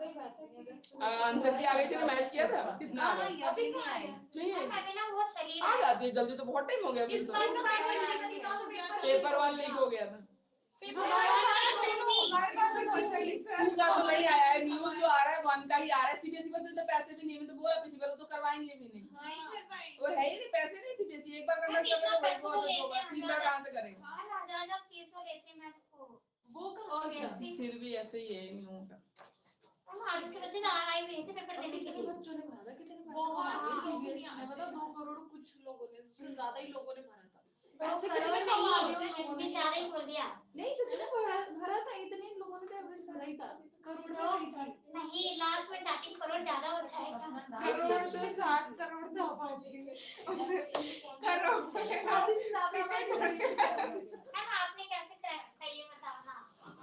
कोई बात नहीं। आंसर की आ गई थी, मैच किया था कितना आ गया? अभी नहीं आई। नहीं है, अभी ना वो चली आ जाती है जल्दी तो, बहुत टाइम हो गया इस बार तो पेपर वाला लीक हो गया था। हमारे पास भी बहुत सही स्कूल का तो नहीं आया है, न्यूज जो आ रहा है वन का ही आ रहा है। सीबीएसई में तो पैसे भी नहीं, तो बोला पिछली बार तो करवाएंगे भी नहीं, वो है ही नहीं पैसे नहीं। सीबीएसई एक बार करना चाहते तो वही बहुत दो बार तीन बार कहां से करेंगे? हजार फीस लेते हैं वो का फिर भी ऐसे ही है न्यूज का। आगे से बच्चे जा रहे हैं से पेपर देने के कितने लिए। बच्चों ने भरा था, कितने पैसे सीबीएसई ने, मतलब 2 करोड़ कुछ लोगों ने, उससे ज्यादा ही लोगों ने भरा था। पैसे कितने कमा रहे हो लोगों ने, ज्यादा ही बोल दिया। नहीं सच में भरा था, इतने लोगों ने तो एवरेज भरा ही था, करोड़ में भरी थी। नहीं, लाख में जाके करोड़ ज्यादा हो जाएगा। करोड़ तो 7 करोड़ था पार्टी करोड़ आपने कैसे किया ये बताओ ना।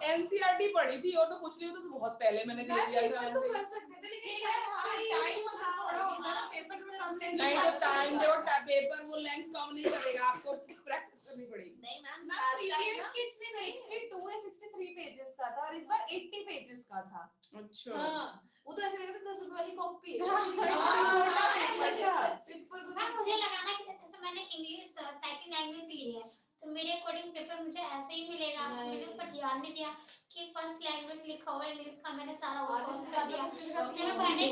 एनसीईआरटी पढ़ी थी और तो कुछ नहीं, तो बहुत पहले मैंने दे दिया था। तो कर सकते थे, लेकिन टाइम अगर थोड़ा होता ना पेपर में कम लेंगे। नहीं तो टाइम देखो, पेपर वो लेंथ कम नहीं करेगा, आपको प्रैक्टिस करनी पड़ेगी। नहीं मैम, प्रीवियस कितने 62 या 63 पेजेस का था और इस बार 80 पेजेस का था। अच्छा हाँ, वो तो ऐसे लगता था 10 रुपए वाली कॉपी है। मुझे लगा ना कि जैसे मैंने इंग्लिश सेकंड लैंग्वेज ली है तो मेरे अकॉर्डिंग पेपर मुझे ऐसे ही मिलेगा। मैंने उस पर ध्यान नहीं दिया कि फर्स्ट लैंग्वेज लिखा हुआ इंग्लिश का, मैंने सारा वो सॉल्व कर दिया।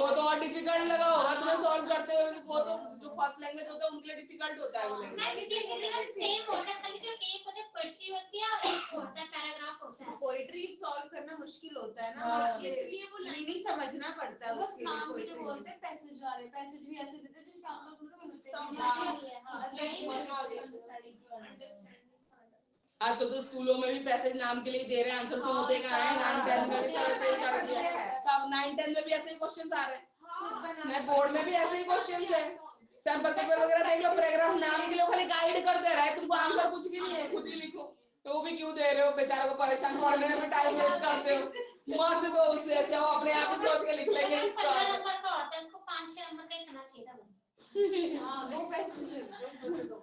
वो तो और डिफिकल्ट लगा होगा तुम्हें सॉल्व करते हुए। वो तो जो फर्स्ट लैंग्वेज होता है उनके लिए डिफिकल्ट होता है वो लैंग्वेज। सेम होता है, खाली जो एक होता है पोएट्री होती है और एक होता है पैराग्राफ होता है। पोएट्री सॉल्व करना मुश्किल होता है ना, इसलिए वो मीनिंग समझना पड़ता है। बस नाम भी नहीं बोलते, पैसेज आ रहे, पैसेज भी ऐसे देते जिसका आंसर सुनकर मिलते हैं। आजकल तो स्कूलों में भी पैसेज नाम के लिए दे रहे हैं, आंसर तो होते कहाँ हैं। 9-10 में भी सब ऐसे ही कर दिया है, सब 9-10 में भी ऐसे ही क्वेश्चंस आ रहे हैं, बोर्ड में भी ऐसे ही क्वेश्चंस है। सैंपल पेपर वगैरह देख लो, पैराग्राफ नाम के लिए खाली गाइड कर दे रहा है, तुमको आंसर कुछ भी नहीं है, खुद ही लिखो। तो वो भी क्यों दे रहे हो, बेचारों को परेशान पढ़ने में टाइम वेस्ट करते हो। मत दो उससे अच्छा वो अपने आप ही सोच के लिख लेंगे इसका। नंबर का होता है, उसको 5-6 नंबर का ही खाना चाहिए था बस। हां, 2 पैसे दो।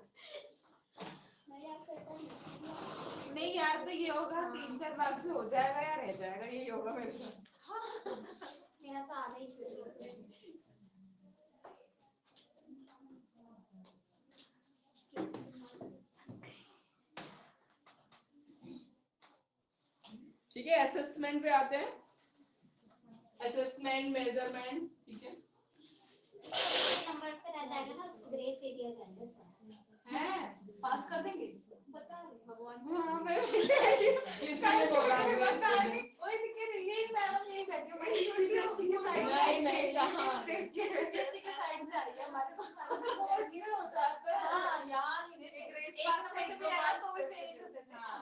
नहीं यार, तो ये होगा 3-4 मार्क से हो जाएगा या रह जाएगा, यही होगा मेरे साथ। मेरा तो आधा ही शुरू हो गया। ठीक है, असेसमेंट पे आते हैं। असेसमेंट मेजरमेंट, ठीक है, नंबर से रह जाएगा ना, उसको ग्रेस एरिया जाएगा सर। हैं, पास कर देंगे बता रहे भगवान। हां, मैं किसने बोला ओए दिखे यही मैडम यही बैठे बड़ी सीबीएसई के साइड नहीं कहां सीबीएसई के साइड से आई है हमारे पास। बोर्ड में हो जाता है। हां यार, ये ग्रेस पास से तो मेरा तो भी फेल करते थे। हां,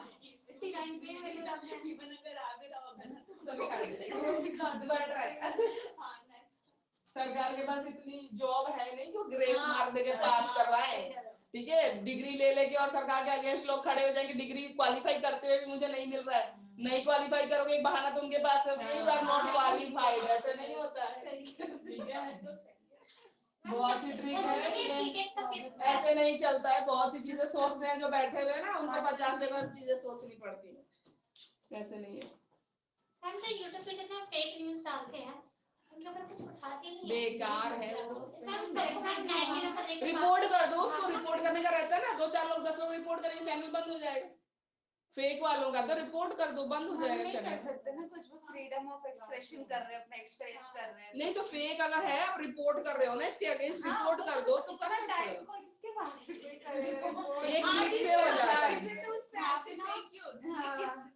89 पे मेरे लगता है इवन अगर आ भी रहा होगा ना तो सभी काट देंगे। बढ़ रहा है। हां, नेक्स्ट सरकार के पास इतनी जॉब है नहीं जो ग्रेस मार्क देके पास करवाए। ठीक है, डिग्री ले लेके और सरकार के अगेंस्ट लोग खड़े हो जाएंगे, डिग्री क्वालिफाई करते हुए भी मुझे नहीं मिल रहा है। नहीं क्वालिफाई करोगे एक बहाना तो उनके पास है, यू आर नॉट क्वालिफाइड, ऐसे नहीं होता है। ठीक है, बहुत सी ट्रिक है, ऐसे नहीं चलता है। बहुत सी चीजें सोचते हैं जो बैठे हुए हैं ना, उनको 50 जगह चीजें सोचनी पड़ती है, ऐसे नहीं है। हम तो YouTube पे जितना फेक न्यूज़ डालते हैं उनके ऊपर कुछ उठाते नहीं है, बेकार है वो। इसमें सबको 90 नंबर देकर रिपोर्ट कर दो उसको, रिपोर्ट करने का रहता है ना, 2-4 लोग 10 लोग रिपोर्ट करेंगे, चैनल बंद हो जाएगा। फेक वालों का तो रिपोर्ट कर दो, बंद हो जाएगा नहीं कर चैनल। सकते ना, कुछ भी फ्रीडम ऑफ एक्सप्रेशन कर रहे हैं, अपना एक्सप्रेस कर रहे हैं। नहीं तो फेक अगर है, आप रिपोर्ट कर रहे हो ना, इसके अगेंस्ट रिपोर्ट कर दो तो कर सकते टाइम हो। को इसके पास कोई करेगा रिपोर्ट। एक क्लिक से हो जाता है। तो उस पे ऐसे फेक ही होता है।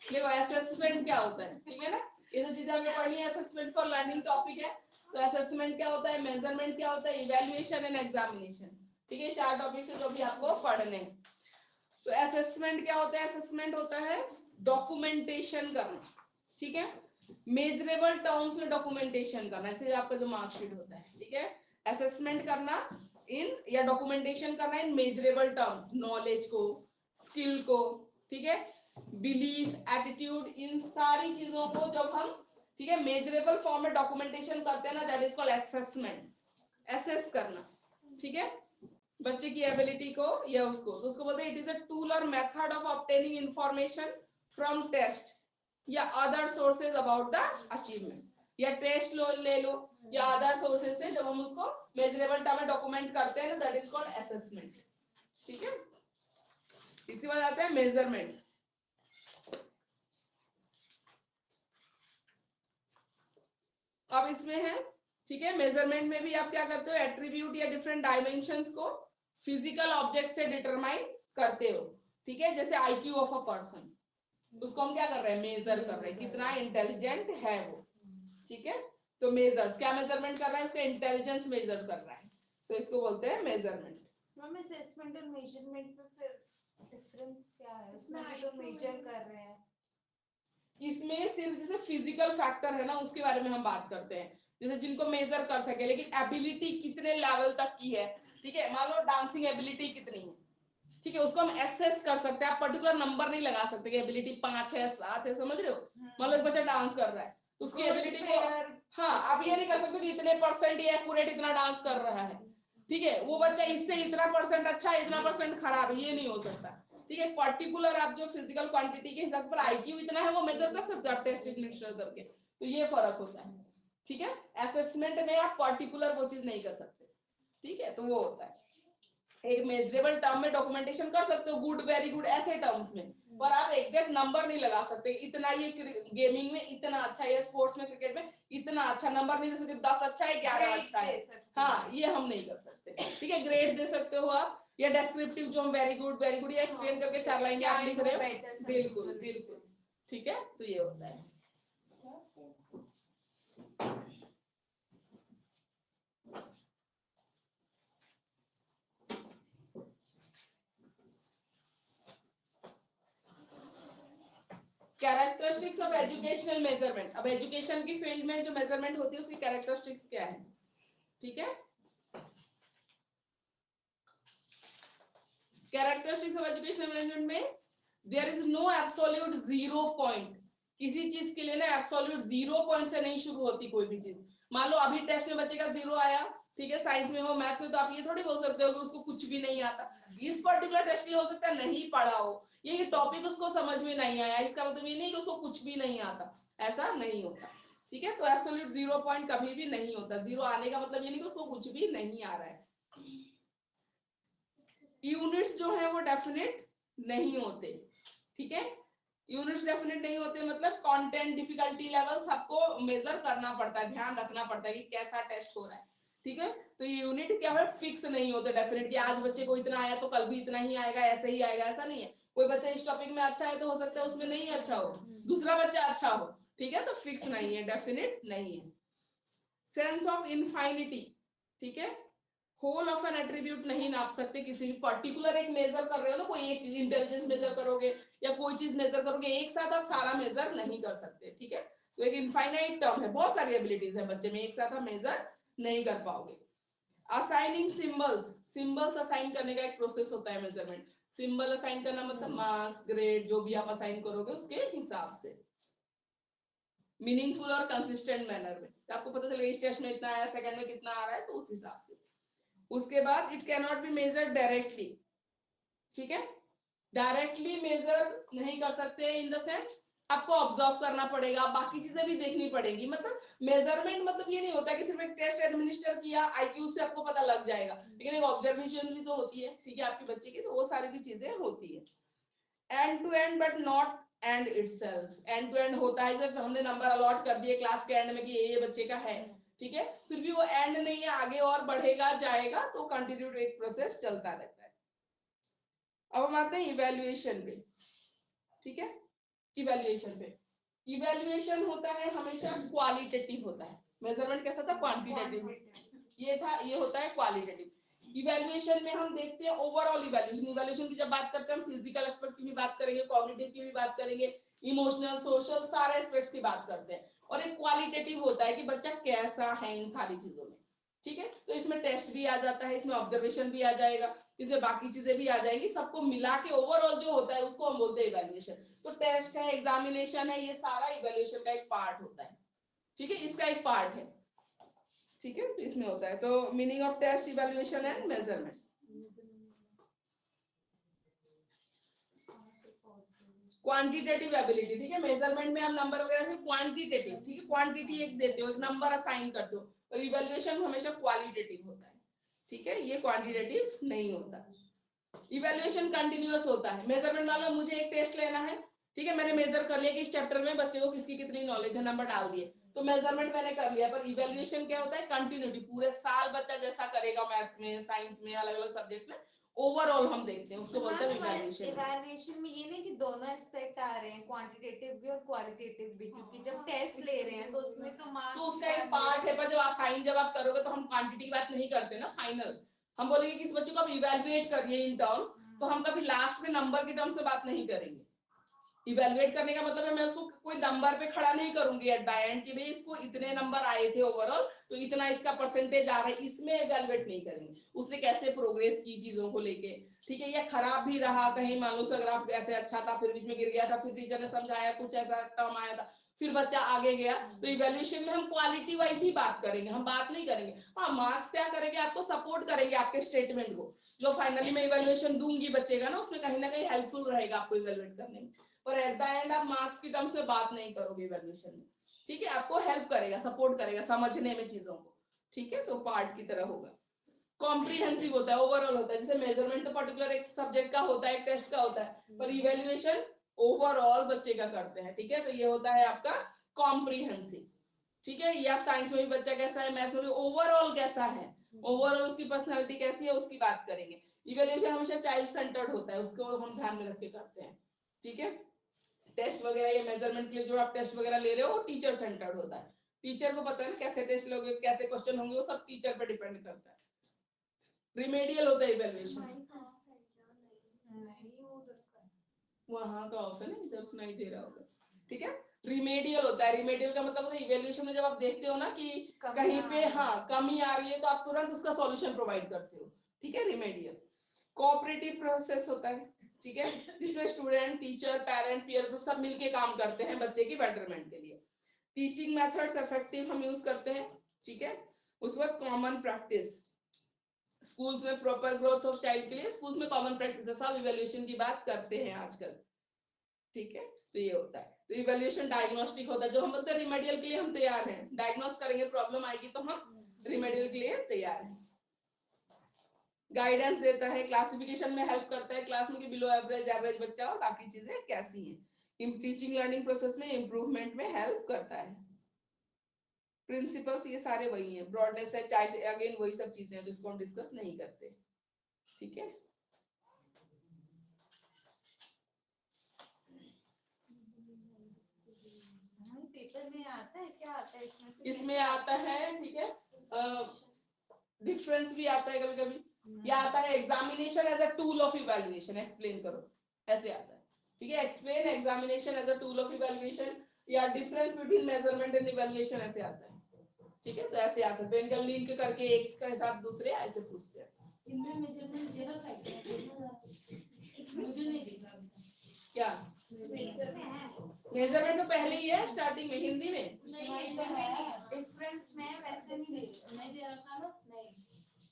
देखो असेसमेंट क्या होता है, ठीक है ना, ये तो चीजें हमें पढ़नी है। असेसमेंट फॉर लर्निंग टॉपिक है। तो असेसमेंट क्या होता है, मेजरमेंट क्या होता है, इवैल्यूएशन एंड एग्जामिनेशन। ठीक है, 4 टॉपिक है जो भी आपको पढ़ने हैं। तो असेसमेंट क्या होता है, असेसमेंट होता है डॉक्यूमेंटेशन करना। ठीक है, मेजरेबल टर्म्स में डॉक्यूमेंटेशन करना, ऐसे आपका जो मार्कशीट होता है। ठीक है, असेसमेंट करना इन या डॉक्यूमेंटेशन करना इन मेजरेबल टर्म्स, नॉलेज को, स्किल को, ठीक है, बिलीफ, एटीट्यूड, इन सारी चीजों को जब हम, ठीक है, मेजरेबल फॉर्म में डॉक्यूमेंटेशन करते हैं ना, that is called assessment, assess करना। ठीक है, बच्चे की एबिलिटी को या उसको, तो उसको बोलते हैं इट इज अ टूल और method of obtaining information from test या other sources about the achievement, या टेस्ट ले लो या अदर सोर्सेज से जब हम उसको मेजरेबल टर्म में डॉक्यूमेंट करते हैं दैट इज कॉल्ड असेसमेंट। ठीक है, इसी बात आते हैं मेजरमेंट। अब इसमें है, ठीक है, मेजरमेंट में भी आप क्या करते हो, एट्रीब्यूट या डिफरेंट डायमेंशंस को फिजिकल ऑब्जेक्ट से डिटरमाइन करते हो। ठीक है, जैसे आईक्यू ऑफ अ पर्सन, उसको हम क्या कर रहे हैं, मेजर कर रहे हैं, कितना इंटेलिजेंट है वो। ठीक है, तो मेजर्स क्या मेजरमेंट कर रहा है, उसका इंटेलिजेंस मेजर कर रहा है, तो इसको बोलते हैं मेजरमेंट। मैम असेसमेंट और मेजरमेंट में फिर डिफरेंस क्या है? उसमें भी तो मेजर कर रहे हैं। इसमें सिर्फ जैसे फिजिकल फैक्टर है ना, उसके बारे में हम बात करते हैं, जैसे जिनको मेजर कर सके, लेकिन एबिलिटी कितने लेवल तक की है। ठीक है, मान लो डांसिंग एबिलिटी कितनी है, ठीक है, उसको हम एसेस कर सकते हैं, आप पर्टिकुलर नंबर नहीं लगा सकते कि एबिलिटी 5 6 7 है, समझ रहे हो। मान लो एक बच्चा डांस कर रहा है, उसकी एबिलिटी को, हाँ, आप ये नहीं कर सकते कि इतने परसेंट ये एक्यूरेट इतना डांस कर रहा है। ठीक है, वो बच्चा इससे इतना परसेंट अच्छा है, इतना परसेंट खराब है, ये नहीं हो सकता। ठीक है, पर्टिकुलर आप जो फिजिकल क्वांटिटी के हिसाब पर आईक्यू इतना है वो मेजर कर सकते हो आप टेस्ट एडमिनिस्टर करके, तो ये फर्क होता है। ठीक है, असेसमेंट में आप पर्टिकुलर वो चीज नहीं कर सकते। ठीक है, तो वो होता है, एक मेजरेबल टर्म में डॉक्यूमेंटेशन कर सकते हो, गुड वेरी गुड ऐसे टर्म्स में, पर आप एग्जैक्ट नंबर नहीं लगा सकते, इतना ये गेमिंग में इतना अच्छा है, स्पोर्ट्स में क्रिकेट में इतना अच्छा नंबर नहीं दे सकते, 10 अच्छा है 11 अच्छा है, हाँ, ये हम नहीं कर सकते। ठीक है, ग्रेड दे सकते हो आप, या डेस्क्रिप्टिव जो हम वेरी गुड या एक्सप्लेन करके 4 लाइन आप लिख रहे हो, बिल्कुल बिल्कुल। ठीक है, तो ये होता है। कैरेक्टरिस्टिक्स ऑफ एजुकेशनल मेजरमेंट, अब एजुकेशन की फील्ड में जो मेजरमेंट होती है उसकी कैरेक्टरिस्टिक्स क्या है। ठीक है, कैरेक्टरिस्टिक्स ऑफ एजुकेशनल मैनेजमेंट में there is no absolute 0 point, किसी चीज के लिए ना एब्सोल्यूट 0 पॉइंट से नहीं शुरू होती कोई भी चीज। मान लो अभी टेस्ट में बच्चे का 0 आया, ठीक है, साइंस में हो मैथ्स में, तो आप ये थोड़ी बोल सकते हो कि उसको कुछ भी नहीं आता। इस पर्टिकुलर टेस्ट में हो सकता है नहीं पढ़ा हो, ये टॉपिक उसको समझ में नहीं आया, इसका मतलब ये नहीं कि उसको कुछ भी नहीं आता, ऐसा नहीं होता। ठीक है, तो एब्सोल्यूट 0 पॉइंट कभी भी नहीं होता, 0 आने का मतलब ये नहीं कि उसको कुछ भी नहीं आ रहा है। यूनिट्स जो है वो डेफिनेट नहीं होते। ठीक है, यूनिट्स डेफिनेट नहीं होते, मतलब कंटेंट डिफिकल्टी लेवल सबको मेजर करना पड़ता है, ध्यान रखना पड़ता है कि कैसा टेस्ट हो रहा है। ठीक है, तो ये यूनिट क्या है, फिक्स नहीं होते डेफिनेट कि आज बच्चे को इतना आया तो कल भी इतना ही आएगा, ऐसे ही आएगा, ऐसा नहीं है। कोई बच्चा इस टॉपिक में अच्छा है तो हो सकता है उसमें नहीं अच्छा हो, दूसरा बच्चा अच्छा हो। ठीक है, तो फिक्स नहीं है, डेफिनेट नहीं है। सेंस ऑफ इनफाइनिटी, ठीक है, होल ऑफ एन एट्रीब्यूट नहीं नाप सकते, किसी भी पर्टिकुलर एक मेजर कर रहे हो ना, कोई एक चीज इंटेलिजेंस मेजर करोगे या कोई चीज मेजर करोगे, एक साथ आप सारा मेजर नहीं कर सकते। ठीक है, तो एक इनफाइनाइट टर्म है, बहुत सारी एबिलिटीज है बच्चे में, एक साथ आप मेजर नहीं कर पाओगे। असाइनिंग सिंबल्स, सिंबल्स असाइन करने का एक प्रोसेस होता है मेजरमेंट। सिंबल असाइन करना मतलब मार्क्स ग्रेड जो भी आप असाइन करोगे उसके हिसाब से, मीनिंगफुल और कंसिस्टेंट मैनर में, तो आपको पता चलेगा इस टेस्ट में इतना आया, सेकंड में कितना आ रहा है, तो उस हिसाब से। उसके बाद it can not be measured directly, ठीक है, डायरेक्टली मेजर नहीं कर सकते, इन द सेंस आपको ऑब्जर्व करना पड़ेगा, बाकी चीजें भी देखनी पड़ेगी। मतलब मेजरमेंट मतलब ये नहीं होता कि सिर्फ एक टेस्ट एडमिनिस्टर किया आईक्यू से आपको पता लग जाएगा, लेकिन एक ऑब्जर्वेशन भी तो होती है, ठीक है, आपके बच्चे की, तो वो सारी भी चीजें होती है। End to end but not end itself, end to end होता है जब हमने नंबर अलॉट कर दिए क्लास के एंड में कि ये बच्चे का है, ठीक है, फिर भी वो एंड नहीं है, आगे और बढ़ेगा जाएगा, तो कंटिन्यू एक प्रोसेस चलता रहता है। अब हम आते हैं इवैल्यूएशन पे। ठीक है, इवैल्यूएशन पे, इवैल्यूएशन होता है हमेशा क्वालिटेटिव होता है, मेजरमेंट कैसा था, क्वांटिटेटिव, ये था, ये होता है क्वालिटेटिव। इवैल्यूएशन में हम देखते हैं ओवरऑल इवैल्यूएशन, इवैल्यूएशन की जब बात करते हैं हम फिजिकल एस्पेक्ट की भी बात करेंगे, कॉग्निटिव की भी बात करेंगे, इमोशनल सोशल सारे एस्पेक्ट्स की बात करते हैं। और एक क्वालिटेटिव होता है कि बच्चा कैसा है इन सारी चीजों में। ठीक है, तो इसमें टेस्ट भी आ जाता है, इसमें ऑब्जर्वेशन भी आ जाएगा, इसमें बाकी चीजें भी आ जाएंगी, सबको मिला के ओवरऑल जो होता है उसको हम बोलते हैं इवैल्यूएशन। तो टेस्ट है, एग्जामिनेशन है, ये सारा इवैल्यूएशन का एक पार्ट होता है। ठीक है, इसका एक पार्ट है। ठीक है, तो इसमें होता है, तो meaning of test, evaluation and measurement. Quantitative ability, ठीक है, मेजरमेंट में हम नंबर वगैरह से क्वांटिटेटिव, ठीक है, क्वांटिटी एक देते हो, एक नंबर असाइन करते हो, और इवैल्यूएशन हमेशा क्वालिटेटिव होता है, ठीक है, ये क्वांटिटेटिव नहीं होता। इवैल्यूएशन कंटिन्यूअस होता है। मेजरमेंट वाला मुझे एक टेस्ट लेना है, ठीक है, मैंने मेजर कर लिया कि इस चैप्टर में बच्चे को किसकी कितनी नॉलेज है, नंबर डाल दिए, तो मेजरमेंट मैंने कर लिया। पर इवैल्यूएशन क्या होता है, कंटिन्यूटी, पूरे साल बच्चा जैसा करेगा मैथ्स में, साइंस में, अलग अलग सब्जेक्ट्स में, ओवरऑल हम देखते हैं, उसको बोलते हैं इवैल्यूएशन। इवैल्यूएशन में ये नहीं कि दोनों एस्पेक्ट आ रहे हैं, क्वांटिटेटिव भी और क्वालिटेटिव भी, क्योंकि जब टेस्ट ले रहे हैं तो उसमें तो मार्क्स, तो उसका एक पार्ट है, पर जब असाइन जब आप करोगे तो हम क्वांटिटी की बात नहीं करते ना, फाइनल हम बोलेंगे कि इस बच्चे को आप इवैल्यूएट करिए इन टर्म्स, तो हम कभी लास्ट में नंबर के टर्म्स में बात नहीं करेंगे। इवैल्यूएट करने का मतलब है मैं उसको कोई नंबर पे खड़ा नहीं करूंगी एट द एंड कि भाई इसको इतने नंबर आए थे ओवरऑल, तो इतना इसका परसेंटेज आ रहा है, इसमें इवैल्यूएट नहीं करेंगे। उसने कैसे प्रोग्रेस की चीजों को लेके, ठीक है, या खराब भी रहा कहीं, मान लो ग्राफ ऐसे अच्छा था फिर बीच में गिर गया था, फिर टीचर ने समझाया कुछ ऐसा टर्म आया था, फिर बच्चा आगे गया, तो इवैल्यूएशन में हम क्वालिटी वाइज ही बात करेंगे, हम बात नहीं करेंगे। हाँ, मार्क्स क्या करेंगे, आपको सपोर्ट करेंगे आपके स्टेटमेंट को, जो फाइनली मैं इवैल्यूएशन दूंगी बच्चे का ना, उसमें कहीं ना कहीं हेल्पफुल रहेगा आपको इवैल्यूएट करने में, पर एट द एंड आप मार्क्स की टर्म्स में बात नहीं करोगे इवैल्यूएशन में, ठीक है, आपको हेल्प करेगा, सपोर्ट करेगा समझने में चीजों को, ठीक है, तो पार्ट की तरह होगा। कॉम्प्रिहेंसिव होता है, ओवरऑल होता है, जैसे मेजरमेंट तो पर्टिकुलर एक सब्जेक्ट का होता है, एक टेस्ट का होता है, पर इवैल्यूएशन ओवरऑल बच्चे का करते हैं, ठीक है, तो ये होता है आपका कॉम्प्रिहेंसिव, ठीक है, या साइंस में भी बच्चा कैसा है, मैथ्स में भी ओवरऑल कैसा है, ओवरऑल उसकी पर्सनालिटी कैसी है उसकी बात करेंगे। इवैल्यूएशन हमेशा चाइल्ड सेंटर्ड होता है, उसको हम ध्यान में रख के करते हैं, ठीक है। टेस्ट वगैरह या मेजरमेंट के लिए जो आप टेस्ट वगैरह ले रहे हो वो टीचर सेंटर्ड होता है, टीचर को पता है ना कैसे टेस्ट लोगे, कैसे क्वेश्चन होंगे, वो सब टीचर पे डिपेंड करता है। रिमेडियल होता है इवैल्यूएशन, वहां का ऑफ है ना, इधर सुनाई दे रहा होगा, ठीक है। रिमेडियल होता है, रिमेडियल का मतलब होता है इवैल्यूएशन में जब आप देखते हो ना कि कहीं पे हाँ कमी आ रही है तो आप तुरंत उसका सॉल्यूशन प्रोवाइड करते हो, ठीक है, रिमेडियल। कोऑपरेटिव प्रोसेस होता है, ठीक है, जिसमें student, teacher, parent, peer group सब मिलके काम करते हैं बच्चे की बेटरमेंट के लिए। टीचिंग मेथड्स इफेक्टिव हम यूज करते हैं, ठीक है। उसके बाद कॉमन प्रैक्टिस, स्कूल्स में प्रॉपर ग्रोथ ऑफ चाइल्ड के लिए स्कूल्स में कॉमन प्रैक्टिस है, सब इवैल्यूएशन की बात करते हैं आजकल, ठीक है, तो ये होता है। तो इवैल्यूएशन डायग्नोस्टिक होता है, जो हम बोलते हैं रिमेडियल के लिए हम तैयार हैं, डायग्नोस करेंगे प्रॉब्लम आएगी तो हम रिमेडियल के लिए तैयार हैं। गाइडेंस देता है, क्लासिफिकेशन में हेल्प करता है, क्लास में कि बिलो एवरेज, एवरेज बच्चा और बाकी चीजें कैसी हैं, इन टीचिंग लर्निंग प्रोसेस में इंप्रूवमेंट में हेल्प करता है। प्रिंसिपल्स ये सारे वही हैं, ब्रॉडनेस है, चाइल्ड अगेन वही सब चीजें हैं जिसको हम डिस्कस नहीं करते, ठीक है। पेपर में आता है, क्या आता है इसमें आता है, ठीक है, डिफरेंस भी आता है कभी कभी, या आता है examination as a tool of evaluation, explain करो, ऐसे आता है, ठीक है, explain examination as a tool of evaluation, या difference between measurement and evaluation, ऐसे आता है, ठीक है, तो ऐसे आ सकते हैं, इनका लिंक करके एक के साथ दूसरे ऐसे पूछते हैं। इनमें मेजरमेंट दे रखा है, मुझे नहीं दिख रहा क्या मेजरमेंट तो पहले ही है स्टार्टिंग में हिंदी में, नहीं तो है डिफरेंस में वैसे नहीं नहीं दे रखा ना, नहीं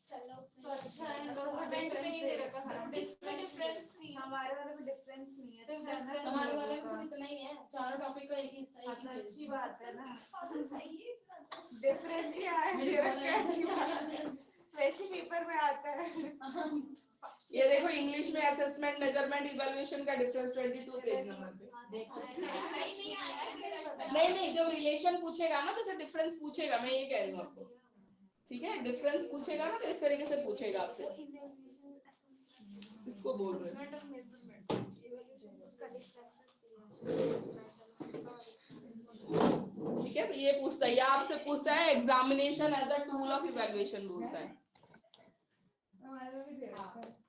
चलो तो अच्छा है, असेसमेंट में नहीं दे रखा, सिर्फ डिफरेंस डिफरेंस नहीं है, हमारे वाले में डिफरेंस नहीं है, सिर्फ अच्छा है ना, difference हमारे वाले में सिर्फ इतना ही है, चारों टॉपिक का एक ही हाँ, तो अच्छी बात है ना, सही है डिफरेंस ही आया मेरे दे वाले रखे हैं, अच्छी बात है, वैसे पेपर में आता है। ये देखो इंग्लिश में असेसमेंट, मेजरमेंट, इवैल्यूएशन का डिफरेंस 22 पेज नंबर पे। देखो नहीं जब रिलेशन पूछेगा ना तो सिर्फ डिफरेंस पूछेगा, मैं ये कह रही हूँ आपको, ठीक है, डिफरेंस पूछेगा ना तो इस तरीके से पूछेगा आपसे, इसको बोल रहे हैं, और मेजरमेंट इवैल्यूएशन उसका ठीक है, तो ये पूछता है, या आपसे पूछता है examination as a tool of evaluation बोलता है, हमारे भी दे रखा है,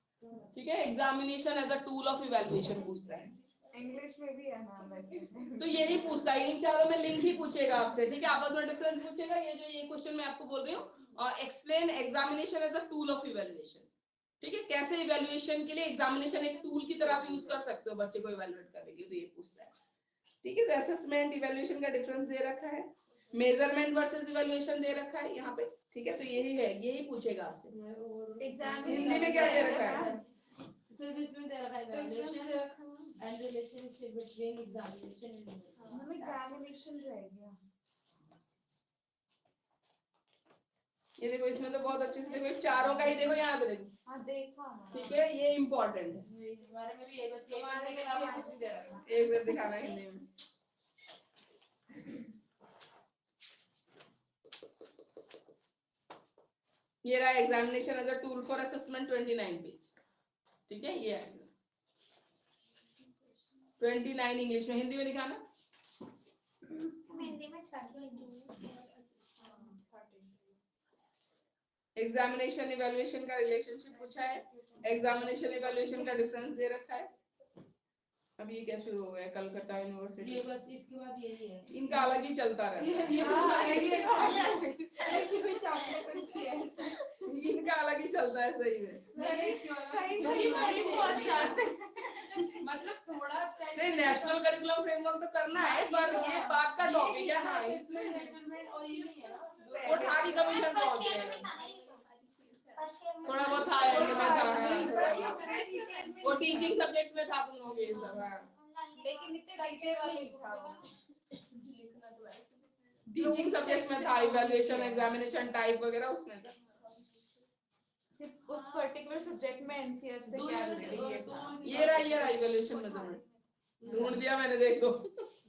ठीक है, examination as a tool of evaluation पूछता है, इंग्लिश में भी है ना वैसे, तो यही पूछता है, इन चारों में लिंक ही पूछेगा आपसे, ठीक है, आपस में डिफरेंस पूछेगा, ये जो ये क्वेश्चन मैं आपको बोल रही हूँ, और explain examination as a tool of evaluation, ठीक है, कैसे इवैल्यूएशन के लिए एग्जामिनेशन एक टूल की तरह यूज कर सकते हो बच्चे को इवैल्यूएट करने के लिए, तो ये पूछता है, ठीक है, तो असेसमेंट इवैल्यूएशन का डिफरेंस दे रखा है, मेजरमेंट वर्सेस इवैल्यूएशन दे रखा है यहाँ पे, ठीक है, तो यही है, यही पूछेगा आपसे। एग्जाम हिंदी में क्या दे रखा है, सिर्फ इसमें दे रखा है डिफरेंस इवैल्यूएशन दे रखा है and relationship between examination and हमें एग्जामिनेशन रह गया। ये देखो इसमें तो बहुत अच्छे से देखो, चारों का ही देखो यहाँ पे देखो, हाँ देखा। ठीक है, ये इम्पोर्टेंट है। हमारे में भी यही बस यही हमारे पढ़ने के में अलावा भी कुछ नहीं दे रहा था। एक मिनट दिखाना है हिंदी में। ये रहा examination as a tool for assessment 29 page, ठीक है, ये आएगा 29 इंग्लिश में, हिंदी में दिखाना। हिंदी में 32 एग्जामिनेशन इवैल्यूएशन का रिलेशनशिप पूछा है, एग्जामिनेशन इवैल्यूएशन का डिफरेंस दे रखा है। अब ये क्या शुरू हो गया, कलकत्ता यूनिवर्सिटी, ये बस इसके बाद यही है। इनका अलग ही चलता रहता है, इनका अलग ही चलता है, सही में। मतलब थोड़ा नहीं, नेशनल करिकुलम फ्रेमवर्क तो करना है, पर ये बात का टॉपिक है। हाँ, इसमें और ये नहीं है ना वो ठारी कमीशन फर्स्ट पहुंच ईयर गए, में था नहीं फर्स्ट ईयर में थोड़ा बहुत था एंड में था, वो टीचिंग सब्जेक्ट्स में था तुम लोग ये सब। हाँ, लेकिन इतने डिटेल में नहीं था वो। टीचिंग सब्जेक्ट्स में था, इवैल्यूएशन, एग्जामिनेशन टाइप वगैरह उसमें था। उस पर्टिकुलर सब्जेक्ट में एनसीएफ से क्या रिलेटेड था? ये रहा इवैल्यूएशन मेजरमेंट, ढूंढ दिया मैंने, देखो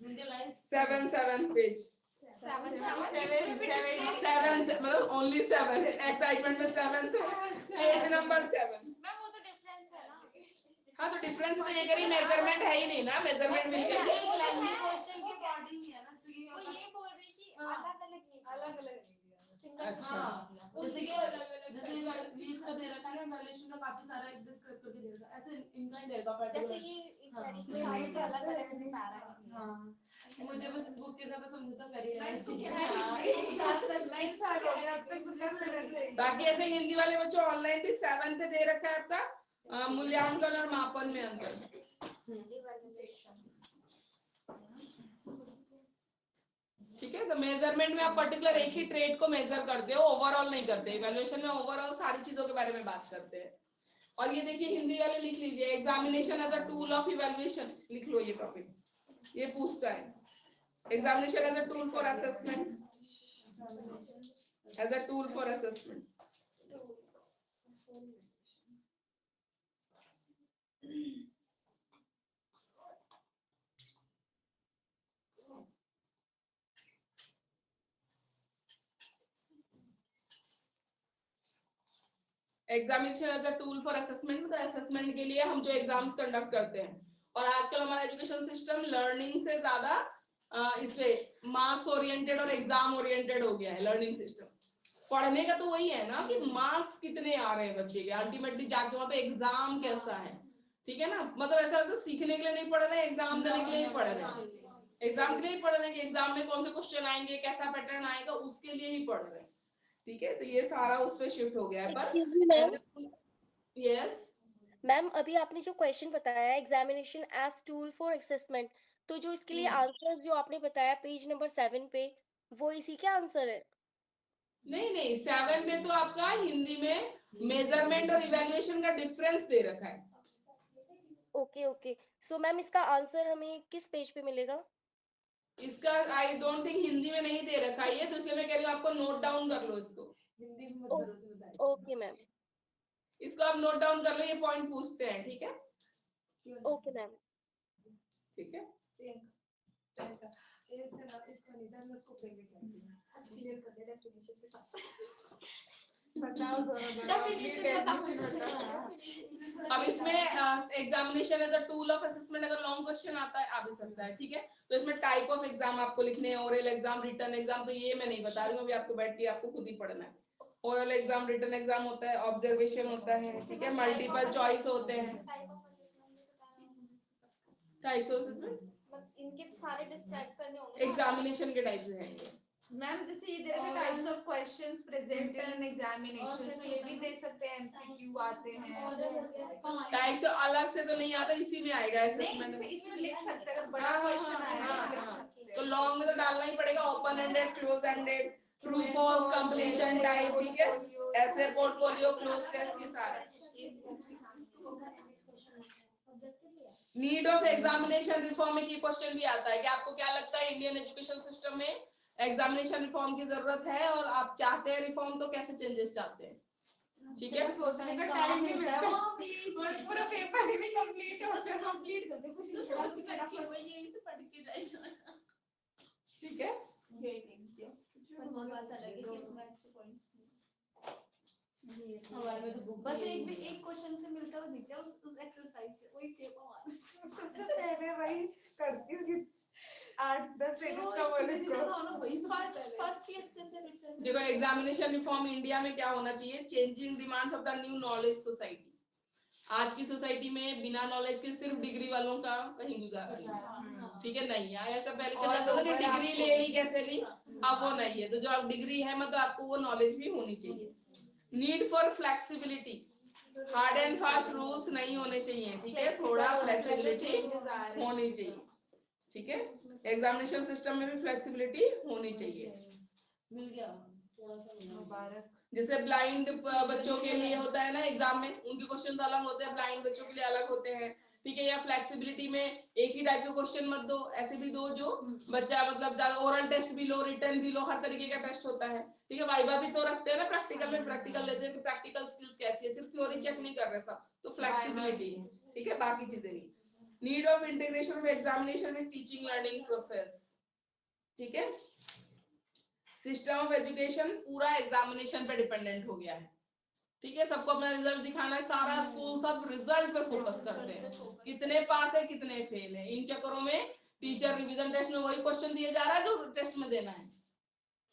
मुझे लाइन 7 पेज, 7 मतलब ओनली 7, एक्साइटमेंट में 7 पेज नंबर 7। मैम वो तो डिफरेंस है ना। हाँ, तो डिफरेंस तो ये करी, मेजरमेंट है ही नहीं ना, मेजरमेंट मिल गया। क्वेश्चन के अकॉर्डिंग ही है ना, तो ये वो ये बोल रही कि अलग अलग अच्छा, जैसे कि जैसे वील्स का दे रखा है ना, वैल्यूएशन का काफी सारा डिस्क्राइब करके दे रखा है, ऐसे इनका ही दे रखा जैसे पर्टिकुलर। ये सारे के अलग अलग पैरा नहीं है। हाँ, मुझे बस इस बुक के साथ समझौता कर ही लेना चाहिए। बाकी ऐसे हिंदी वाले बच्चों ऑनलाइन भी 7 पे दे रखा है आपका मूल्यांकन और मापन में अंतर। ठीक है, तो मेजरमेंट में आप पर्टिकुलर एक ही ट्रेड को मेजर करते हो, ओवरऑल नहीं करते। इवैल्यूएशन में ओवरऑल सारी चीजों के बारे में बात करते हैं। और ये देखिए हिंदी वाले लिख लीजिए, examination as a tool of evaluation, लिख लो ये टॉपिक, ये पूछता है। Examination as a tool for assessment, as a tool for assessment. Examination as a tool for assessment, मतलब असेसमेंट के लिए हम जो एग्जाम्स कंडक्ट करते हैं। और आजकल हमारा एजुकेशन सिस्टम लर्निंग से ज्यादा इस पे मार्क्स ओरिएंटेड और एग्जाम ओरिएंटेड हो गया है। लर्निंग सिस्टम पढ़ने का तो वही है ना कि मार्क्स कितने आ रहे हैं बच्चे के, अल्टीमेटली जाके वहां पे एग्जाम कैसा है, ठीक है ना। मतलब ऐसा तो सीखने के लिए नहीं पढ़ रहे हैं, एग्जाम देने के लिए ही पढ़ रहे हैं। एग्जाम के लिए ही पढ़ रहे हैं कि एग्जाम में कौन से क्वेश्चन आएंगे, कैसा पैटर्न आएगा, उसके लिए ही पढ़ रहे हैं। ठीक है, तो ये सारा उस पे शिफ्ट हो गया है। पर यस मैम, अभी आपने जो क्वेश्चन बताया examination as tool for assessment, तो जो इसके लिए आंसर्स जो आपने बताया पेज नंबर 7 पे, वो इसी के आंसर है? नहीं, 7 में तो आपका हिंदी में मेजरमेंट और इवैल्यूएशन का डिफरेंस दे रखा है। ओके, सो मैम इसका आंसर हमें किस पेज पे मिलेगा? इसका आई डोंट थिंक हिंदी में नहीं दे रखा है ये, तो इसलिए मैं कह रही हूँ आपको नोट डाउन कर लो इसको। हिंदी में मत भरोसे बताइए। Okay ma'am. इसको आप नोट डाउन कर लो, ये पॉइंट पूछते हैं, ठीक है। Okay ma'am. ठीक है, क्लियर कर दे डेफिनेशन के साथ। बताओ अब इसमें examination as a tool of assessment, अगर लॉन्ग क्वेश्चन आता है आ भी सकता है, ठीक है। तो इसमें टाइप ऑफ एग्जाम आपको लिखने हैं, ओरल एग्जाम, रिटन एग्जाम, तो ये मैं नहीं बता रही हूँ, अभी आपको बैठ के आपको खुद ही पढ़ना है। ओरल एग्जाम, रिटन एग्जाम होता है, ऑब्जर्वेशन होता है, ठीक है, मल्टीपल चॉइस होते हैं। टाइप्स ऑफ असेसमेंट इनके सारे डिस्क्राइब करने होंगे। एग्जामिनेशन के टाइप्स हैं ये। मैम जैसे ये दे रखा है types of questions presented in examination, तो ये भी दे सकते हैं, एमसीक्यू आते हैं। टाइप्स अलग से तो नहीं आता, इसी में आएगा नहीं असेसमेंट। जैसे इसमें लिख सकते हैं, अगर बड़ा क्वेश्चन आया है लिख सकते हैं। तो लॉन्ग में तो डालना ही पड़ेगा, open ended, close ended, true false, completion type, ठीक है, ऐसे पोर्टफोलियो, क्लोज टेस्ट के सारे। नीड ऑफ एग्जामिनेशन रिफॉर्म में ये क्वेश्चन भी आता है कि आपको क्या लगता है इंडियन एजुकेशन सिस्टम में एग्जामिनेशन रिफॉर्म की जरूरत है, और आप चाहते हैं रिफॉर्म तो कैसे चेंजेस चाहते हैं? ठीक है, सोचने का टाइम नहीं मिलता, पूरा पेपर ही नहीं कंप्लीट होता। कंप्लीट कर दे कुछ तो सोच के रखो भाई यहीं से पढ़ के जाएगा। ठीक है। हमारी बात अलग है कि इसमें अच्छे पॉइंट्स हमारे में तो बुक बस एक क्वेश्चन से मिलता हुआ दिखता है उस एक्सरसाइज से वही थे हमारे। सबसे पहले वही करती हूँ कि 8-10 पेजेस का बोले फर्स्ट ही अच्छे से रिफ्रेश देखो एग्जामिनेशन रिफॉर्म इंडिया में क्या होना चाहिए, changing demands of the new knowledge society. आज की सोसाइटी में बिना नॉलेज के सिर्फ डिग्री वालों का कहीं गुजारा नहीं, ठीक है, नहीं है। ऐसा पहले चला था कि डिग्री ले ली कैसे ली, अब वो नहीं है। तो जो आप डिग्री है मतलब आपको वो नॉलेज भी होनी चाहिए। Need for flexibility, hard and fast rules नहीं होने चाहिए, ठीक है, थोड़ा फ्लेक्सिबिलिटी होनी चाहिए, ठीक है। एग्जामिनेशन सिस्टम में भी फ्लेक्सिबिलिटी होनी चाहिए। मिल गया थोड़ा सा मिला। मुबारक। जैसे ब्लाइंड बच्चों के लिए होता है ना एग्जाम में, उनके क्वेश्चन अलग होते हैं, ब्लाइंड बच्चों के लिए अलग होते हैं, ठीक है। या फ्लेक्सिबिलिटी में एक ही टाइप के क्वेश्चन मत दो, ऐसे भी दो जो बच्चा मतलब ज्यादा, ओरल टेस्ट भी लो, रिटर्न भी लो, हर तरीके का टेस्ट होता है, ठीक है। वाइवा भी तो रखते हैं ना, प्रैक्टिकल में प्रैक्टिकल लेते हैं कि प्रैक्टिकल स्किल्स कैसी है, सिर्फ थ्योरी चेक नहीं कर रहे सब, तो फ्लेक्सिबिलिटी, ठीक है, बाकी चीजें भी। Need of integration of examination with teaching learning process, ठीक है। सिस्टम ऑफ एजुकेशन पूरा एग्जामिनेशन पे डिपेंडेंट हो गया है, ठीक है। सबको अपना रिजल्ट दिखाना है, सारा स्कूल सब रिजल्ट पे फोकस करते हैं, कितने पास है कितने फेल है। इन चक्करों में टीचर रिवीजन टेस्ट में वही क्वेश्चन दिए जा रहा है जो टेस्ट में देना है,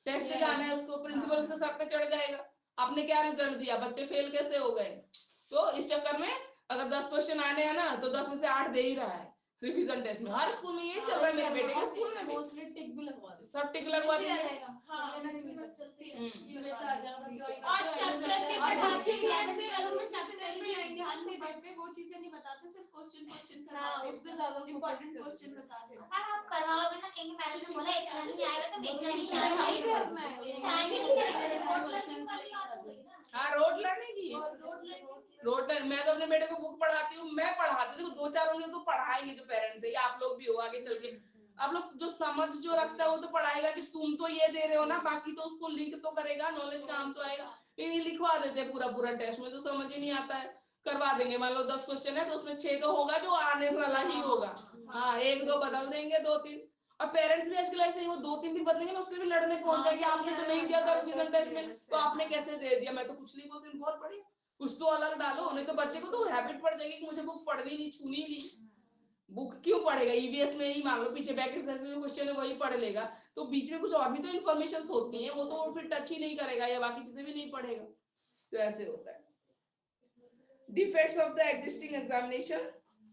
टेस्ट जाना है उसको, प्रिंसिपल उसके सर पे चढ़ जाएगा, आपने क्या रिजल्ट दिया, बच्चे फेल कैसे हो गए। तो इस चक्कर में अगर 10 क्वेश्चन आने हैं ना तो 10 में से 8 दे ही रहा है रिवीजन टेस्ट में। हर स्कूल में ये चल रहा है, मेरे बेटे के स्कूल में भी मोस्टली टिक भी लगवा दे, सब टिक लगवा देंगे। इनमें से आ जाएगा बच्चा और चैप्टर के पढ़ाते हैं से अगर मैं चैप्टर पे ध्यान नहीं देते, वो चीजें नहीं बताते, सिर्फ क्वेश्चन कराते हैं, उस पे ज्यादा इंपॉर्टेंट क्वेश्चन बताते हैं। हाँ आप करवाओगे ना, कहीं मैडम ने बोला इतना नहीं आएगा तो इतना ही आएगा, नहीं करना है इस टाइम ही नहीं करेंगे, रिपोर्ट लर्निंग वाली बात हो गई ना। हाँ, रोड लर्निंग की रोड लर्निंग, मैं तो अपने बेटे को बुक पढ़ाती हूँ, मैं पढ़ाती हूँ, 2-4 होंगे तो पढ़ाएंगे जो पेरेंट्स है, या आप लोग भी हो आगे चल के, आप लोग जो समझ जो रखता है वो तो पढ़ाएगा कि तुम तो ये दे रहे हो ना, बाकी तो उसको लिंक तो करेगा, नॉलेज काम तो आएगा। लेकिन ये लिखवा देते हैं पूरा पूरा टेस्ट में, तो समझ ही नहीं आता है, करवा देंगे। मान लो 10 क्वेश्चन है तो उसमें 6 तो होगा जो आने वाला ही होगा, हाँ 1-2 बदल देंगे, 2-3। और पेरेंट्स भी आजकल ऐसे ही, वो 2-3 भी बदलेंगे ना, उसके भी लड़ने पहुंच जाएंगे, आपने तो नहीं दिया था रिवीजन टेस्ट में तो आपने कैसे दे दिया। मैं तो कुछ नहीं बोलती, बहुत बढ़िया, कुछ तो अलग डालो, नहीं तो बच्चे को तो हैबिट पड़ जाएगी कि मुझे बुक पढ़नी नहीं, छूनी नहीं। बुक क्यों पढ़ेगा, ईवीएस में ही मान लो पीछे बैक क्वेश्चन है वही पढ़ लेगा, तो बीच में कुछ और भी तो इन्फॉर्मेशन होती है, वो तो फिर टच ही नहीं करेगा या बाकी चीजें भी नहीं पढ़ेगा, तो ऐसे होता है। Defects of the existing examination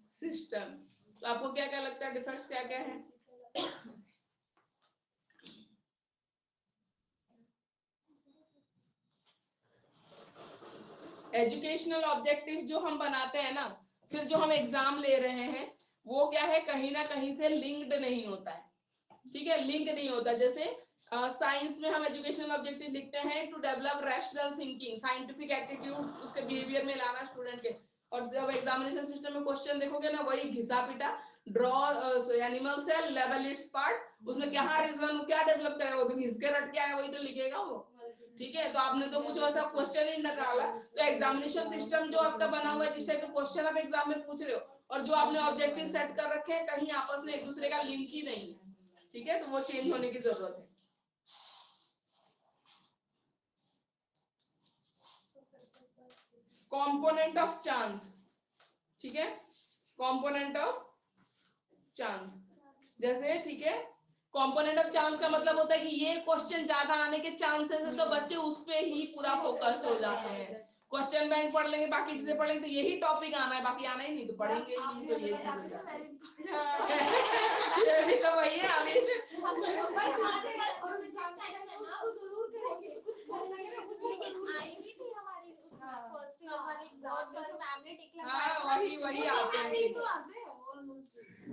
system, तो आपको क्या क्या लगता है डिफेक्ट्स क्या क्या है? एजुकेशनल ऑब्जेक्टिव जो हम बनाते हैं ना, फिर जो हम एग्जाम ले रहे हैं वो क्या है, कहीं ना कहीं से लिंक्ड नहीं होता है, ठीक है, लिंक नहीं होता। जैसे साइंस में हम एजुकेशनल ऑब्जेक्टिव लिखते हैं to develop rational thinking, scientific attitude उसके बिहेवियर में लाना स्टूडेंट के, और जब एग्जामिनेशन सिस्टम में क्वेश्चन देखोगे ना, वही घिसा पिटा, ड्रॉ एनिमल सेल, लेवल इट्स पार्ट, उसमें क्या रीजन क्या डेवलप करेगा, वो तो घिस के रट के आया वही तो लिखेगा वो, ठीक है। तो आपने तो कुछ ऐसा क्वेश्चन ही निकाला, तो एग्जामिनेशन सिस्टम जो आपका बना हुआ है, जिस टाइप के क्वेश्चन आप एग्जाम में पूछ रहे हो और जो आपने ऑब्जेक्टिव सेट कर रखे हैं, कहीं आपस में एक दूसरे का लिंक ही नहीं है, ठीक है, तो वो चेंज होने की जरूरत है। कंपोनेंट ऑफ चांस, ठीक है, कंपोनेंट ऑफ चांस, जैसे ठीक है, कंपोनेंट ऑफ चांस का मतलब होता है कि ये क्वेश्चन ज्यादा आने के चांसेस है, तो बच्चे उस पे ही पूरा फोकस हो जाते हैं। क्वेश्चन बैंक पढ़ लेंगे, बाकी चीजें पढ़ लेंगे, तो यही टॉपिक आना है, बाकी आना ही नहीं तो पढ़ेंगे ही नहीं, तो ये चीज ये भी तो वही है अभी। हाँ वही आते हैं,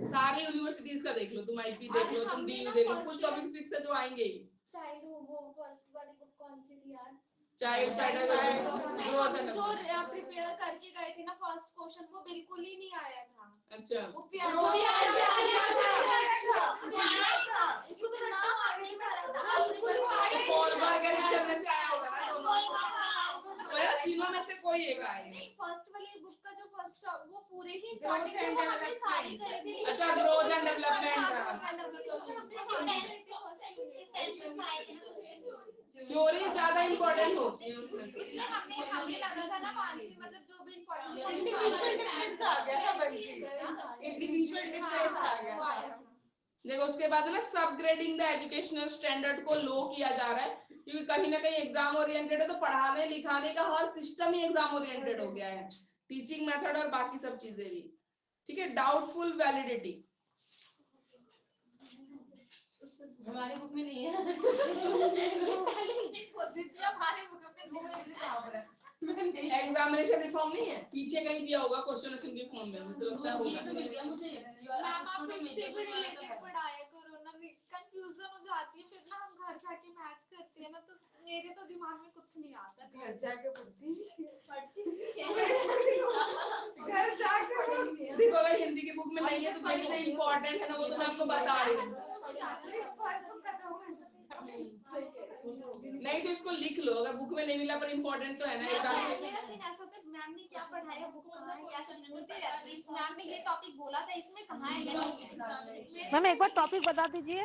सारी यूनिवर्सिटीज का देख लो, तुम आईपी देख लो, तुम डीयू देख लो, कुछ टॉपिक्स फिक्स है जो आएंगे ही। चाइल्ड वो फर्स्ट वाली बुक कौन सी थी यार, चाइल्ड पेडागोजी, उसमें ग्रोथ हम एंड जो प्रिपेयर करके गए थे ना फर्स्ट क्वेश्चन वो बिल्कुल ही नहीं आया था। अच्छा वो फोन पर के चलने से आया होगा ना दोनों, तो यार तीनों में से कोई एक आएगा। नहीं फर्स्ट वाली बुक का जो फर्स्ट वो पूरे ही इम्पोर्टेंट है, वो हमने सारी करी थी। अच्छा ग्रोथ एंड डेवलपमेंट का थ्योरी ज्यादा इम्पोर्टेंट होती है उसमें। इसमें हमें लगा था ना मानसी मतलब जो भी इम्पोर्टेंट इंडिविजुअल डिफरेंस आ गया था, बल्कि इंडिविजुअल डिफरेंस आ गया था। देखो उसके बाद ना सब ग्रेडिंग द एजुकेशनल स्टैंडर्ड को लो किया जा रहा है, क्योंकि कहीं ना कहीं एग्जाम ओरिएंटेड है, तो पढ़ाने लिखाने का हर सिस्टम ही एग्जाम ओरिएंटेड हो गया है, टीचिंग मेथड और बाकी सब चीजें भी। ठीक है, डाउटफुल वैलिडिटी हमारी बुक में नहीं है। एग्जामिनेशन रिफॉर्म नहीं है, पीछे कहीं दिया होगा क्वेश्चन की फॉर्म में, मुझे लगता है होगा। मैम आप इससे भी रिलेटेड पढ़ाया करो ना, कंफ्यूजन हो जाती है फिर ना, हम घर जाके मैच करते हैं ना, तो मेरे तो दिमाग में कुछ नहीं आता। घर जाके पढ़ती घर जाके देखो अगर हिंदी की बुक में नहीं है तो कैसे इंपॉर्टेंट है ना, वो तो मैं आपको बता रही हूँ। नहीं तो इसको लिख लो, अगर बुक में नहीं मिला पर इम्पोर्टेंट तो है ना। मेरा सीन ऐसा होता है, मैम ने क्या पढ़ाया, बुक कहाँ है, ऐसा बोलते रहते हैं। मैम ने ये टॉपिक बोला था, इसमें कहाँ है, नहीं है। मैम एक बार टॉपिक बता दीजिए,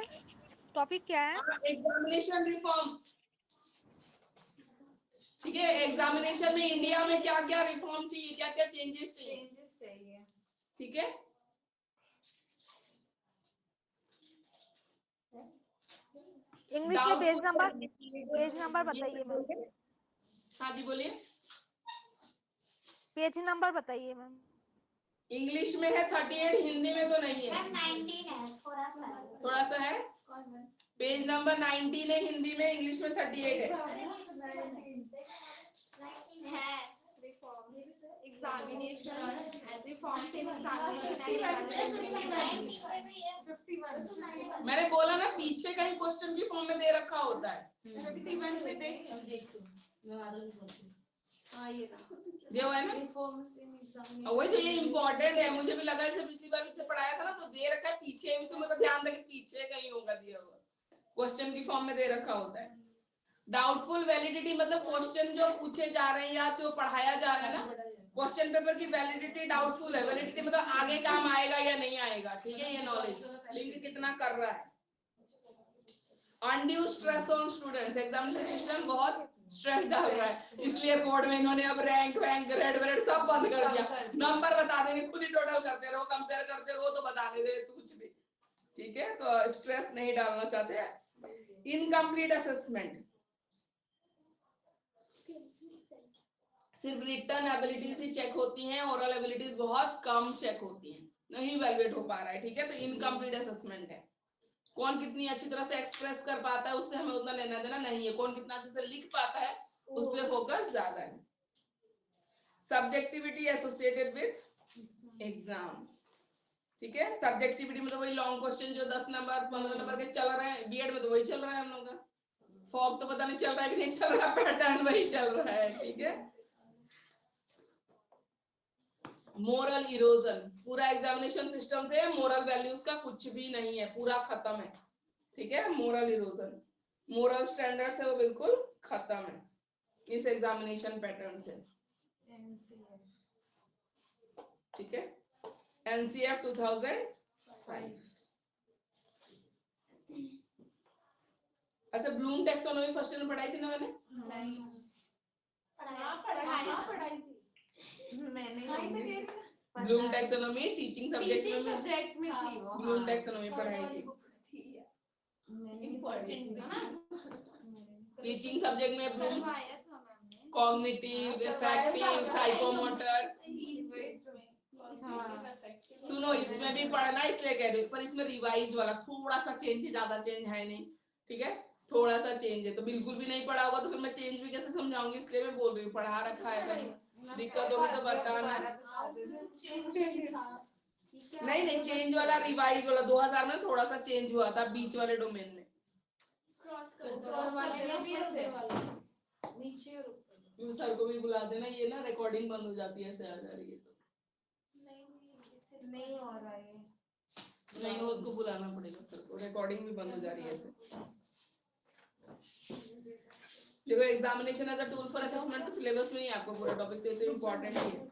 टॉपिक क्या है? Examination reform. ठीक है, एग्जामिनेशन में इंडिया में क्या क्या रिफॉर्म चाहिए, क्या क्या चेंजेस चाहिए। ठीक है, इंग्लिश के पेज नंबर बताइए मैम। हाँ जी बोलिए। पेज नंबर बताइए मैम। इंग्लिश में है 38, हिंदी में तो नहीं है। 19 है, थोड़ा सा है। पेज नंबर 19 है हिंदी में, इंग्लिश में 38 है। Examination as reforms in examination. मैंने बोला ना पीछे कहीं क्वेश्चन की फॉर्म में दे रखा होता है। ये हुआ है ना, वही तो, ये इम्पोर्टेंट है। मुझे भी लगा इसे पिछली बार से पढ़ाया था ना, तो दे रखा है पीछे, तो मतलब ध्यान दें कि पीछे कहीं होगा दिया हुआ, क्वेश्चन की फॉर्म में दे रखा होता है। डाउटफुल वैलिडिटी मतलब क्वेश्चन जो पूछे जा रहे हैं या जो पढ़ाया जा रहा है ना, क्वेश्चन पेपर की वैलिडिटी डाउटफुल है। वैलिडिटी मतलब आगे काम आएगा या नहीं आएगा। ठीक है, ये नॉलेज लिंक कितना कर रहा है। Undue stress on students, examination system बहुत स्ट्रेस डाल रहा है, इसलिए बोर्ड में इन्होंने अब रैंक ग्रेड व्रेड सब बंद कर दिया। नंबर बता देंगे, खुद ही टोटल करते रहो, कंपेयर करते रहो, तो बता नहीं दे कुछ भी। ठीक है, तो स्ट्रेस नहीं डालना चाहते हैं। इनकम्प्लीट असेसमेंट, सिर्फ रिटर्न एबिलिटीज ही चेक होती हैं, ओरल एबिलिटीज बहुत कम चेक होती हैं, नहीं इवैल्यूएट हो पा रहा है। ठीक है, तो इनकम्प्लीट असेसमेंट है। कौन कितनी अच्छी तरह से एक्सप्रेस कर पाता है उससे हमें उतना लेना देना नहीं है, कौन कितना अच्छे से लिख पाता है उस पे फोकस ज्यादा है। Subjectivity associated with exam. ठीक है, सब्जेक्टिविटी मतलब वही लॉन्ग क्वेश्चन जो 10 नंबर 15 नंबर के चल रहे हैं, बीएड में तो वही चल रहा है हम लोग का। फॉग तो पता नहीं चल रहा है कि नहीं चल रहा, पैटर्न वही चल रहा है। ठीक है, मोरल इरोजन, पूरा एग्जामिनेशन सिस्टम से मोरल वैल्यूज का कुछ भी नहीं है, पूरा खत्म है। ठीक है, मोरल इरोजन, मोरल स्टैंडर्ड से वो बिल्कुल खत्म है इस एग्जामिनेशन पैटर्न से। ठीक है, एनसीएफ 2005। अच्छा, ब्लूम टैक्सोनॉमी फर्स्ट ईयर में पढ़ाई थी ना मैंने? पढ़ाई थी मैंने। ब्लूम टैक्सोनॉमी टीचिंग सब्जेक्ट में थी वो। ब्लूम टैक्सोनॉमी पढ़ाई थी। टीचिंग सब्जेक्ट में ब्लूम कॉग्निटिव, इफेक्टिव, साइकोमोटर। सुनो, इसमें भी पढ़ना इसलिए कह रही हूँ, पर इसमें रिवाइज वाला थोड़ा सा चेंज है, ज्यादा चेंज है नहीं। ठीक है, थोड़ा सा चेंज है, तो बिल्कुल भी नहीं पढ़ा होगा तो फिर मैं चेंज भी कैसे समझाऊंगी, इसलिए मैं बोल रही हूँ पढ़ा रखा है, कहीं दिक्कत होगी तो बताना। नहीं चेंज वाला रिवाइज वाला 2000 में थोड़ा सा चेंज हुआ था बीच वाले डोमेन में। नीचे और ऊपर। सर को भी बुला देना, ये ना रिकॉर्डिंग बंद हो जाती है, ऐसे आ जा रही है तो नहीं हो रहा है। नहीं हो, उसको बुलाना पड़ेगा सर को, रिकॉर्डिंग भी बंद हो जा रही है ऐसे। देखो examination as a tool for assessment तो सिलेबस में ही आपको पूरा टॉपिक तो इम्पोर्टेंट ही है।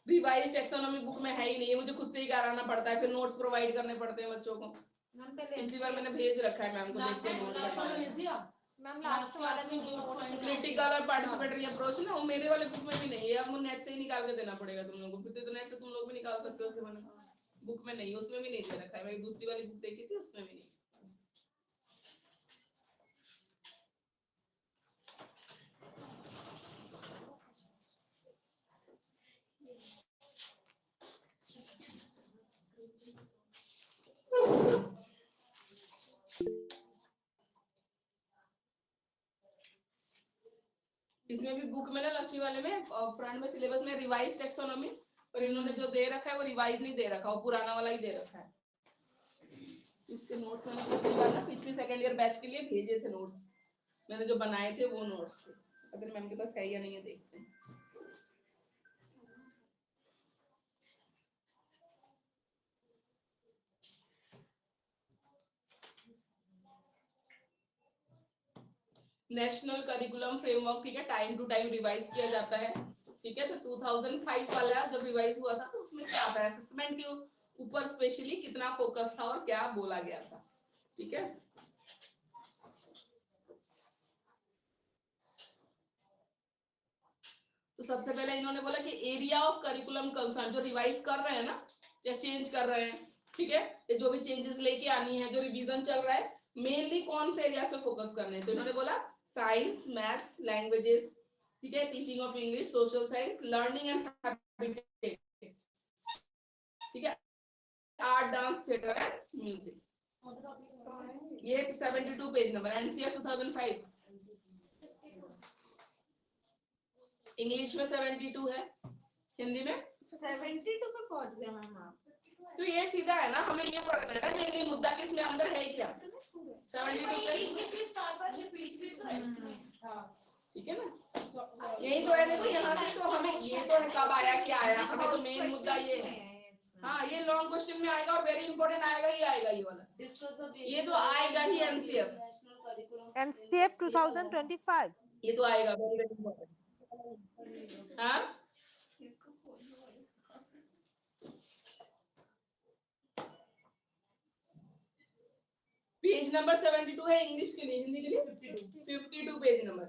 रिवाइज टेक्सोनॉमी बुक में है ही नहीं है, मुझे खुद से ही कराना पड़ता है, फिर नोट्स प्रोवाइड करने पड़ते हैं बच्चों को। पिछली बार मैंने भेज रखा है मैम को, देख के नोट्स बताना। मैम लास्ट वाला में जो नोट्स क्रिटिकल और पार्टिसिपेटरी अप्रोच ना, वो मेरे वाले बुक में भी नहीं है, अब वो नेट से ही निकाल के देना पड़ेगा तुम लोगों को, फिर तो नेट से तुम लोग भी निकाल सकते हो, उससे मैंने बुक में नहीं, उसमें भी नहीं दे रखा है, मेरी दूसरी वाली बुक देखी थी उसमें भी नहीं। इसमें भी बुक में ना लक्ष्मी वाले में फ्रंट में सिलेबस में रिवाइज टेक्सोनॉमी, और इन्होंने जो दे रखा है वो रिवाइज नहीं दे रखा, वो पुराना वाला ही दे रखा है। इसके नोट्स मैंने पिछली बार ना पिछले सेकंड ईयर बैच के लिए भेजे थे नोट्स, मैंने जो बनाए थे वो नोट्स थे, अगर मैम के पास है या नहीं है देखते हैं। नेशनल करिकुलम फ्रेमवर्क, ठीक है, टाइम टू टाइम रिवाइज किया जाता है, ठीक है। तो 2005 वाला जब रिवाइज हुआ था तो उसमें क्या था, असेसमेंट के ऊपर स्पेशली कितना फोकस था और क्या बोला गया था, ठीक है। तो सबसे पहले इन्होंने बोला कि एरिया ऑफ करिकुलम कंसर्न, जो रिवाइज कर रहे हैं ना या चेंज कर रहे हैं, ठीक है, ये जो भी चेंजेस लेके आनी है, जो रिवीजन चल रहा है, मेनली कौन से एरिया पे फोकस करने हैं। तो इन्होंने बोला साइंस, मैथ्स, लैंग्वेजेस, ठीक है, teaching of English, social science, learning and habitat, ठीक है, art, dance, theatre and music. ये 72 पेज नंबर, एनसीईआरटी 2005। इंग्लिश में 72 है, हिंदी में 72 पे पहुंच गया मैम आप। तो ये सीधा है ना, हमें ये पढ़ना है ना मेन मुद्दा किसमें अंदर है क्या, 72 पे, एक ही चीज बार-बार रिपीट भी तो है इसमें। ठीक है ना, यही तो है। देखो यहाँ से तो हमें ये तो है कब आया क्या आया, हमें तो मेन मुद्दा ये है। हाँ, ये लॉन्ग क्वेश्चन में आएगा और वेरी इंपॉर्टेंट आएगा ही आएगा ये वाला, ये तो आएगा ही एनसीएफ 2025। ये तो आएगा वेरी वेरी इंपॉर्टेंट। हाँ, पेज नंबर 72 है इंग्लिश के लिए, हिंदी के लिए 52 पेज नंबर,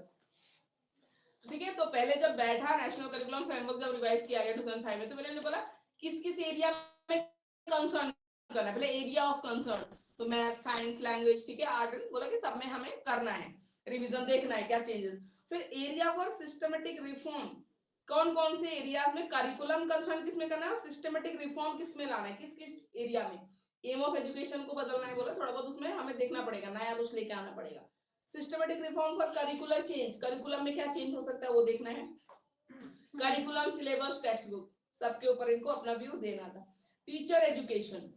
ठीक है। तो पहले जब बैठा नेशनल करिकुलम फ्रेमवर्क जब रिवाइज किया गया 2005 में, तो पहले उन्होंने बोला किस किस एरिया में कंसर्न करना है, पहले एरिया ऑफ कंसर्न, तो मैथ, साइंस, लैंग्वेज, ठीक है, आर्ट, बोला कि सब में हमें करना है, रिवीजन देखना है क्या चेंजेस। फिर एरिया फॉर सिस्टमेटिक रिफॉर्म, कौन कौन से एरियाज में करिकुलम कंसर्न किसमें करना है और सिस्टमेटिक रिफॉर्म किसमें लाना है, किस किस एरिया में। एम ऑफ एजुकेशन को बदलना है बोला, थोड़ा बहुत उसमें हमें देखना पड़ेगा, नया कुछ लेके आना पड़ेगा। Systematic reform for curricular change, curriculum में क्या चेंज हो सकता है वो देखना है। करिकुलम, सिलेबस, टेक्स्ट बुक, सबके ऊपर इनको अपना व्यू देना था। Teacher education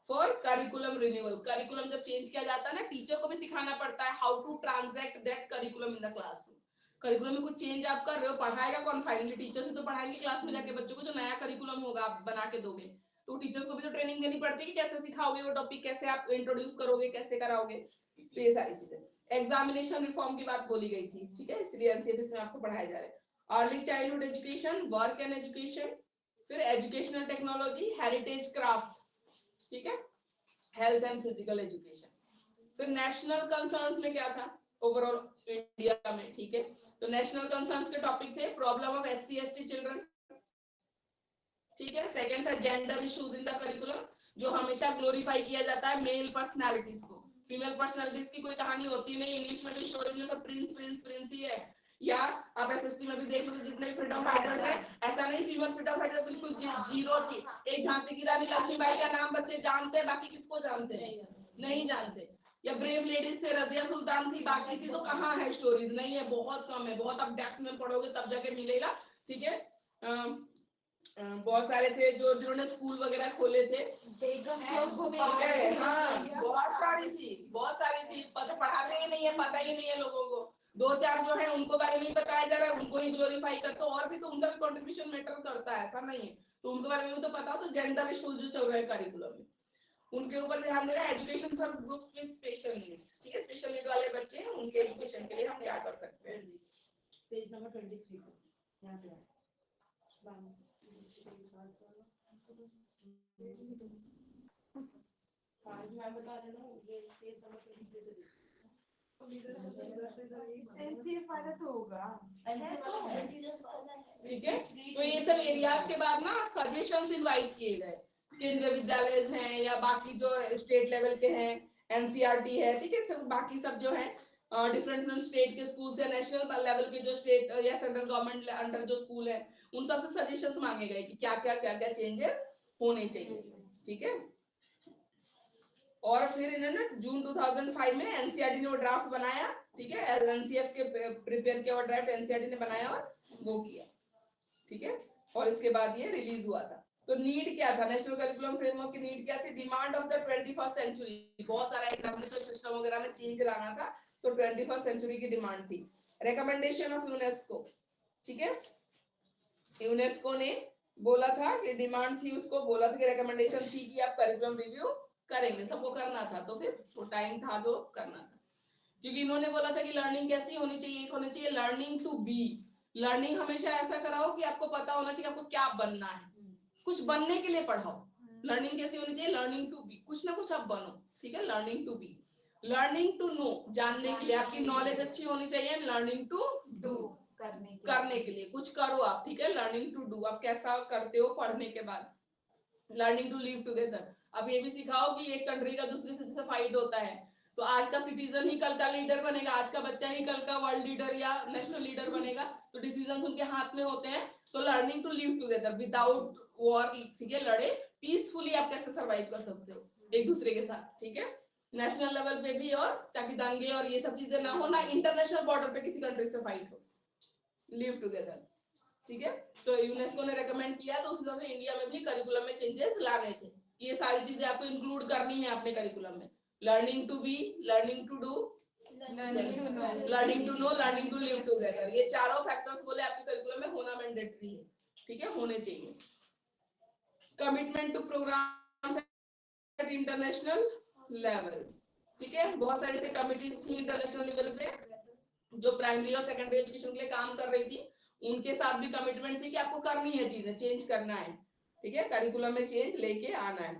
for curriculum renewal, curriculum जब चेंज किया जाता है ना, टीचर को भी सिखाना पड़ता है how to transact that curriculum in the classroom. Curriculum में कुछ चेंज आप कर रहे हो, पढ़ाएगा कौन, फाइनली टीचर से तो पढ़ाएंगे क्लास में जाके बच्चों को, जो नया करिकुलम होगा आप बना के दोगे, तो टीचर्स को भी तो ट्रेनिंग देनी पड़ती है कि कैसे सिखाओगे वो टॉपिक, कैसे आप इंट्रोड्यूस करोगे, कैसे कराओगे, तो ये सारी चीजें। एग्जामिनेशन रिफॉर्म की बात बोली गई थी, ठीक है, इसलिए एनसीईआरटी में आपको पढ़ाया जा रहा है। Early childhood education, work and education, फिर एजुकेशनल टेक्नोलॉजी, हेरिटेज क्राफ्ट, ठीक है, हेल्थ एंड फिजिकल एजुकेशन। फिर नेशनल कंसर्न्स में क्या था ओवरऑल इंडिया में, ठीक है, तो नेशनल कंसर्न्स के टॉपिक थे problem of SC ST children, ठीक है, सेकंड था gender issues in the curriculum, जो हमेशा ग्लोरीफाई किया जाता है मेल पर्सनालिटीज को, फीमेल पर्सनालिटीज की कोई कहानी होती नहीं, इंग्लिश में भी स्टोरीज में सब प्रिंस प्रिंस प्रिंस ही है, या आप एसएससी में भी देख लो जितने फ्रीडम फाइटर्स है, ऐसा नहीं फीमेल फ्रीडम फाइटर बिल्कुल जीरो थी। एक झांसी की रानी लक्ष्मीबाई का नाम बच्चे जानते हैं, बाकी किसको जानते हैं, नहीं जानते। या ब्रेव लेडीज से रजिया सुल्तान थी, बाकी की तो कहाँ है स्टोरीज, नहीं है, बहुत कम है, बहुत अब डेप्थ में पढ़ोगे तब जाके मिलेगा, ठीक है। बहुत सारे थे जो जिन्होंने स्कूल वगैरह खोले थे। हाँ, बहुत सारी थी पढ़ाते ही नहीं है, पता ही नहीं है लोगों को। 2-4 जो है उनको बारे में बताया जा रहा है, उनको ही ग्लोरीफाई करते, और भी तो उनका भी कॉन्ट्रीब्यूशन मैटर करता है, ऐसा नहीं है। तो उनके बारे में भी तो पता हो। तो जेंडर इश्यूज जो चल रहे हैं करिकुलम में, उनके ऊपर ध्यान देना। Education for groups with special need, ठीक है, स्पेशल नीड वाले बच्चे हैं, उनके एजुकेशन के लिए हम क्या कर सकते हैं। पेज नंबर 23 यहाँ पे मैं बता रहे ना, ये पेज नंबर 23 एनसीएफ वाला तो होगा। ठीक है, तो ये सब एरियाज के बाद ना सजेशंस इनवाइट किए गए। केंद्रीय विद्यालय हैं या बाकी जो स्टेट लेवल के हैं, एनसीईआरटी है, ठीक है, सब बाकी सब जो है डिफरेंट स्टेट के स्कूल से, नेशनल लेवल के जो स्टेट या सेंट्रल गवर्नमेंट अंडर जो स्कूल है, उन सब से सजेशंस मांगे गए कि क्या क्या चेंजेस होने चाहिए। ठीक है, और फिर इन्होंने जून 2005 में एनसीईआरटी ने वो ड्राफ्ट बनाया। ठीक है, एनसीएफ के प्रिपेयर किया हुआ ड्राफ्ट एनसीईआरटी ने बनाया और वो किया। ठीक है, और इसके बाद ये रिलीज हुआ था। तो नीड क्या था, नेशनल करिकुलम फ्रेमवर्क की नीड क्या थी? Demand of the 21st century. बहुत सारा एग्जामिनेशन सिस्टम वगैरह में चेंज लाना था, तो 21st सेंचुरी की डिमांड थी। रिकमेंडेशन ऑफ यूनेस्को, ठीक है, यूनेस्को ने बोला था कि डिमांड थी, उसको बोला था कि रिकमेंडेशन थी कि आप करिकुलम रिव्यू करेंगे, सबको करना था, तो फिर वो टाइम था जो करना था। क्योंकि इन्होंने बोला था कि लर्निंग कैसी होनी चाहिए, एक होनी चाहिए लर्निंग टू बी। लर्निंग हमेशा ऐसा कराओ कि आपको पता होना चाहिए आपको क्या बनना है, कुछ बनने के लिए पढ़ाओ। लर्निंग कैसी होनी चाहिए? लर्निंग टू बी, कुछ ना कुछ आप बनो। ठीक है, learning to be. Learning to know, जानने के लिए, आपकी नॉलेज अच्छी होनी चाहिए। लर्निंग टू डू, करने के लिए कुछ करो आप। ठीक है, लर्निंग टू डू, आप कैसा करते हो पढ़ने के बाद। लर्निंग टू लिव टुगेदर, अब ये भी सिखाओ कि एक कंट्री का दूसरे से जैसे फाइट होता है, तो आज का सिटीजन ही कल का लीडर बनेगा, आज का बच्चा ही कल का वर्ल्ड लीडर या नेशनल लीडर बनेगा, तो डिसीजन उनके हाथ में होते हैं। तो learning to live together without war, ठीक है, लड़े पीसफुली आप कैसे सरवाइव कर सकते हो एक दूसरे के साथ। ठीक है, नेशनल लेवल पे भी, और ताकि दंगे और ये सब चीजें ना हो, ना इंटरनेशनल बॉर्डर पे किसी कंट्री से फाइट हो, लिव टुगेदर। ठीक है, तो यूनेस्को ने रेकमेंड किया, तो उस हिसाब से इंडिया में भी करिकुलम में चेंजेस लाने थे। ये सारी चीजें आपको इंक्लूड करनी है अपने करिकुलम में। Learning to be, learning to do, learning to know, learning to live together, ये चारों फैक्टर्स बोले आपके करिकुलम में होना मैंडेटरी है। ठीक है, होने चाहिए। Commitment to programme at international level, ठीक है, बहुत सारी से कमिटीज थी इंटरनेशनल लेवल पे जो प्राइमरी और सेकेंडरी एजुकेशन के लिए काम कर रही थी। उनके साथ भी कमिटमेंट थी कि आपको करनी है चीजें, चेंज करना है। ठीक है, करिकुलम में चेंज लेके आना है,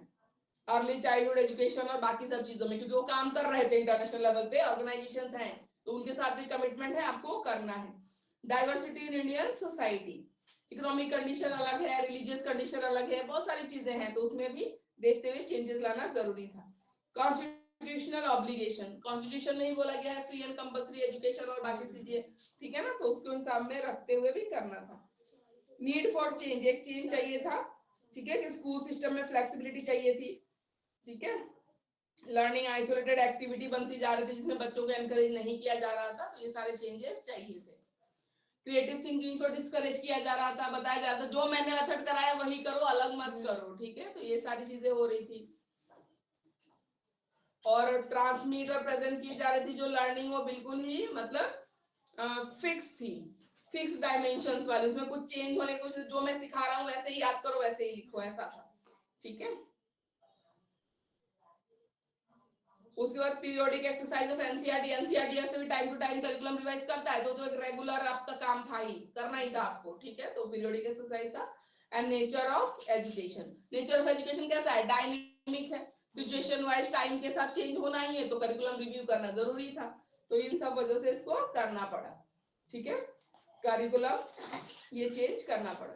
अर्ली चाइल्डहुड एजुकेशन और बाकी सब चीजों में, क्योंकि वो काम कर रहे थे इंटरनेशनल लेवल पे, ऑर्गेनाइजेशंस हैं, तो उनके साथ भी कमिटमेंट है, आपको करना है। Diversity in Indian society, economic condition अलग है, रिलीजियस कंडीशन अलग है, बहुत सारी चीजें हैं, तो उसमें भी देखते हुए चेंजेस लाना जरूरी था। कॉन्स्टिट्यूशनल ऑब्लिगेशन, कॉन्स्टिट्यूशन में ही बोला गया है फ्री एंड कंपल्सरी एजुकेशन और बाकी चीजें, ठीक है ना, तो उसको हिसाब में रखते हुए भी करना था। नीड फॉर चेंज, एक चेंज चाहिए था। ठीक है, कि स्कूल सिस्टम में फ्लेक्सिबिलिटी चाहिए थी। ठीक है, लर्निंग आइसोलेटेड एक्टिविटी बनती जा रही थी जिसमें बच्चों को एनकरेज नहीं किया जा रहा था, तो ये सारे चेंजेस चाहिए थे। क्रिएटिव थिंकिंग को डिस्करेज किया जा रहा था, बताया जा रहा था जो मैंने मेथड कराया वही करो, अलग मत करो। ठीक है, तो ये सारी चीजें हो रही थी। और ट्रांसमिट और प्रेजेंट की जा रही थी जो लर्निंग, वो बिल्कुल ही मतलब फिक्स थी, फिक्स डायमेंशंस वाली, उसमें कुछ चेंज होने की, जो मैं सिखा रहा हूँ वैसे ही याद करो, वैसे ही लिखो, ऐसा था। ठीक है, उसके बाद periodic exercise of NCERT, NCERT ऐसे भी time to time curriculum revise करता है, तो एक रेगुलर आपका काम था ही, करना ही था आपको। ठीक है, तो पीरियोडिक एक्सरसाइज था। And nature of education, nature of education कैसा है? डायनेमिक है, सिचुएशन वाइज टाइम के साथ चेंज होना ही है, तो करिकुलम रिव्यू करना जरूरी था, तो इन सब वजह से इसको करना पड़ा। ठीक है, करिकुलम ये चेंज करना पड़ा,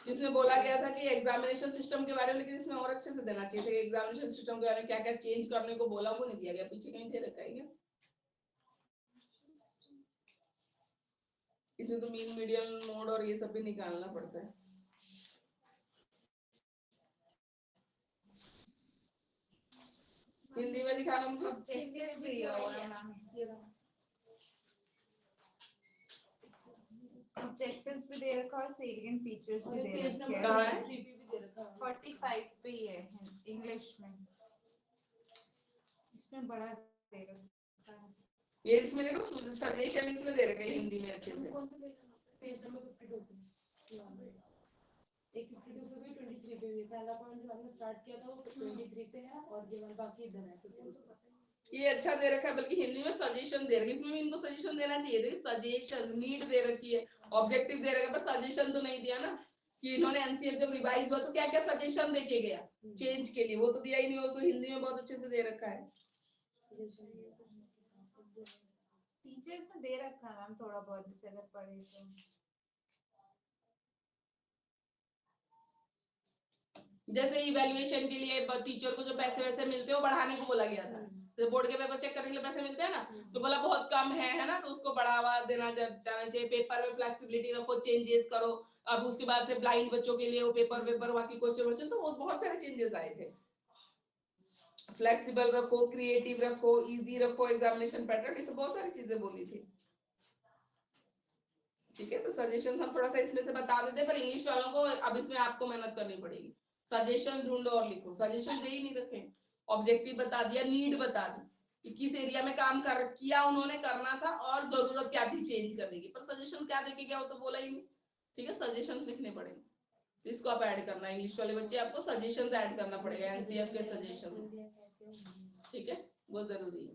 जिसमें बोला गया था कि एग्जामिनेशन सिस्टम के बारे में, लेकिन इसमें और अच्छे से देना चाहिए था कि एग्जामिनेशन सिस्टम के बारे में क्या क्या चेंज करने को बोला, वो नहीं दिया गया, पीछे कहीं दे रखा है क्या? इसमें तो मीन, मीडियम, मोड और ये सब भी निकालना पड़ता है। हिंदी में दिखा हमको, ऑब्जेक्टिव्स भी दे रखा और सेलिएंट फीचर्स भी और दे पेज रखे नंबर कहाँ हैं। है? 3 पे भी दे रखा है 45 पे ही है इंग्लिश में, इसमें बड़ा दे रखा है। ये इसमें देखो सजेशन इसमें दे रखे हैं हिंदी में अच्छे से। कौन सा पेज नंबर 52 पे एक 52 पे भी 23 पे भी पहला पॉइंट जो हमने स्टार्ट किया था वो 23 पे है और ये वाला बाकी इधर है 52 पे। ये अच्छा दे रखा है, बल्कि हिंदी में सजेशन दे रखी है, इसमें भी इनको सजेशन देना चाहिए था। सजेशन नीड दे रखी है, ऑब्जेक्टिव दे रखा है, पर सजेशन तो नहीं दिया ना कि इन्होंने एनसीएफ जब रिवाइज हुआ तो क्या क्या सजेशन देके गया चेंज के लिए, वो तो दिया ही नहीं। वो तो हिंदी में बहुत अच्छे से दे रखा है। टीचर्स में दे रखा है मैम थोड़ा बहुत, जैसे अगर पढ़े तो। जैसे इवैल्यूएशन के लिए टीचर को जो पैसे वैसे मिलते हैं वो बढ़ाने को बोला गया था। तो बोर्ड के पेपर चेक करने के लिए पैसे मिलते हैं ना, तो बोला बहुत कम है ना, तो उसको बढ़ावा देना जाना चाहिए। पेपर में फ्लेक्सिबिलिटी रखो, चेंजेस करो। अब उसके बाद से ब्लाइंड बच्चों के लिए वो पेपर बाकी क्वेश्चन तो बहुत सारे चेंजेस आए थे। फ्लेक्सिबल रखो, क्रिएटिव रखो, इजी रखो एग्जामिनेशन पैटर्न, ये सब बहुत सारी चीजें बोली थी। ठीक है, तो सजेशन हम थोड़ा सा इसमें से बता देते, पर इंग्लिश वालों को अब इसमें आपको मेहनत करनी पड़ेगी। सजेशन ढूंढो और लिखो। सजेशन दे ही नहीं रखे, ऑब्जेक्टिव बता दिया, नीड बता दी कि किस एरिया में काम कर किया उन्होंने, करना था और जरूरत क्या थी चेंज करने की, पर सजेशन क्या देके गया वो तो बोला ही नहीं। ठीक है, सजेशंस लिखने पड़ेंगे, तो इसको आप ऐड करना है। इंग्लिश वाले बच्चे आपको सजेशंस ऐड करना पड़ेगा, एनसीएफ के सजेशंस। ठीक है, वो जरूरी है।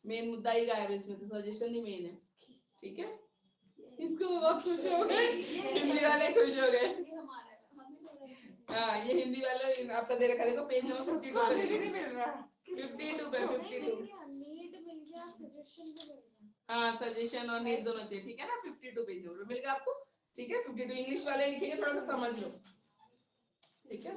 मेन मुद्दा ही गायब है इसमें से, सजेशन ही मेन है। ठीक है, इसको बहुत खुश हो गए, हिंदी वाले खुश हो गए। हाँ, ये हिंदी वाले आपका दे रखा, देखो पेज नंबर 52 पे भी नहीं मिल रहा। 52 पे 52। नीड मिल गया, सजेशन भी मिल गया। हाँ, सजेशन और नीड दोनों चाहिए। ठीक है ना, 52 पेज नंबर मिल गया आपको। ठीक है, 52 इंग्लिश वाले लिखेंगे, थोड़ा सा समझ लो। ठीक है,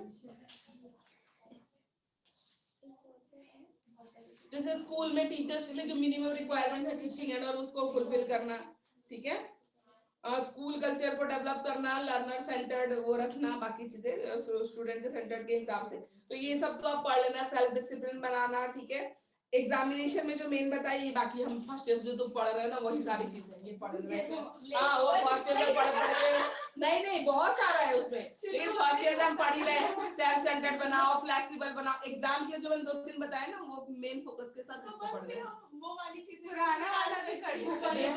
जैसे स्कूल में टीचर्स के लिए जो मिनिमम रिक्वायरमेंट है टीचिंग एड, और उसको फुलफिल करना। ठीक है, स्कूल कल्चर को डेवलप करना, लर्नर सेंटर्ड वो रखना, बाकी चीजें स्टूडेंट के सेंटर्ड के हिसाब से। तो ये सब तो आप पढ़ लेना, सेल्फ डिसिप्लिन बनाना। ठीक है, एग्जामिनेशन में जो मेन बताइए, बाकी हम फर्स्ट ईयर जो तो पढ़ रहे हैं ना वही सारी चीजें ये पढ़ रहे हैं। हाँ, वो फर्स्ट ईयर पढ़ नहीं बहुत सारा है उसमें, लेकिन फर्स्ट ईयर हम पढ़ ही रहे। सेल्फ सेंटर्ड बनाओ, फ्लेक्सिबल बनाओ, एग्जाम के जो मैंने 2-3 बताए ना वो मेन फोकस के साथ इसको पढ़ रहे हैं। वो वाली चीजें पुराना वाला भी कर लो।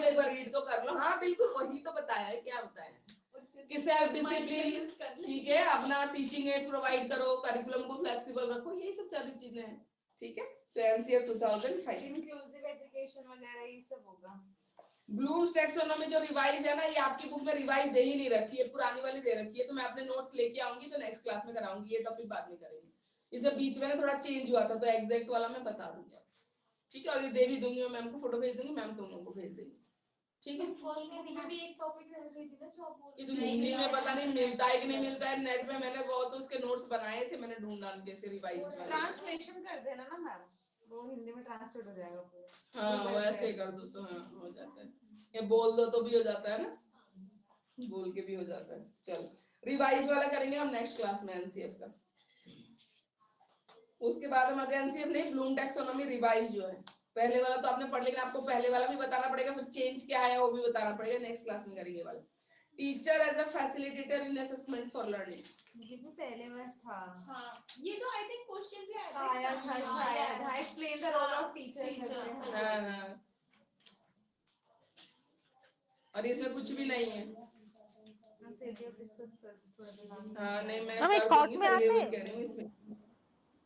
एक बार रीड तो कर लो। हाँ बिल्कुल, वही तो बताया है, क्या बताया कि सेल्फ डिसिप्लिन। ठीक है, अपना टीचिंग एड्स प्रोवाइड करो, करिकुलम को फ्लेक्सिबल रखो, यही सब सारी चीजें हैं। ठीक है, तो एनसीएफ 2005 इंक्लूसिव एजुकेशन वगैरह ये सब होगा। ब्लूम्स टैक्सोनॉमी जो रिवाइज है ना, ये आपकी बुक में रिवाइज दे ही नहीं रखी है, पुरानी वाली दे रखी है। तो मैं अपने नोट्स लेके आऊंगी तो नेक्स्ट क्लास में कराऊंगी, ये टॉपिक बाद में करेंगे। इसे बीच में ना थोड़ा चेंज हुआ था, तो एग्जैक्ट वाला मैं बता दूंगी। ठीक है, और ये दे भी दूंगी, मैम को फोटो भेज दूंगी, मैम तुम लोगों को भेज देंगी। ठीक है, फर्स्ट बुक में भी एक टॉपिक रह गई थी ना जो आप बोल ये तो हिंदी में पता नहीं मिलता है कि नहीं मिलता है। नेट पे मैंने बहुत उसके नोट्स बनाए थे, मैंने ढूंढा कैसे रिवाइज वाले। ट्रांसलेशन कर देना ना मैम, वो हिंदी में ट्रांसलेट हो जाएगा पूरा। हाँ, वैसे कर दो तो हाँ हो जाता है, ये बोल दो तो भी हो जाता है ना, बोल के भी हो जाता है। चलो, रिवाइज वाला करेंगे हम नेक्स्ट क्लास में एनसीएफ का। उसके बाद हम एनसीएफ नहीं, ब्लूम टैक्सोनॉमी रिवाइज जो है, पहले वाला तो आपने पढ़ लिया, आपको पहले वाला भी बताना पड़ेगा, फिर चेंज क्या है वो भी बताना पड़ेगा। नेक्स्ट क्लास में करेंगे वाला। Teacher as a facilitator in assessment for learning, ये भी पहले में था। हाँ, ये तो आई थिंक क्वेश्चन भी आया आया था exam में। शायद। हाँ, explain the role of teacher. हाँ, और इसमें कुछ भी नहीं है। फिर भी डिस्कस कर थोड़ा। हाँ नहीं, मैं हमें कर शॉर्ट दूंगी, में पर ये आते भी कह रही हूँ इसमें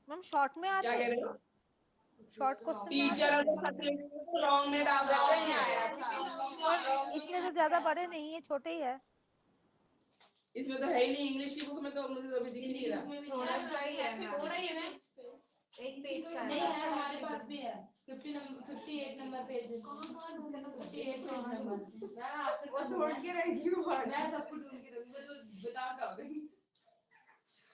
मैम, शॉर्ट में क्या आते कह रहे हो। शॉर्ट क्वेश्चन में टीचर आते एज अ फैसिलिटेटर लॉन्ग में डाल देते हैं। आया था। और इसमें तो ज्यादा बड़े नहीं है, छोटे ही है। इसमें तो है ही नहीं, इंग्लिश की बुक में तो मुझे अभी दिख ही नहीं रहा। थोड़ा सा ही है मैम, थोड़ा ही है ना एक पेज का नहीं है। है, हमारे पास भी है 58 नंबर पेज है। 58 पेज नंबर वो ढूंढ के रखी हूँ आज। मैं सबको ढूंढ के रखूंगा तो विदाउट डाउट।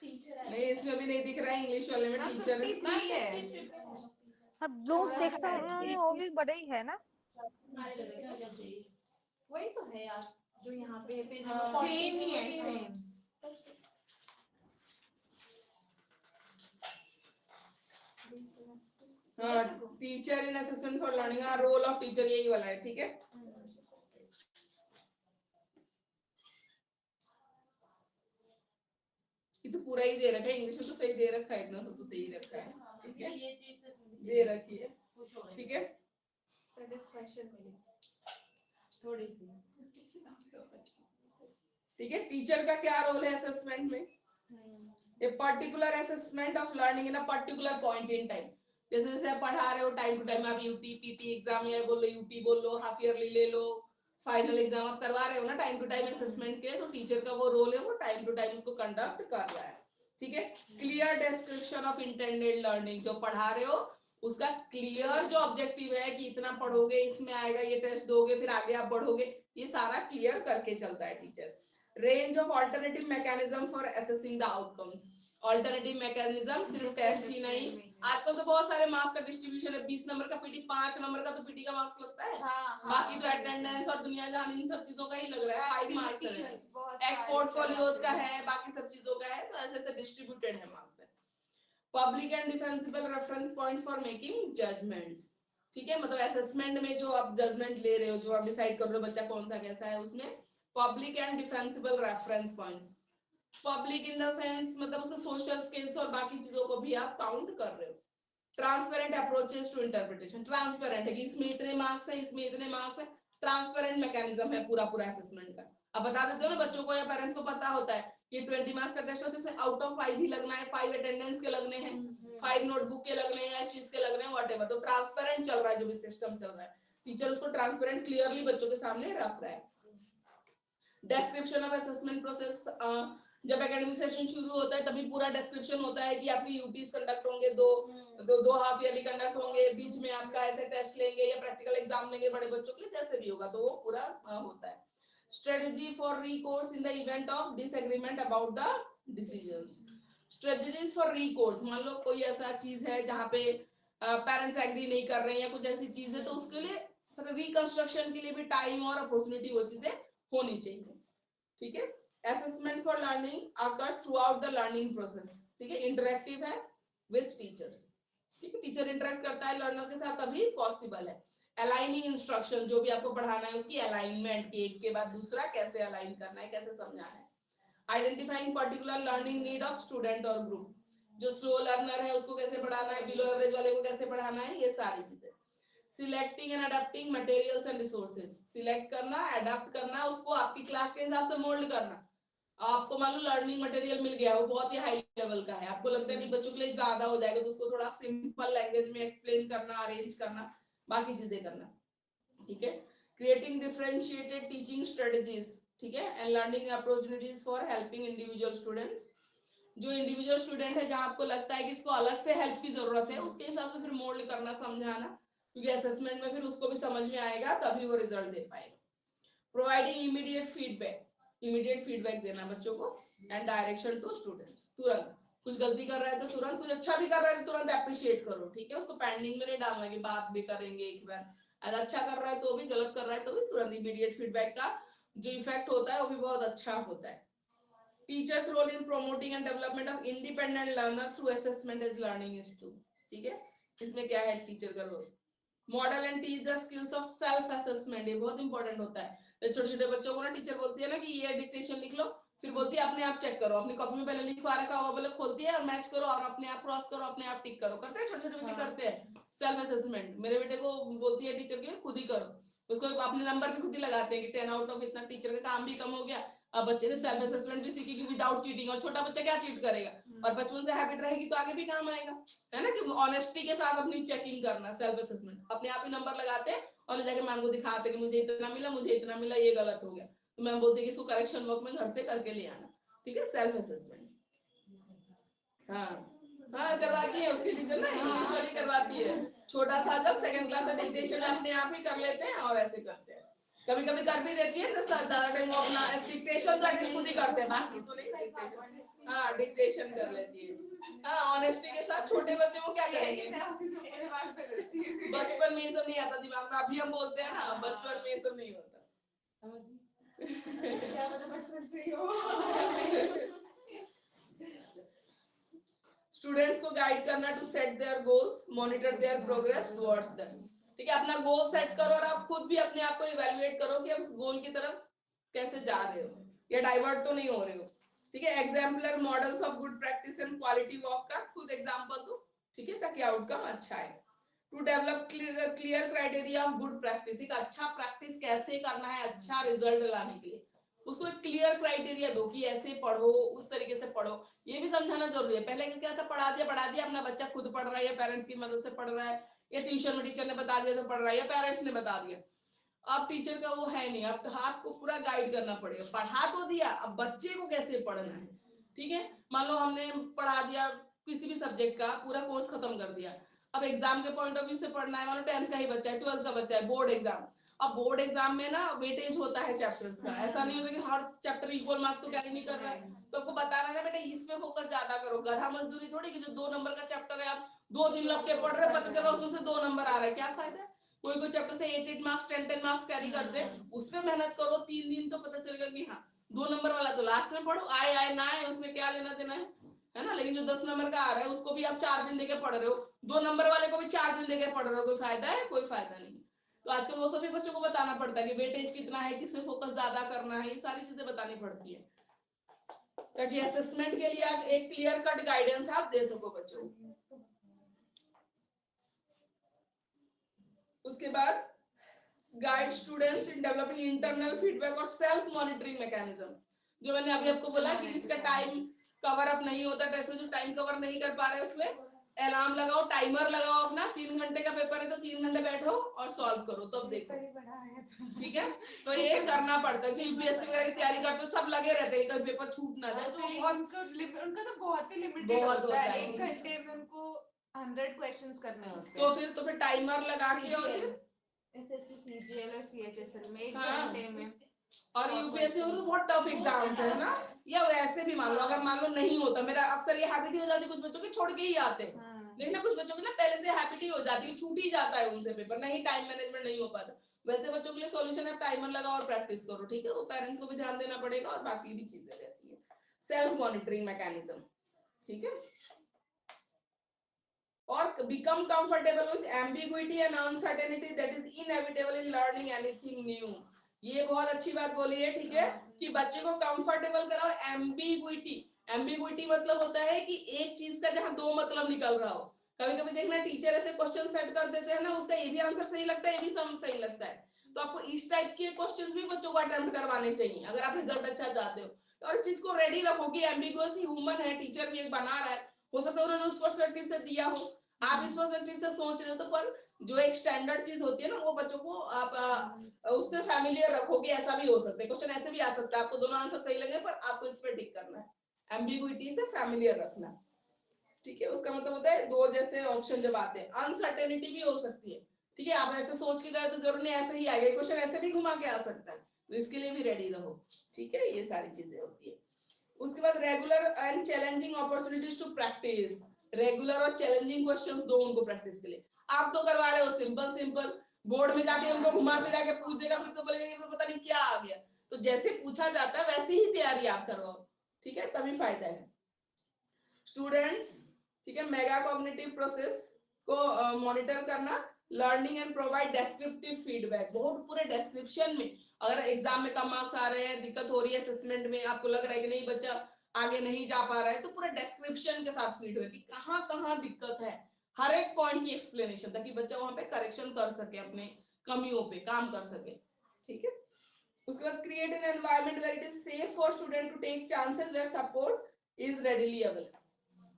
नहीं, इसमें भी नहीं दिख रहा है इंग्लिश वाले में टीचर। 53 है। और ब्लूम टैक्सोनॉमी वो भी बड़े ही है ना। वही तो है यार जो यहाँ पे पेज सेम ही है, सेम। हाँ, teacher in assessment for learning, हाँ रोल ऑफ टीचर यही वाला है। ठीक है, ये तो पूरा ही दे रखा है, इंग्लिश में तो सही दे रखा है, इतना तो दे ही रखा है, ठीक है, ये चीज तो समझ दे रखी है, खुश हो गए ठीक है। सेटिस्फेक्शन मिली थोड़ी सी। ठीक है, टीचर का क्या रोल है असेसमेंट में? A particular assessment of learning in a particular point in time. जैसे जैसे आप पढ़ा रहे हो टाइम टू टाइम, आप यूटी पीटी एग्जाम या बोल लो यूटी बोल लो, हाफ ईयरली ले लो, फाइनल एग्जाम आप करवा रहे हो ना टाइम टू टाइम असेसमेंट के, तो टीचर का वो रोल है, वो टाइम टू टाइम उसको कंडक्ट कर रहा है, ठीक है। Clear description of intended learning, जो पढ़ा रहे हो उसका क्लियर जो ऑब्जेक्टिव है कि इतना पढ़ोगे, इसमें आएगा, ये टेस्ट दोगे, फिर आगे आप बढ़ोगे, ये सारा क्लियर करके चलता है teacher. Range of alternative mechanism for assessing the outcomes, alternative mechanism सिर्फ टेस्ट ही नहीं, आजकल तो बहुत सारे मार्क्स का डिस्ट्रीब्यूशन है, 20 नंबर का पीटी, 5 नंबर का तो पीटी का मार्क्स लगता है, बाकी तो अटेंडेंस और दुनिया जहान इन सब चीजों का ही लग रहा है, 5 मार्क्स है, एक पोर्टफोलियोज का है, बाकी सब चीजों का है, तो ऐसे ऐसे डिस्ट्रीब्यूटेड है मार्क्स है। Public and defensible reference points for making judgements, ठीक है, मतलब असेसमेंट में जो आप जजमेंट ले रहे हो, जो आप डिसाइड कर रहे हो बच्चा कौन सा कैसा है, उसमें public and defensible reference points, public in the sense मतलब उसके सोशल स्किल्स और बाकी चीजों को भी आप काउंट कर रहे हो। Transparent approaches to interpretation, transparent है कि इसमें इतने मार्क्स है, इसमें इतने मार्क्स है, ट्रांसपेरेंट मैकेनिज्म है पूरा पूरा असेसमेंट का। अब बता देते हो ना बच्चों को या पेरेंट्स को पता होता है कि 20 मार्क्स का टेस्ट होता है, इसमें आउट ऑफ 5 ही लगना है, 5 अटेंडेंस के लगने हैं, 5 नोटबुक के लगने हैं, इस चीज के लगने हैं, व्हाटएवर, तो ट्रांसपेरेंट चल रहा है, जो भी सिस्टम चल रहा है, टीचर उसको ट्रांसपेरेंट क्लियरली बच्चों के सामने रख रहा है। डिस्क्रिप्शन ऑफ असेसमेंट प्रोसेस, जब एकेडमिक सेशन शुरू होता है तभी पूरा डिस्क्रिप्शन होता है कि आपकी यूटीज कंडक्ट होंगे, दो हाफ ईयरली कंडक्ट होंगे, बीच में आपका ऐसे टेस्ट लेंगे या प्रैक्टिकल एग्जाम लेंगे बड़े बच्चों के लिए, जैसे भी होगा तो वो पूरा होता है। Strategy for recourse in the event of disagreement about the decisions, strategies for recourse, मान लो कोई ऐसा चीज है जहाँ पे पेरेंट्स एग्री नहीं कर रहे हैं या कुछ ऐसी चीज है, तो उसके लिए रिकंस्ट्रक्शन के लिए भी टाइम और अपॉर्चुनिटी वो चीजें होनी चाहिए, ठीक है। Assessment for learning occurs through out the learning process, ठीक है, इंटरेक्टिव है विद टीचर्स, ठीक है, टीचर इंटरेक्ट करता है लर्नर के साथ तभी पॉसिबल है। अलाइनिंग इंस्ट्रक्शन, जो भी आपको पढ़ाना है उसकी अलाइनमेंट, कि एक के बाद दूसरा कैसे अलाइन करना है, कैसे समझाना है। Identifying particular learning need of student और ग्रुप, जो स्लो लर्नर है उसको कैसे पढ़ाना है, बिलो एवरेज वाले को कैसे पढ़ाना है, ये सारी चीजें। Selecting and adopting materials and resources, select करना, अडॉप्ट करना, उसको आपकी क्लास के हिसाब से मोल्ड करना। आपको मान लो लर्निंग मटेरियल मिल गया, वो बहुत ही हाई लेवल का है, आपको लगता है कि बच्चों के लिए ज्यादा हो जाएगा, तो उसको थोड़ा सिंपल लैंग्वेज में एक्सप्लेन करना, अरेंज करना, बाकी चीजें करना, ठीक है। क्रिएटिंग डिफरेंशिएटेड टीचिंग स्ट्रेटजीज, ठीक है, and learning opportunities for helping individual students, जो इंडिविजुअल स्टूडेंट है जहां आपको लगता है कि इसको अलग से हेल्प की जरूरत है, उसके हिसाब से फिर मोल्ड करना, समझाना, क्योंकि असेसमेंट में फिर उसको भी समझ में आएगा, तभी वो रिजल्ट दे पाएगा। Providing immediate feedback, immediate feedback देना बच्चों को, एंड डायरेक्शन टू स्टूडेंट्स, तुरंत कुछ गलती कर रहा है तो तुरंत, कुछ अच्छा भी कर रहा है तो तुरंत अप्रिशिएट करो, ठीक है, उसको पेंडिंग में नहीं डालना कि बात भी करेंगे एक बार, अगर अच्छा कर रहा है तो भी, गलत कर रहा है तो भी तुरंत। इमीडिएट फीडबैक का जो इफेक्ट होता है वो भी बहुत अच्छा होता है। Teacher's role in promoting and development of independent learner through assessment is learning is to, ठीक है, इसमें क्या है टीचर का role. Model and teach the skills of self assessment, ये बहुत इंपॉर्टेंट होता है। तो छोटे छोटे बच्चों को ना टीचर बोलती है ना कि ये डिक्टेशन लिख लो, फिर बोलती है अपने आप चेक करो, अपनी कॉपी में पहले लिखवा रखा होगा, पहले खोलती है और मैच करो और अपने आप क्रॉस करो, अपने आप टिक करो, करते हैं छोटे छोटे बच्चे, करते हैं सेल्फ असेसमेंट। मेरे बेटे को बोलती है टीचर की खुद ही करो, उसको अपने नंबर भी खुद ही लगाते हैं कि 10 आउट ऑफ इतना, टीचर का काम भी कम हो गया, अब बच्चे ने सेल्फ असेसमेंट भी सीखी कि विदाउट चीटिंग, और छोटा बच्चा क्या चीट करेगा, और बचपन से हैबिट रहेगी तो आगे भी काम आएगा, है ना, कि ऑनेस्टी के साथ अपनी चेकिंग करना, सेल्फ असेसमेंट, अपने आप ही नंबर लगाते हैं और जाके मैम को दिखाते हैं कि मुझे इतना मिला, मुझे इतना मिला, ये गलत हो गया, तो मैम बोलती है कि इसको करेक्शन वर्क में घर से करके ले आना, ठीक है, सेल्फ असेसमेंट। हाँ हाँ करवाती है उसकी टीचर ना, इंग्लिश वाली करवाती है, छोटा था जब, सेकंड क्लास से डिक्टेशन अपने आप ही कर लेते हैं और ऐसे करते हैं, कभी कभी कर भी देती है, ज्यादा टाइम वो अपना डिक्टेशन तो एटलीस्ट खुद ही करते हैं, बाकी तो नहीं डिक्टेशन, हाँ डिक्टेशन कर लेती है, हाँ ऑनेस्टी के साथ। छोटे बच्चे को क्या करेंगे, बचपन में ये सब नहीं आता दिमाग में, अभी हम बोलते हैं ना, बचपन में ये सब नहीं होता, क्या पता बचपन से ही हो। स्टूडेंट्स को गाइड करना to set their goals, monitor their progress towards them, ठीक है, अपना गोल सेट करो और आप खुद भी अपने आप को इवैल्यूएट करो कि आप उस गोल की तरफ कैसे जा रहे हो या डाइवर्ट तो नहीं हो रहे हो, ठीक है। Exemplar models of good practice and quality work का खुद एग्जाम्पल दो, ठीक है, ताकि आउटकम अच्छा है। To develop clear criteria of good practice, एक अच्छा प्रैक्टिस कैसे करना है अच्छा रिजल्ट लाने के लिए, उसको एक क्लियर क्राइटेरिया दो कि ऐसे पढ़ो, उस तरीके से पढ़ो। ये भी समझाना जरूरी है। पहले क्या था, पढ़ा दिया, अपना बच्चा खुद पढ़ रहा है या पेरेंट्स की मदद से पढ़ रहा है या ट्यूशन में टीचर ने बता दिया तो पढ़ रहा है या पेरेंट्स ने बता दिया। अब टीचर का वो है नहीं, अब आपको पूरा गाइड करना पड़ेगा। पढ़ा तो दिया, अब बच्चे को कैसे पढ़ना है, ठीक है। मान लो हमने पढ़ा दिया किसी भी सब्जेक्ट का, पूरा कोर्स खत्म कर दिया, अब एग्जाम के पॉइंट ऑफ व्यू से पढ़ना है। मान लो 10th का ही बच्चा है, 12th का बच्चा है, बोर्ड एग्जाम। अब बोर्ड एग्जाम में ना वेटेज होता है चैप्टर्स का, ऐसा नहीं होता कि हर चैप्टर इक्वल मार्क्स तो कैरी नहीं कर रहा है। तो आपको बताना है बेटा इस पे फोकस ज्यादा करो। गधा मजदूरी थोड़ी कि जो 2 नंबर का चैप्टर है आप 2 दिन लग के पढ़ रहे, पता चला उसमें से 2 नंबर आ रहा है, क्या फायदा। कोई चैप्टर से 8 मार्क्स 10 मार्क्स कैरी करते हैं, उस पे मेहनत करो 3 दिन, तो पता चलेगा कि हाँ 2 नंबर वाला तो लास्ट में पढ़ो, आए ना आए उसमें क्या लेना देना है ना। लेकिन जो 10 नंबर का आ रहा है उसको भी आप 4 दिन देके पढ़ रहे हो, 2 नंबर वाले को भी 4 दिन देके पढ़ रहे हो, कोई फायदा है? कोई फायदा नहीं। तो आजकल वो सभी बच्चों को बताना पड़ता है कि वेटेज कितना है, किसमें फोकस ज्यादा करना है, ये सारी चीजें बतानी पड़ती है ताकि असेसमेंट के लिए आप एक क्लियर कट गाइडेंस आप दे सको बच्चों को। उसके बाद guide students in developing internal feedback और सेल्फ मॉनिटरिंग मैकेनिज्म। जो मैंने अभी आपको बोला कि जिसका टाइम कवर अप नहीं होता टेस्ट में, जो टाइम कवर नहीं कर पा रहे उसमें अलार्म लगाओ, टाइमर लगाओ अपना। 3 घंटे का पेपर है तो 3 घंटे बैठो और सॉल्व करो, तब देखो, ठीक है। तो ये करना पड़ता है। यूपीएससी वगैरह की तैयारी करते सब लगे रहते हैं कहीं पेपर छूट ना जाए। तो उनका तो बहुत ही लिमिटेड होता है, 1 घंटे में उनको 100 क्वेश्चंस करने होते हैं। तो फिर टाइमर लगा के और एसएससी सीजीएल और सीएचएसएल में 1 हाँ। घंटे में। और यूपीएससी और बहुत टफ एग्जाम्स है ना। या वैसे भी मान लो अगर मान लो नहीं होता, मेरा अक्सर ये हैबिट ही हो जाती है, कुछ बच्चों के छोड़ के ही आते हैं। लेकिन कुछ बच्चों की ना पहले से हैबिट ही हो जाती है, छूट ही जाता है उनसे पेपर, नहीं टाइम मैनेजमेंट नहीं हो पाता। वैसे बच्चों के लिए सॉल्यूशन है टाइमर लगाओ और प्रैक्टिस करो, ठीक है। वो पेरेंट्स को भी ध्यान देना पड़ेगा और बाकी भी चीजें रहती है। सेल्फ मॉनिटरिंग मैकेनिज्म, ठीक है। और become comfortable with ambiguity and uncertainty that is inevitable in learning anything new। ये बहुत अच्छी बात बोली है, ठीक है, कि बच्चे को कंफर्टेबल कराओ। एम्बिग्विटी मतलब होता है कि एक चीज का जहां 2 मतलब निकल रहा हो। कभी कभी देखना टीचर ऐसे क्वेश्चन सेट कर देते हैं ना, उसका ये भी आंसर सही लगता है, ये भी सही लगता है। तो आपको इस टाइप के क्वेश्चन भी बच्चों को अटेम्प्ट करवाने चाहिए अगर आप रिजल्ट अच्छा चाहते हो। और इस चीज को रेडी रखो कि एम्बिगुअस ह्यूमन है, टीचर भी एक बना रहा है, हो सकता है उन्होंने उस पर्सपेक्टिव से दिया हो, आप इस पर्सपेक्टिव से सोच रहे हो। तो पर जो एक स्टैंडर्ड चीज होती है ना, वो बच्चों को आप उससे फैमिलियर रखो कि ऐसा भी हो सकता है, क्वेश्चन ऐसे भी आ सकता है, आपको दोनों आंसर सही लगे पर आपको इस पे टिक करना है। एम्बिग्विटी से फैमिलियर रखना, ठीक है। उसका मतलब होता है 2 जैसे ऑप्शन जब आते हैं। अनसर्टेनिटी भी हो सकती है, ठीक है। आप ऐसे सोच के गए तो जरूर नहीं ऐसे ही आएगा, क्वेश्चन ऐसे भी घुमा के आ सकता है, तो इसके लिए भी रेडी रहो, ठीक है। ये सारी चीजें होती है। उसके बाद regular and challenging opportunities to practice. Regular और चैलेंजिंग क्वेश्चंस दो उनको प्रैक्टिस के लिए। आप तो करवा रहे हो सिंपल, बोर्ड में जाके उनको घुमा फिरा के पूछ देगा, फिर तो बोलेगा कि पता नहीं क्या आ गया। तो जैसे पूछा जाता है वैसे ही तैयारी आप करवाओ, ठीक है, तभी फायदा है। स्टूडेंट्स, ठीक है, मेगा कॉग्निटिव प्रोसेस को मॉनिटर करना, learning and provide descriptive feedback. बहुत पूरे डिस्क्रिप्शन में, अगर एग्जाम में कम मार्क्स आ रहे हैं, दिक्कत हो रही है असेसमेंट में, आपको लग रहा है कि नहीं बच्चा आगे नहीं जा पा रहा है, तो पूरा डिस्क्रिप्शन के साथ फीडबैक कि कहाँ दिक्कत है, हर एक पॉइंट की एक्सप्लेनेशन, ताकि बच्चा वहां पे करेक्शन कर सके, अपने कमियों पे काम कर सके, ठीक है। उसके बाद create an environment where it is safe for student to take chances where support is readily available.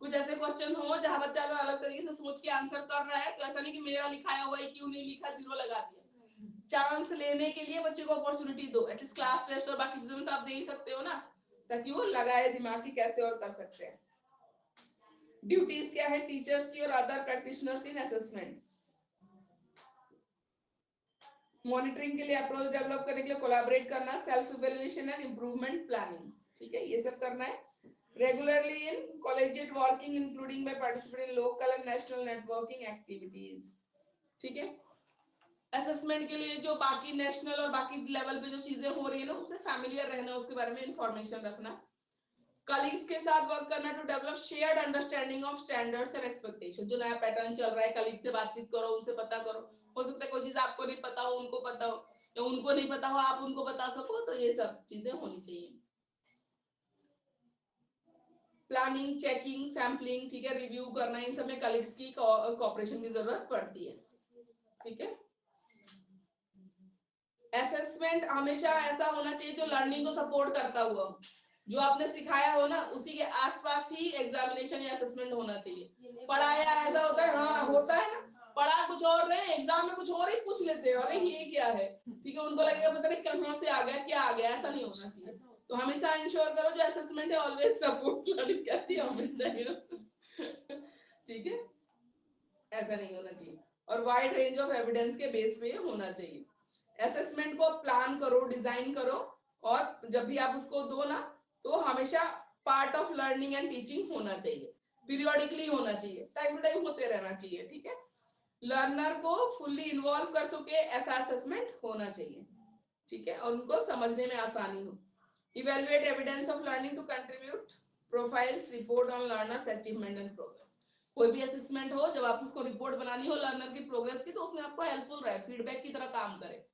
कुछ ऐसे क्वेश्चन हो जहां बच्चा अगर अलग तरीके से सोच के आंसर कर रहा है, तो ऐसा नहीं कि मेरा लिखाया हुआ है क्यों नहीं लिखा, 0 लगा दिया। चांस लेने के लिए बच्चे को अपॉर्चुनिटी दो। एटलीस्ट क्लास टेस्ट और बाकी चीजों में तो आप दे ही सकते हो ना, ताकि वो लगाए दिमाग की कैसे और कर सकते हैं। ड्यूटीज क्या है टीचर्स की और other practitioners in assessment. Monitoring के लिए अप्रोच डेवलप करने के लिए कोलैबोरेट करना, self evaluation and improvement planning, ठीक है, ये सब करना है। Regularly in collegiate working including by participating in local and national networking activities, ठीक है। असेसमेंट के लिए जो बाकी नेशनल और बाकी लेवल पे जो चीजें हो रही है ना, उससे फैमिलियर रहना, उसके बारे में इंफॉर्मेशन रखना। कलीग्स के साथ वर्क करना to develop shared understanding of standards and expectation. जो नया पैटर्न चल रहा है, कलीग से बातचीत करो, उनसे पता करो। हो सकता है कोई चीज आपको नहीं पता हो उनको पता हो, या उनको नहीं पता हो आप उनको बता सको, तो ये सब चीजें होनी चाहिए। प्लानिंग, चेकिंग, सैम्पलिंग, ठीक है, रिव्यू करना, इन सब में कलीग्स की कोऑपरेशन की जरूरत पड़ती है, ठीक है। असेसमेंट हमेशा ऐसा होना चाहिए जो लर्निंग को सपोर्ट करता हुआ, जो आपने सिखाया हो ना उसी के आसपास ही एग्जामिनेशन या असेसमेंट होना चाहिए। पढ़ाया ऐसा होता है, हाँ होता है ना, पढ़ा कुछ और रहे एग्जाम में कुछ और ही पूछ लेते हैं, अरे ये क्या है, ठीक है, उनको लगेगा पता नहीं कहाँ से आ गया, क्या आ गया, ऐसा नहीं होना चाहिए। तो हमेशा इंश्योर करो जो असेसमेंट है ऑलवेज सपोर्ट लर्निंग करती है हमेशा, ठीक है, ऐसा नहीं होना चाहिए। और वाइड रेंज ऑफ एविडेंस के बेस पे होना चाहिए। असेसमेंट को प्लान करो, डिजाइन करो, और जब भी आप उसको दो ना तो हमेशा part of learning and teaching होना चाहिए, पीरियोडिकली होना चाहिए, टाइम टू टाइम होते रहना चाहिए, ठीक है। लर्नर को फुल्ली इन्वॉल्व कर सके ऐसा असेसमेंट होना चाहिए, ठीक है, और उनको समझने में आसानी हो। Evaluate evidence of learning to contribute profiles report on learners achievement and progress. कोई भी असेसमेंट हो, जब आप उसको रिपोर्ट बनानी हो लर्नर की प्रोग्रेस की, तो उसमें आपको हेल्पफुल रहे, फीडबैक की तरह काम करे।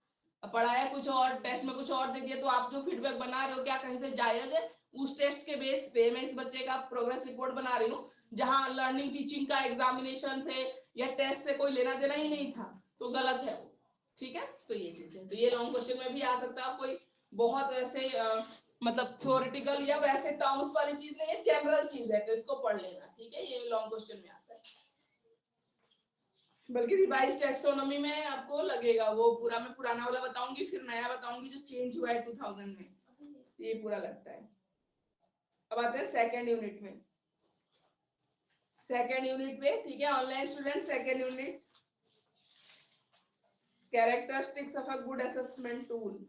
पढ़ाया कुछ और, टेस्ट में कुछ और दे दिया, तो आप जो फीडबैक बना रहे हो क्या कहीं से जायज है, उस टेस्ट के बेस पे मैं इस बच्चे का प्रोग्रेस रिपोर्ट बना रही हूँ, जहां लर्निंग टीचिंग का एग्जामिनेशन से या टेस्ट से कोई लेना देना ही नहीं था, तो गलत है वो, ठीक है। तो ये चीज है, तो ये लॉन्ग क्वेश्चन में भी आ सकता है, कोई बहुत ऐसे मतलब थ्योरेटिकल या वैसे टर्म्स वाली चीज नहीं है, जनरल चीज है, तो इसको पढ़ लेना, ठीक है, ये लॉन्ग क्वेश्चन में आता है। बल्कि रिवाइज टैक्सोनॉमी में आपको लगेगा, वो पूरा मैं पुराना वाला बताऊंगी, फिर नया बताऊंगी जो चेंज हुआ है 2000 में, ये पूरा लगता है। अब आते हैं सेकंड यूनिट में, सेकंड यूनिट में, ठीक है, online student, second unit, characteristics of a good assessment tool.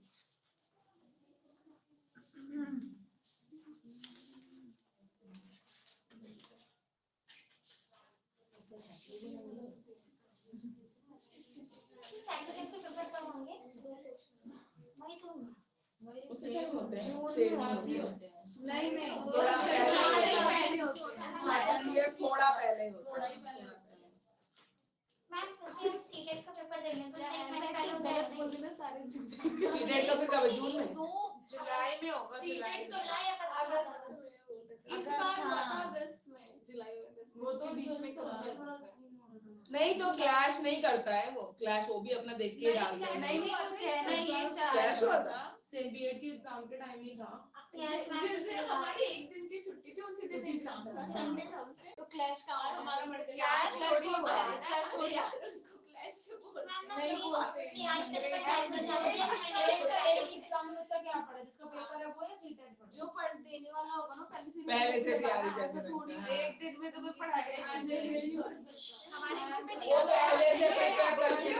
Same होते हैं, सेम होते हैं, नहीं नहीं थोड़ा पहले होते हैं। थोड़ा पहले होता है। मैम उसे हम सीटेट का पेपर देने को एक महीने पहले गलत बोल देना सारे सीटेट का फिर कब है? जून में? जुलाई में होगा, जुलाई सीटेट में। तो अगस्त, इस बार हुआ था अगस्त में, जुलाई अगस्त वो तो के बीच में थोड़ा कब नहीं तो क्लैश नहीं करता है वो, क्लैश वो भी अपना देख के डालता है। नहीं नहीं तो कहना ये क्लैश हुआ था, सेम बीएड के एग्जाम के टाइम ही था। जिस दिन हमारी एक दिन की छुट्टी थी उसी दिन एग्जाम था, संडे था उस दिन, तो क्लैश का और हमारा मर गया क्लैश थोड़ी हुआ है। क्लैश थोड़ी यार, उसको क्लैश नहीं बोलते एक एग्जाम बच्चा क्या पढ़ा, जिसका पेपर है वो या सीटेट पढ़ा? जो पढ़ देने वाला होगा ना पहले से तैयारी करके ऐसा थोड़ी रखना। एक दिन में तो कोई पढ़ाई नहीं हमारे ग्रुप में वो पहले से प्रिपेयर करके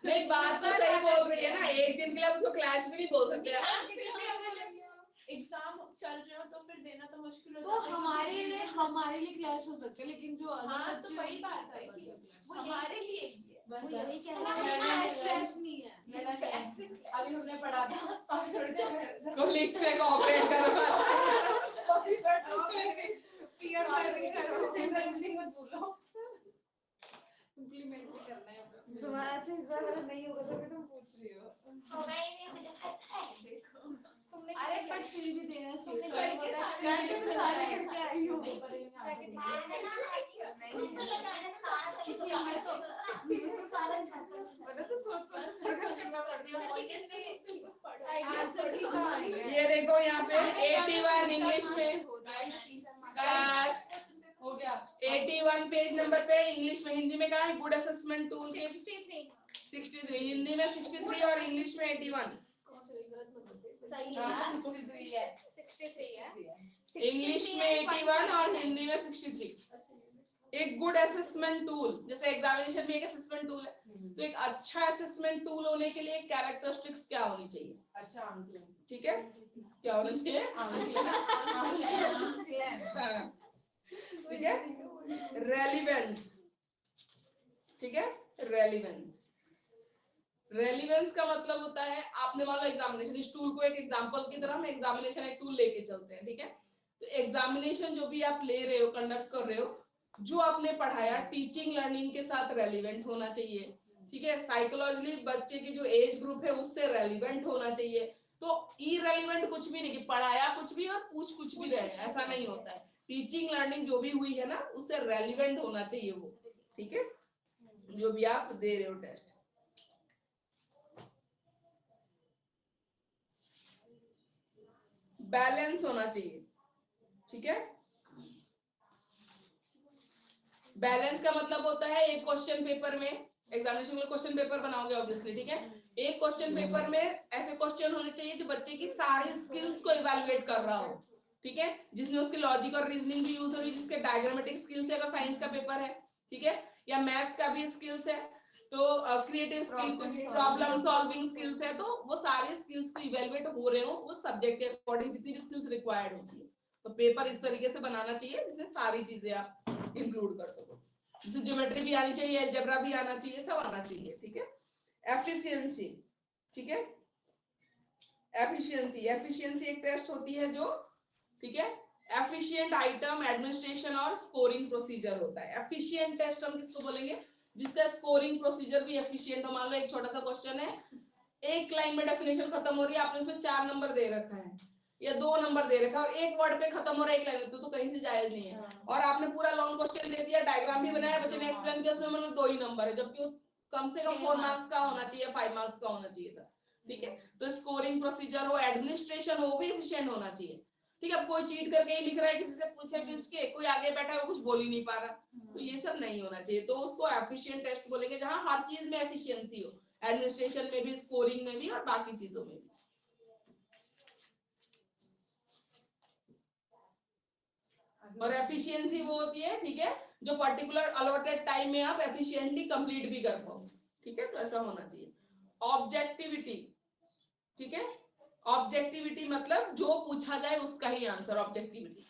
नहीं, बात तो सही बोल रही है ना, एक दिन के लिए आप उसको क्लैश भी नहीं बोल सकते आप। एग्जाम चल रहे हो तो फिर देना तो मुश्किल हो जाता है। तो हमारे लिए क्लैश हो सकते हैं, लेकिन जो हाँ तो वही बात है कि वो हमारे लिए ही है, वो यही कह रहे हैं क्लैश नहीं है। अभी हमने पढ़ा था, अभी थोड़ी देर कोलिग्स से कोऑपरेट करो, पीयर लर्निंग करो। मत बोलो। इम्प्लीमेंट भी करना है अब। तुम्हारा अच्छा इस बार वाला नहीं होगा तो तुम पूछ रही हो। होगा ही नहीं, मुझे पता है। देखो अरे पर फिर भी देना चाहिए, करके सारे करके आई हूँ। उसको लगा मैंने सारा मैंने तो सोच स्ट्रगल करना पड़ता है। आंसर की कहाँ है? ये देखो यहाँ पे 81 इंग्लिश में, हो गया 81 पेज नंबर पे इंग्लिश में, हिंदी में कहा है गुड असेसमेंट टूल के 63 हिंदी में 63 और इंग्लिश में 81, सही हाँ, है, 63 है। 63 है, इंग्लिश में 81 और हिंदी में 63। एक गुड असेसमेंट टूल, जैसे एग्जामिनेशन में एक असेसमेंट टूल है, तो एक अच्छा असेसमेंट टूल होने के लिए कैरेक्टरिस्टिक्स क्या होनी चाहिए? अच्छा आंकलन, ठीक है, क्या होना चाहिए? हाँ, ठीक है, रेलिवेंस, ठीक है, रेलिवेंस, रेलिवेंस का मतलब होता है, आपने मान लो एग्जामिनेशन, इस टूल को एक एग्जांपल की तरह हम एग्जामिनेशन एक टूल लेके चलते हैं, ठीक है, तो एग्जामिनेशन जो भी आप ले रहे हो, कंडक्ट कर रहे हो, जो आपने पढ़ाया टीचिंग लर्निंग के साथ रेलिवेंट होना चाहिए, ठीक है, साइकोलॉजिकली बच्चे की जो एज ग्रुप है उससे रेलिवेंट होना चाहिए, तो इरेलीवेंट कुछ भी नहीं कि पढ़ाया कुछ भी और पूछ कुछ भी रहे, ऐसा नहीं होता है। टीचिंग लर्निंग जो भी हुई है ना उससे रेलिवेंट होना चाहिए वो, ठीक है, जो भी आप दे रहे हो टेस्ट। बैलेंस होना चाहिए, ठीक है। बैलेंस का मतलब होता है एक क्वेश्चन पेपर में, एग्जामिनेशन में क्वेश्चन पेपर बनाओगे ऑब्वियसली, ठीक है, एक क्वेश्चन पेपर में ऐसे क्वेश्चन होने चाहिए जो बच्चे की सारी स्किल्स को इवैल्यूएट कर रहा हो, ठीक है, जिसमें उसकी लॉजिक और रीजनिंग भी यूज हो रही है, जिसके डायग्रामेटिक स्किल्स है अगर साइंस का पेपर है, ठीक है, या मैथ्स का भी स्किल्स है, तो creative skill, problem solving skills है, तो वो सारी स्किल्स को इवैल्यूएट हो रहे हो उस सब्जेक्ट के अकॉर्डिंग जितनी भी स्किल्स रिक्वायर्ड होती है। तो पेपर इस तरीके से बनाना चाहिए जिसमें सारी चीजें आप इंक्लूड कर सको, जैसे ज्योमेट्री भी आनी चाहिए, अलजेब्रा भी आना चाहिए, सब आना चाहिए, ठीक है। एफिशिएंसी, ठीक है, एफिशिएंसी, एफिशिएंसी एक टेस्ट होती है जो, ठीक है, एफिशिएंट आइटम एडमिनिस्ट्रेशन और स्कोरिंग प्रोसीजर होता है। एफिशिएंट टेस्ट हम किसको बोलेंगे, जिसका स्कोरिंग प्रोसीजर भी एफिशिएंट हो। मान लो एक छोटा सा क्वेश्चन है, एक लाइन में डेफिनेशन खत्म हो रही है, आपने उसमें 4 नंबर दे रखा है या 2 नंबर दे रखा है और एक वर्ड पे खत्म हो रहा है एक लाइन में, तो कहीं से जायज नहीं है। और आपने पूरा लॉन्ग क्वेश्चन दे दिया, डायग्राम भी बनाया, बच्चे ने एक्सप्लेन किया, उसमें मतलब 2 ही नंबर है, जबकि कम से कम 4 मार्क्स का होना चाहिए, 5 मार्क्स का होना चाहिए था, ठीक है। तो स्कोरिंग प्रोसीजर हो, एडमिनिस्ट्रेशन हो, भी एफिशिएंट होना चाहिए, ठीक है। अब कोई चीट करके ही लिख रहा है, किसी से पूछे भी उसके, कोई आगे बैठा है वो कुछ बोल ही नहीं पा रहा, तो ये सब नहीं होना चाहिए। तो उसको एफिशिएंट टेस्ट बोलेंगे जहां हर चीज में एफिशिएंसी हो, एडमिनिस्ट्रेशन में भी, स्कोरिंग में भी और बाकी चीजों में भी। और एफिशिएंसी वो होती है, ठीक है, जो पर्टिकुलर अलॉटेड टाइम में आप एफिशिएंटली कंप्लीट भी कर पाओ, ठीक है, तो ऐसा होना चाहिए। ऑब्जेक्टिविटी, ठीक है, ऑब्जेक्टिविटी मतलब जो पूछा जाए उसका ही आंसर, ऑब्जेक्टिविटी,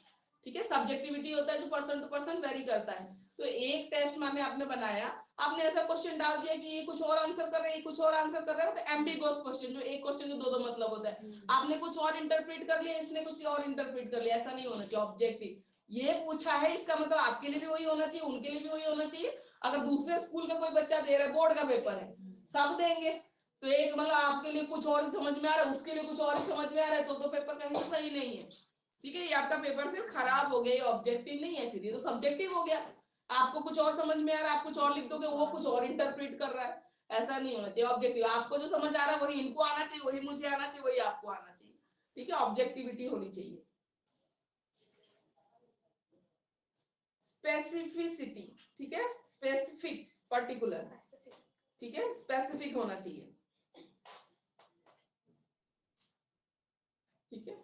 ठीक है। सब्जेक्टिविटी होता है जो पर्सन टू पर्सन वेरी करता है। तो एक टेस्ट माने आपने बनाया, आपने ऐसा क्वेश्चन डाल दिया कि ये कुछ और आंसर कर रहे हैं, ये कुछ और आंसर कर रहे हैं, तो एम्बिगुअस क्वेश्चन, जो एक क्वेश्चन के 2 मतलब होता है, आपने कुछ और इंटरप्रेट कर लिया, इसने कुछ और इंटरप्रेट कर लिया, ऐसा नहीं होना चाहिए। ऑब्जेक्टिव, ये पूछा है इसका मतलब आपके लिए भी वही होना चाहिए, उनके लिए भी वही होना चाहिए। अगर दूसरे स्कूल का कोई बच्चा दे रहा है, बोर्ड का पेपर है, सब देंगे, तो एक मतलब आपके लिए कुछ और समझ में आ रहा है, उसके लिए कुछ और समझ में आ रहा है, तो पेपर कहीं सही नहीं है, ठीक है। ये आपका पेपर फिर खराब हो गया, ये ऑब्जेक्टिव नहीं है, फिर ये तो सब्जेक्टिव हो गया। आपको कुछ और समझ में आ रहा है, आप कुछ और लिख दोगे, वो कुछ और इंटरप्रेट कर रहा है, ऐसा नहीं होना चाहिए। ऑब्जेक्टिव, आपको जो समझ आ रहा है वही इनको आना चाहिए, वही मुझे आना चाहिए, वही आपको आना चाहिए, ठीक है। ऑब्जेक्टिविटी होनी चाहिए। स्पेसिफिसिटी, ठीक है, स्पेसिफिक, पर्टिकुलर, ठीक है, स्पेसिफिक होना चाहिए, ठीक है।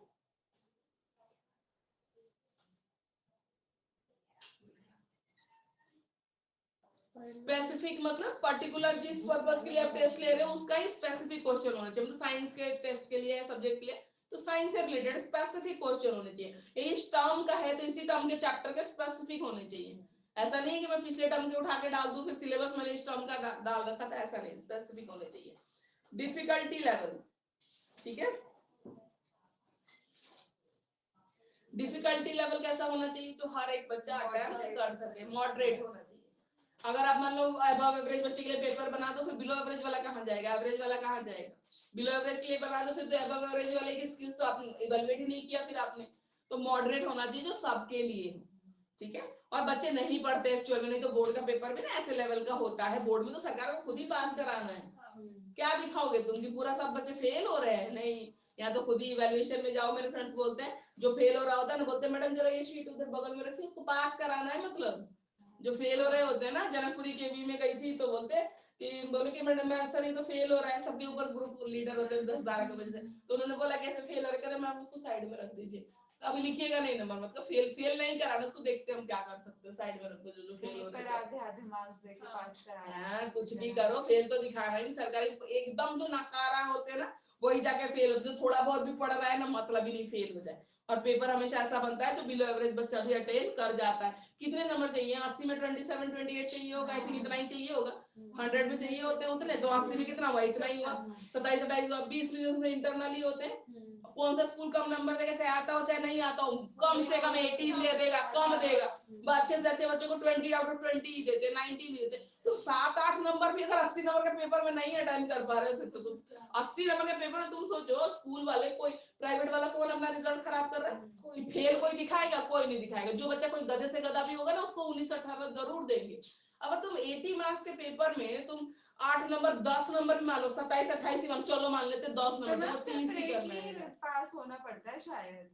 स्पेसिफिक मतलब पर्टिकुलर, जिस पर्पस के लिए आप टेस्ट ले रहे हो उसका ही स्पेसिफिक क्वेश्चन होना चाहिए। मतलब साइंस के टेस्ट के लिए, सब्जेक्ट के लिए, तो साइंस से रिलेटेड स्पेसिफिक क्वेश्चन होने चाहिए। इस टर्म का है तो इसी टर्म के चैप्टर के स्पेसिफिक होने चाहिए। ऐसा नहीं कि मैं पिछले टर्म के उठा के डाल दूं, फिर सिलेबस मैंने इस टर्म का डाल रखा था, ऐसा नहीं, स्पेसिफिक होने चाहिए। डिफिकल्टी लेवल, ठीक है, डिफिकल्टी लेवल कैसा होना चाहिए, जो हर एक बच्चा अटेम्प्ट कर सके, मॉडरेट होना चाहिए। अगर आप मान लो अबव एवरेज बच्चे के लिए पेपर बना दो, फिर बिलो एवरेज वाला कहाँ जाएगा, एवरेज वाला कहाँ जाएगा। बिलो एवरेज के लिए बना दो, फिर तो अबव एवरेज वाले की स्किल्स तो आपने इवैल्यूएट ही नहीं किया फिर आपने। तो मॉडरेट होना चाहिए जो सबके लिए, ठीक है। और बच्चे नहीं पढ़ते एक्चुअल में, नहीं तो बोर्ड का पेपर भी ना ऐसे लेवल का होता है। बोर्ड में तो सरकार को खुद ही पास कराना है, क्या दिखाओगे तुम कि पूरा सब बच्चे फेल हो रहे हैं, नहीं, या तो खुद ही इवैल्यूएशन में जाओ। मेरे फ्रेंड्स बोलते हैं जो फेल हो रहा होता है ना, बोलते हैं मैडम जरा ये शीट उधर बगल में रखिए, उसको पास कराना है। मतलब जो फेल हो रहे होते हैं ना, जनकपुरी केवी में गई थी तो बोलते कि बोले कि मैडम मैं सर ये तो फेल हो रहा है, सबके ऊपर ग्रुप लीडर होते हैं 10-12 के वजह से, तो उन्होंने बोला कैसे फेल हो रहा है, मैम उसको साइड में रख दीजिए, अभी लिखिएगा नहीं नंबर, मतलब फेल नहीं कराना, उसको देखते हम क्या कर सकते हैं, साइड में रख दो जो फेल हो रहा है, आधे मार्क्स देके पास करा। हाँ कुछ भी करो, फेल तो दिखाना ही। सरकारी एकदम जो नकारा होते हैं ना वही जाके फेल होते हैं, थोड़ा बहुत भी पढ़ रहा है ना मतलब ही नहीं फेल हो जाए। और पेपर हमेशा ऐसा बनता है तो बिलो एवरेज बच्चा भी अटेन कर जाता है। कितने नंबर चाहिए, 80 में 27-28 चाहिए होगा, आई थिंक इतना ही चाहिए होगा। 100 में चाहिए होते हैं उतने, तो 80 में कितना हुआ, इतना ही हुआ। 27-28 20 में जो इंटरनली होते हैं, कौन सा स्कूल कम नंबर देगा, चाहे आता हो चाहे नहीं आता हो, कम से कम 80 दे देगा, कम देगा। अच्छे से अच्छे बच्चों को 20 आउट ऑफ 20 ही देते, 90 नहीं देते। तो 7-8 नंबर भी अगर 80 नंबर के पेपर में नहीं अटेंड कर पा रहे हो, फिर तो तुम 80 नंबर के पेपर में तुम सोचो, स्कूल वाले कोई प्राइवेट वाला कौन अपना रिजल्ट खराब कर रहा है? कोई फेल कोई दिखाएगा? कोई नहीं दिखाएगा। जो बच्चा कोई गधे से गधा भी होगा ना, उसको 19-18 जरूर देंगे। अब तुम 80 मार्क्स के पेपर में तुम 8 नंबर 10 नंबर भी मान लो, 27-28 ही चलो मान लेते 10 नंबर, तो 30 ही करना है। पास होना पड़ता है शायद,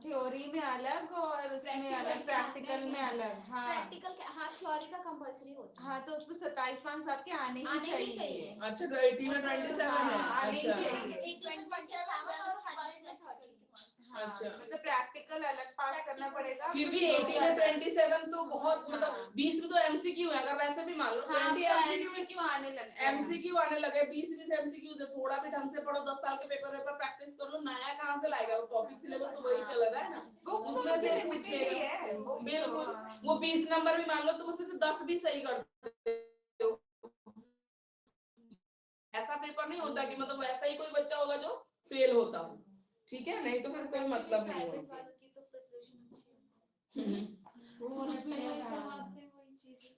थ्योरी में अलग और उसमें अलग, प्रैक्टिकल में अलग। हाँ प्रैक्टिकल, हाँ थ्योरी का कंपलसरी होता है। हाँ, तो उसमें 27 मार्क्स आपके आने ही चाहिए। अच्छा, तो 80 में 27 है। आने ही अच्छा चाहिए। 27 और 100 में 30। अच्छा, मतलब प्रैक्टिकल अलग पास करना पड़ेगा। फिर भी 80 में 27 तो बहुत, मतलब 20 में तो एमसीक्यू है। अगर वैसे भी मान लो 20 एमसीक्यू आने लगता है। एमसीक्यू आने लगे, 20 में से एमसीक्यू से थोड़ा भी ढंग से पढ़ो, 10 साल के पेपर पेपर प्रैक्टिस कर लो, नया कहां से लाएगा? वो टॉपिक सिलेबस तो वही चल रहा है ना, उसमें से पूछेगा। बिल्कुल, वो 20 नंबर भी मान लो तुम उसमें से 10 भी सही करते हो, ऐसा पेपर नहीं होता कि मतलब वैसा ही कोई बच्चा होगा जो फेल होता हो, ठीक है? नहीं तो फिर कोई मतलब नहीं होता।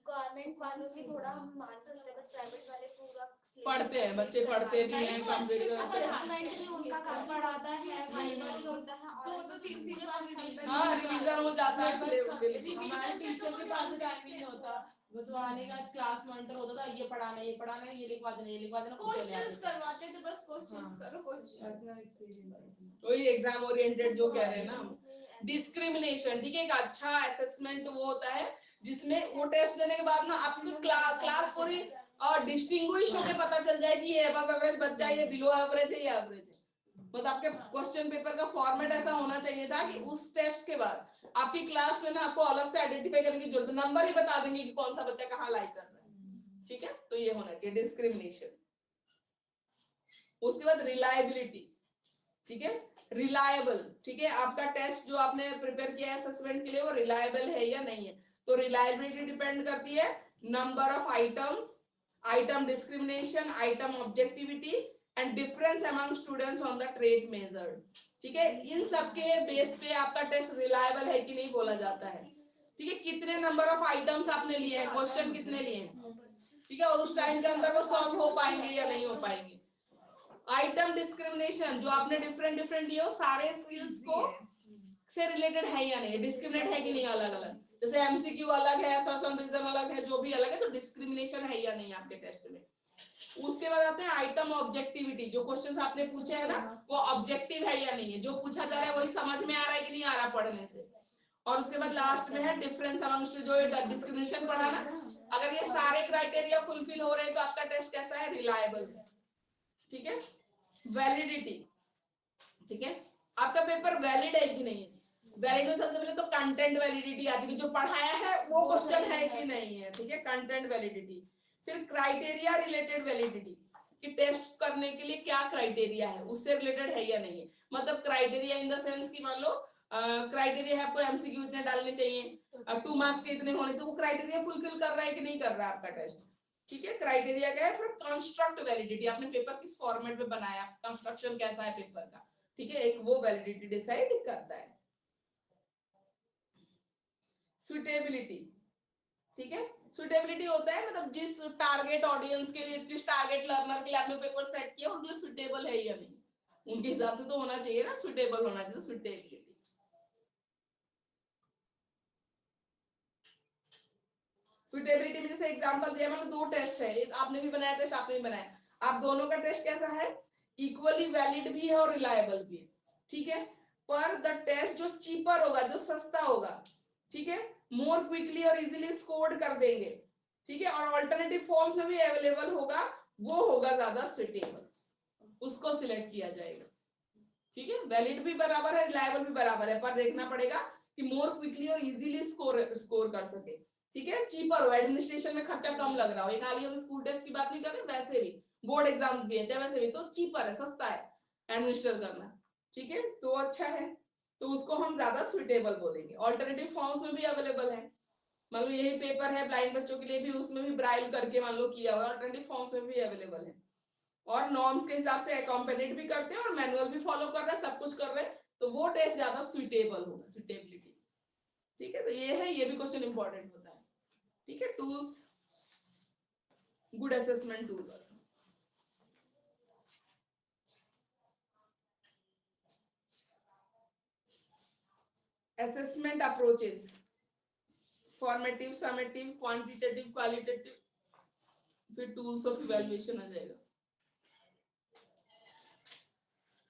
गवर्नमेंट वालों की थोड़ा हम मान सकते हैं, बट प्राइवेट वाले पूरा पढ़ते हैं, बच्चे पढ़ते भी हैं, कंप्लीट असेसमेंट भी उनका काम पढ़ाता है, वाइवा भी होता है, और 2-3 बार हाँ रिवीजन हो जाता है। हमारे टीचर के पास टाइम ही नहीं होता, बस वो आने का क्लास मॉनिटर होता था, ये पढ़ाना ये लिखवा देना, ये लिखवा देना, क्वेश्चंस करवाते थे, बस क्वेश्चंस करो वही एग्जाम ओरिएंटेड जो कह रहे हैं ना। डिस्क्रिमिनेशन, ठीक है, एक अच्छा असेसमेंट वो होता है जिसमें वो टेस्ट देने के बाद ना आपको क्लास पूरी और डिस्टिंग्विश होके पता चल जाए कि ये अबव एवरेज बच्चा है, ये बिलो एवरेज है, ये एवरेज है। मतलब आपके क्वेश्चन पेपर का फॉर्मेट ऐसा होना चाहिए था कि उस टेस्ट के बाद आपकी क्लास में ना आपको अलग से आइडेंटिफाई करने की जरूरत, नंबर ही बता देंगे कि कौन सा बच्चा कहाँ लाइक कर रहा है, ठीक है? तो ये होना चाहिए डिस्क्रिमिनेशन। उसके बाद रिलायबिलिटी, ठीक है, रिलायबल, ठीक है, आपका टेस्ट जो आपने प्रिपेयर किया है असेसमेंट के लिए वो रिलायबल है या नहीं है। तो रिलायबिलिटी डिपेंड करती है number of items, item discrimination, item objectivity and difference among students on the trade measured, ठीक है? इन सब के बेस पे आपका टेस्ट रिलायबल है कि नहीं बोला जाता है, ठीक है? कितने नंबर ऑफ आइटम्स आपने लिए हैं, क्वेश्चन कितने लिए हैं, ठीक है, और उस टाइम के अंदर वो सॉल्व हो पाएंगे या नहीं हो पाएंगे। आइटम डिस्क्रिमिनेशन, जो आपने डिफरेंट लिए हो, सारे स्किल्स को से रिलेटेड है या नहीं, डिस्क्रिमिनेट है कि नहीं अलग अलग, जैसे एमसीक्यू अलग है, सम रीजन अलग है, जो भी अलग है, तो डिस्क्रिमिनेशन है या नहीं आपके टेस्ट में। उसके बाद आते हैं आइटम ऑब्जेक्टिविटी, जो क्वेश्चंस आपने पूछे हैं ना वो ऑब्जेक्टिव है या नहीं है, जो पूछा जा रहा है वही समझ में आ रहा है कि नहीं आ रहा पढ़ने से। और उसके बाद लास्ट में है डिफरेंस अमंग, जो डिस्क्रिमिनेशन पढ़ा ना, अगर ये सारे क्राइटेरिया फुलफिल हो रहे हैं तो आपका टेस्ट कैसा है, रिलायबल है, ठीक है? वैलिडिटी, ठीक है, आपका पेपर वैलिड है कि नहीं है। वैलिड में सबसे पहले तो कंटेंट वैलिडिटी आती है, जो पढ़ाया है वो क्वेश्चन है कि नहीं है, ठीक है, कंटेंट वैलिडिटी। फिर क्राइटेरिया रिलेटेड वैलिडिटी, कि टेस्ट करने के लिए क्या क्राइटेरिया है, उससे रिलेटेड है या नहीं है। मतलब क्राइटेरिया इन द सेंस कि मान लो क्राइटेरिया है आपको एमसीक्यू इतने डालने चाहिए, 2 मार्क्स के इतने होने चाहिए, वो क्राइटेरिया फुलफिल कर रहा है कि नहीं कर रहा है आपका टेस्ट, ठीक है? क्राइटेरिया क्या है। फिर कंस्ट्रक्ट वैलिडिटी, आपने पेपर किस फॉर्मेट में बनाया, कंस्ट्रक्शन कैसा है पेपर का, ठीक है, एक वो वैलिडिटी डिसाइड करता है। सुटेबिलिटी, ठीक है, सुटेबिलिटी होता है मतलब जिस टारगेट ऑडियंस के लिए, जिस टारगेट लर्नर के लिए आपने पेपर सेट किया उनके लिए सुटेबल है या नहीं, उनके हिसाब से तो होना चाहिए ना, सुटेबल होना चाहिए, सुटेबिलिटी। सुटेबिलिटी में जैसे एग्जांपल दिया, मतलब 2 टेस्ट है, एक आपने भी बनाया टेस्ट, आपने भी बनाया, आप दोनों का टेस्ट कैसा है, इक्वली वैलिड भी है और रिलायबल भी है, ठीक है? पर द टेस्ट जो चीपर होगा, जो सस्ता होगा, ठीक है, मोर क्विकली और इजीली स्कोर्ड कर देंगे, ठीक है, और अल्टरनेटिव फॉर्म्स में भी अवेलेबल होगा, वो होगा ज्यादा सुटेबल, उसको सिलेक्ट किया जाएगा, ठीक है? वैलिड भी बराबर है, रिलायबल भी बराबर है, पर देखना पड़ेगा कि मोर क्विकली और इजीली स्कोर कर सके, ठीक है, चीपर हो, एडमिनिस्ट्रेशन में खर्चा कम लग रहा हो, ये खाली हम स्कूल टेस्ट की बात नहीं कर रहे, वैसे भी बोर्ड एग्जाम्स भी है चाहे वैसे भी, तो चीपर है, सस्ता है एडमिनिस्टर करना, ठीक है, तो अच्छा है, तो उसको हम ज्यादा सुटेबल बोलेंगे। ऑल्टरनेटिव फॉर्म्स में भी अवेलेबल है, मान लो यही पेपर है ब्लाइंड बच्चों के लिए भी, उसमें भी ब्राइल करके मान लो किया हुआ है, ऑल्टरनेटिव फॉर्म्स में भी अवेलेबल है, और नॉर्म्स के हिसाब से अकॉम्पेनेट भी करते हैं और मैनुअल भी फॉलो कर रहे हैं, सब कुछ कर रहे हैं, तो वो टेस्ट ज्यादा सुइटेबल होगा, सुइटेबिलिटी। ठीक है, तो ये है, ये भी क्वेश्चन इंपॉर्टेंट होता है। ठीक है, tools, good assessment tool. Assessment approaches, formative, summative, quantitative, qualitative, फिर टूल्स ऑफ इवैल्यूएशन आ जाएगा।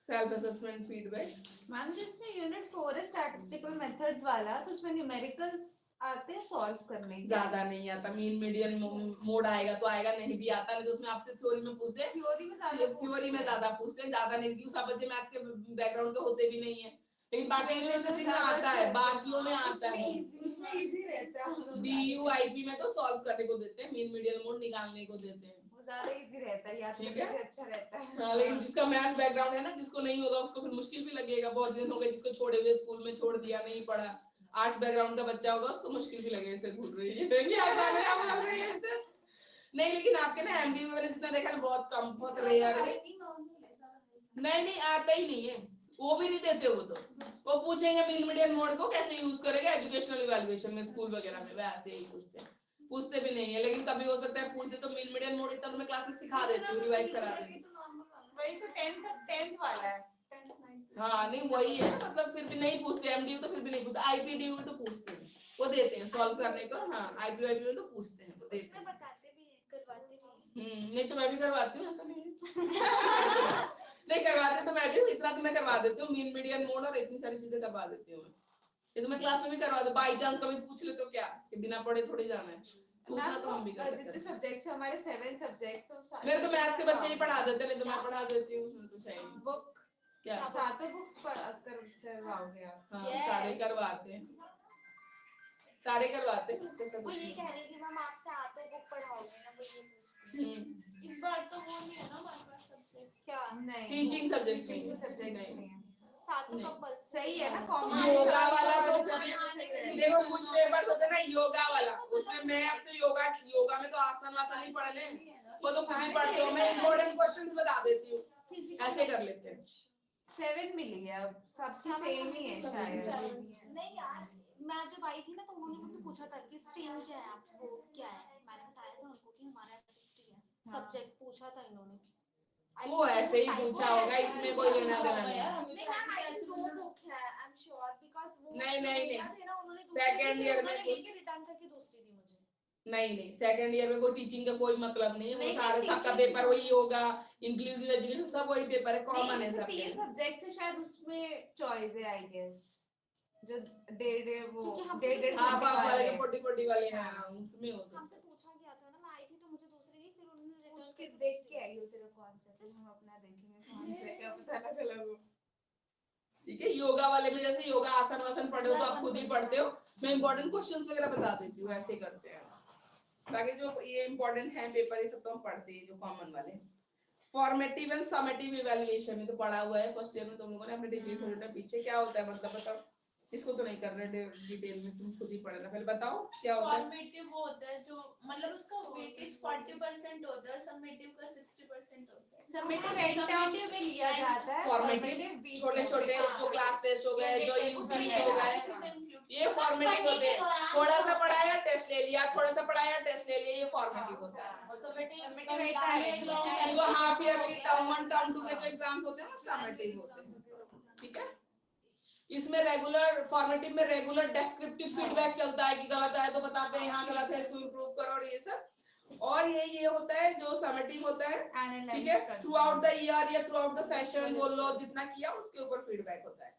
Self assessment, feedback. मैम जिसमें यूनिट 4 है स्टैटिस्टिकल मेथड्स वाला, तो उसमें न्यूमेरिकल्स आते हैं सॉल्व करने के? ज्यादा नहीं आता, मीन मीडियन मोड आएगा तो आएगा, नहीं भी आता नहीं तो उसमें आपसे थ्योरी में पूछते हैं, थ्योरी में ज्यादा पूछते हैं, ज्यादा नहीं, क्योंकि सब बच्चे मैथ्स के बैकग्राउंड के होते भी नहीं है, लेकिन बाकी यूनिवर्सिटी में आता है, बाकियों में आता है। DUIP में तो सॉल्व करने को देते हैं, मीन मीडियन मोड निकालने को देते हैं, वो ज्यादा इजी रहता है, याद करने से अच्छा रहता है। हाँ, लेकिन जिसका मैथ बैकग्राउंड है ना, जिसको नहीं होगा उसको फिर मुश्किल भी लगेगा, बहुत दिन हो गए जिसको छोड़े हुए, स्कूल में छोड़ दिया, नहीं पढ़ा, आर्ट्स बैकग्राउंड का बच्चा होगा उसको मुश्किल भी लगेगा, इसे घूर रही है क्या बोल रही है इसे? नहीं, लेकिन आपके ना MD में मैंने जितना देखा ना बहुत कम, बहुत रेयर है। नहीं आता ही नहीं है, वो भी नहीं देते, वो पूछेंगे मीन मीडियन मोड को कैसे यूज करेगा एजुकेशनल इवैल्यूएशन में, स्कूल वगैरह में वैसे ही पूछते भी नहीं है, लेकिन कभी हो सकता है पूछते तो मीन मीडियन मोड इतना तो मैं क्लास में सिखा देती हूँ, रिवाइज करा देती हूँ। वही तो 10th वाला है। हाँ नहीं वही है, मतलब फिर भी नहीं पूछते, MDU तो फिर भी नहीं पूछते, IPDU में तो पूछते हैं, वो देते हैं सॉल्व करने को, हाँ IPDU में तो पूछते हैं, वो देते हैं, बताते भी हैं, करवाते भी हैं। नहीं तो मैं भी करवाती हूँ, ऐसा नहीं है नहीं करवाते तो मैं भी, इतना तो मैं करवा देती हूँ, मीन मीडियन मोड और इतनी सारी चीजें करवा देती हूँ, ये तो मैं क्लास में भी करवा दूँ, बाई चांस कभी पूछ ले तो क्या, कि बिना पढ़े थोड़ी जाना है, पूछना तो हम भी कर जितने सकते हैं। सब्जेक्ट्स हमारे 7 सब्जेक्ट्स, मेरे तो मैथ्स के बच्चे ही पढ़ा देते, नहीं तो मैं पढ़ा देती हूँ, उसमें कुछ है ही नहीं। बुक क्या सातों बुक्स करवाओगे आप? हाँ सारे करवाते हैं, सारे करवाते हैं, वो ये कह रही है कि मैम आपसे आते बुक पढ़ाओगे ना, वो ये सोच रही है। इस बार तो वो नहीं है ना हमारे पास सब्जेक्ट, क्या नहीं, टीचिंग सब्जेक्ट नहीं है। सातों कंपल्सरी सही है ना, योगा वाला तो देखो कुछ पेपर्स होते हैं ना योगा वाला, उसमें मैं अब तो योगा में तो आसन वासन नहीं पढ़ने, वो तो खुद ही पढ़ते हो, मैं इम्पोर्टेंट क्वेश्चंस बता देती हूँ, ऐसे कर लेते हैं। 7 मिली है, अब सबकी सेम ही है शायद। नहीं यार, मैं जब आई थी ना तो उन्होंने मुझसे पूछा था कि स्ट्रीम क्या है, आपको क्या है, मैंने बताया था उनको कि हमारा SST है, सब्जेक्ट पूछा था इन्होंने, वो ऐसे ही पूछा होगा, इसमें कोई लेना देना नहीं। नहीं मैम आई थिंक 2 बुक है, आई एम श्योर, बिकॉज़ वो नहीं थे ना, उन्होंने सेकंड ईयर में लेके रिटर्न करके दूसरी दी मुझे। नहीं सेकंड ईयर में कोई टीचिंग का कोई मतलब नहीं है, वो नहीं, सारे सबका पेपर वही होगा, इंक्लूसिव एजुकेशन सब वही पेपर है, कॉमन है सब। 3 सब्जेक्ट से शायद उसमें चॉइस है आई गेस, जो डेढ़ वो हाफ हाफ वाले जो 40 वाले हैं उसमें हो सकता है। हमसे पूछा गया था ना, मैं आई थी तो मुझे दूसरी दी, फिर उन्होंने रिटर्न उसके करके देख के आई हो तेरा कौन सा, चल हम अपना देखेंगे कौन सा है, क्या पता ना गलत हो। ठीक है, योगा वाले में जैसे योगा आसन वासन पढ़े हो तो आप खुद ही पढ़ते हो, मैं इंपॉर्टेंट क्वेश्चंस वगैरह बता देती हूँ, ऐसे करते हैं। बाकी जो ये इंपॉर्टेंट है पेपर ये सब तो हम पढ़ते हैं, जो कॉमन वाले। फॉर्मेटिव एंड समेटिव इवैल्यूएशन में तो पढ़ा हुआ है फर्स्ट ईयर में तुम लोगों ने, अपने टीचर से पीछे क्या होता है मतलब बताओ, इसको तो नहीं कर रहे डिटेल में, तुम खुद ही पढ़ना, पहले बताओ क्या होता है। फॉर्मेटिव वो होता है जो मतलब उसका वेटेज 40% होता है और समेटिव का 60% होता है। समेटिव एंड टर्म्स में लिया जाता है, फॉर्मेटिव छोटे-छोटे जो क्लास टेस्ट हो गए, जो यूपी हो गए, ये फॉर्मेटिव होते हैं। थोड़ा सा पढ़ाया टेस्ट ले लिया, थोड़ा सा पढ़ाया टेस्ट ले लिया, ये फॉर्मेटिव होता है। समेटिव वो हाफ ईयरली टर्म 1 टर्म 2 के जो एग्जाम्स होते हैं ना समेटिव होते हैं। ठीक है, इसमें रेगुलर फॉर्मेटिव में रेगुलर डेस्क्रिप्टिव फीडबैक चलता है कि गलत है तो बताते हैं यहाँ गलत है इसको इंप्रूव करो और ये सब। और ये होता है जो समेटिव होता है, ठीक है, थ्रू आउट द ईयर या थ्रू आउट द सेशन बोल लो, जितना किया उसके ऊपर फीडबैक होता है।